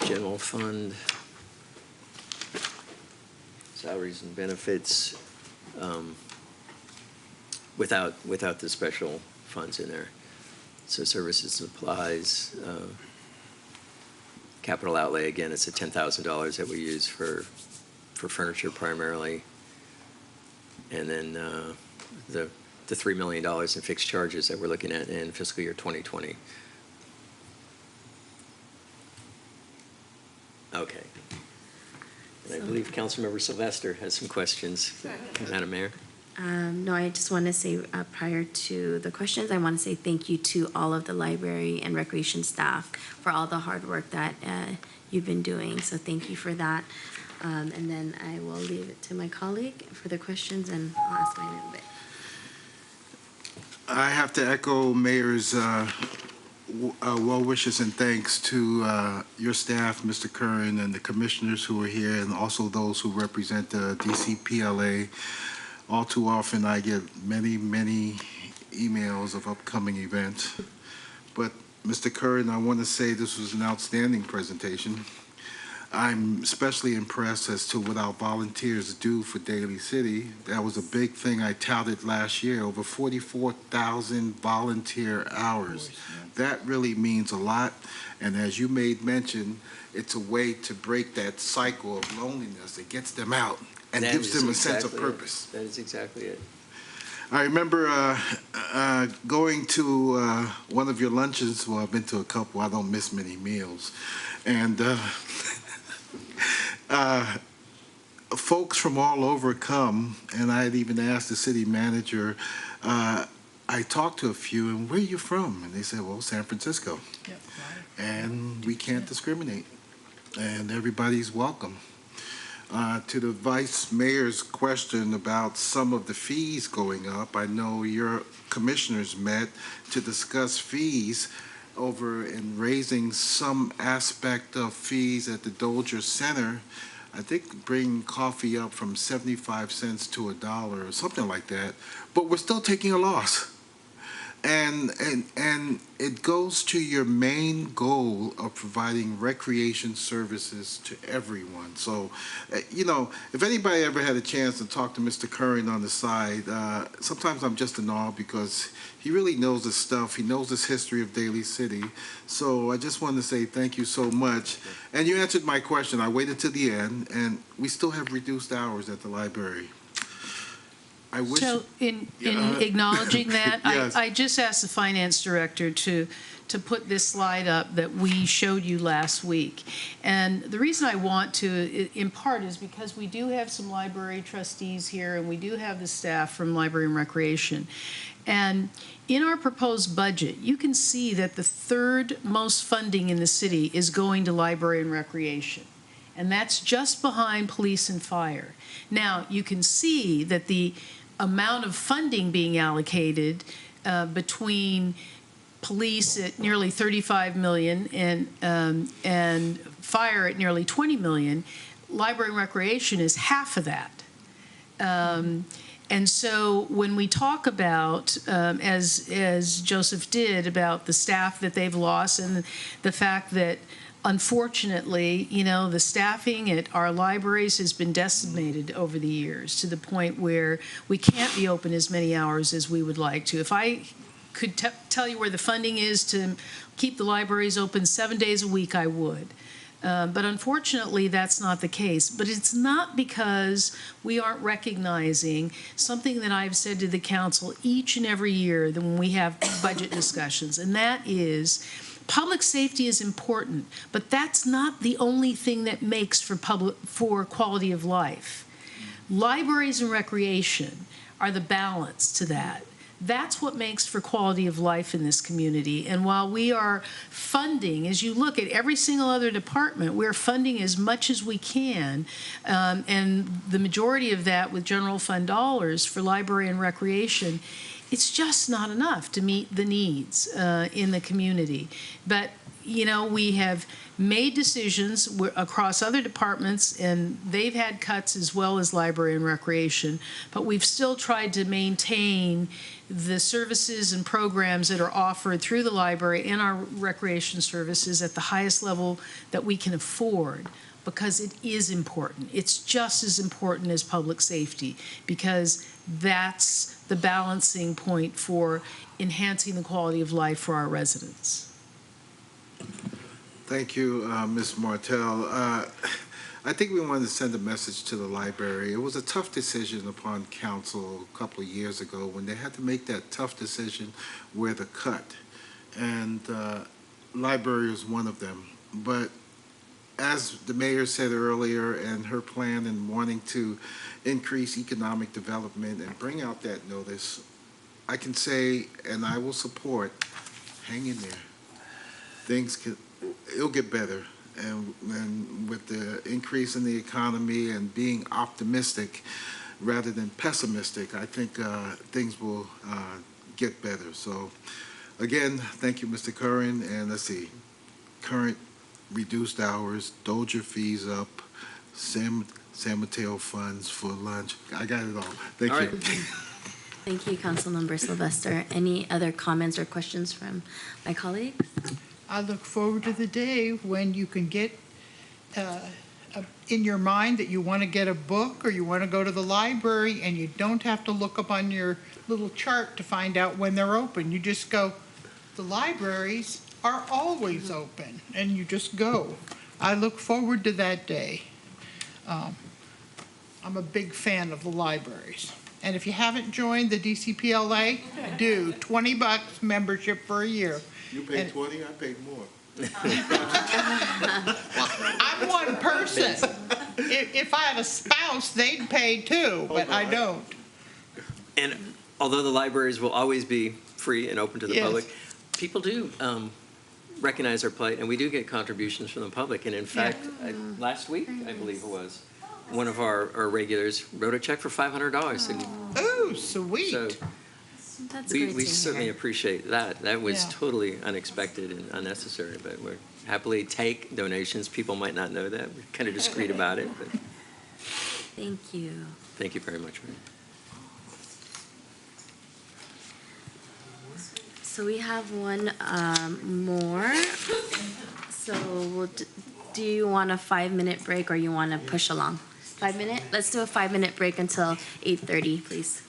general fund, salaries and benefits, without the special funds in there. So services and supplies, capital outlay, again, it's the $10,000 that we use for furniture primarily. And then the $3 million in fixed charges that we're looking at in fiscal year 2020. Okay. And I believe Councilmember Sylvester has some questions. Madam Mayor.
No, I just want to say prior to the questions, I want to say thank you to all of the library and recreation staff for all the hard work that you've been doing. So thank you for that. And then I will leave it to my colleague for the questions, and I'll ask mine in a bit.
I have to echo Mayor's well wishes and thanks to your staff, Mr. Curran, and the commissioners who are here, and also those who represent the DCPLA. All too often I get many emails of upcoming events. But Mr. Curran, I want to say this was an outstanding presentation. I'm especially impressed as to what our volunteers do for Daly City. That was a big thing I touted last year, over 44,000 volunteer hours. That really means a lot, and as you made mention, it's a way to break that cycle of loneliness. It gets them out and gives them a sense of purpose.
That is exactly it.
I remember going to one of your lunches. Well, I've been to a couple. I don't miss many meals. And folks from all over come, and I had even asked the city manager, I talked to a few, and where are you from? And they said, well, San Francisco.
Yep,
And we can't discriminate, and everybody's welcome. To the vice mayor's question about some of the fees going up, I know your commissioners met to discuss fees over in raising some aspect of fees at the Dozier Center. I think bring coffee up from 75 cents to $1 or something like that, but we're still taking a loss. And it goes to your main goal of providing recreation services to everyone. So, you know, if anybody ever had a chance to talk to Mr. Curran on the side, sometimes I'm just in awe because he really knows his stuff. He knows this history of Daly City. So I just wanted to say thank you so much. And you answered my question. I waited to the end, and we still have reduced hours at the library. I wish.
So in acknowledging that,
Yes.
I just asked the finance director to put this slide up that we showed you last week. And the reason I want to, in part, is because we do have some library trustees here, and we do have the staff from Library and Recreation. And in our proposed budget, you can see that the third most funding in the city is going to Library and Recreation. And that's just behind police and fire. Now, you can see that the amount of funding being allocated between police at nearly 35 million and fire at nearly 20 million, library and recreation is half of that. And so when we talk about, as Joseph did, about the staff that they've lost and the fact that unfortunately, you know, the staffing at our libraries has been decimated over the years to the point where we can't be open as many hours as we would like to. If I could tell you where the funding is to keep the libraries open 7 days a week, I would. But unfortunately, that's not the case. But it's not because we aren't recognizing something that I've said to the council each and every year when we have budget discussions, and that is public safety is important, but that's not the only thing that makes for quality of life. Libraries and recreation are the balance to that. That's what makes for quality of life in this community. And while we are funding, as you look at every single other department, we're funding as much as we can, and the majority of that with general fund dollars for library and recreation, it's just not enough to meet the needs in the community. But, you know, we have made decisions across other departments, and they've had cuts as well as library and recreation, but we've still tried to maintain the services and programs that are offered through the library and our recreation services at the highest level that we can afford, because it is important. It's just as important as public safety, because that's the balancing point for enhancing the quality of life for our residents.
Thank you, Ms. Martell. I think we wanted to send a message to the library. It was a tough decision upon council a couple of years ago when they had to make that tough decision where to cut. And library was one of them. But as the mayor said earlier, and her plan in wanting to increase economic development and bring out that notice, I can say, and I will support, hang in there. It'll get better. And with the increase in the economy and being optimistic rather than pessimistic, I think things will get better. So again, thank you, Mr. Curran. And let's see, current reduced hours, Dozier fees up, San Mateo funds for lunch. I got it all. Thank you.
Right.
Thank you, Councilmember Sylvester. Any other comments or questions from my colleagues?
I look forward to the day when you can get in your mind that you want to get a book or you want to go to the library, and you don't have to look up on your little chart to find out when they're open. You just go, the libraries are always open, and you just go. I look forward to that day. I'm a big fan of the libraries. And if you haven't joined the DCPLA, do, $20 membership for a year.
You paid 20, I paid more.
I'm one person. If I had a spouse, they'd pay too, but I don't.
And although the libraries will always be free and open to the
Yes.
public, people do recognize our plight, and we do get contributions from the public. And in fact, last week, I believe it was, one of our regulars wrote a check for $500. And
Ooh, sweet.
so
That's
we,
great
we
to
certainly
hear.
appreciate that. That was
Yeah.
totally unexpected and unnecessary, but we happily take donations. People might not know that. We're kind of discreet about it, but
Thank you.
thank you very much.
So we have one more. So do you want a 5-minute break or you want to push along? 5 minute? Let's do a 5-minute break until 8:30, please.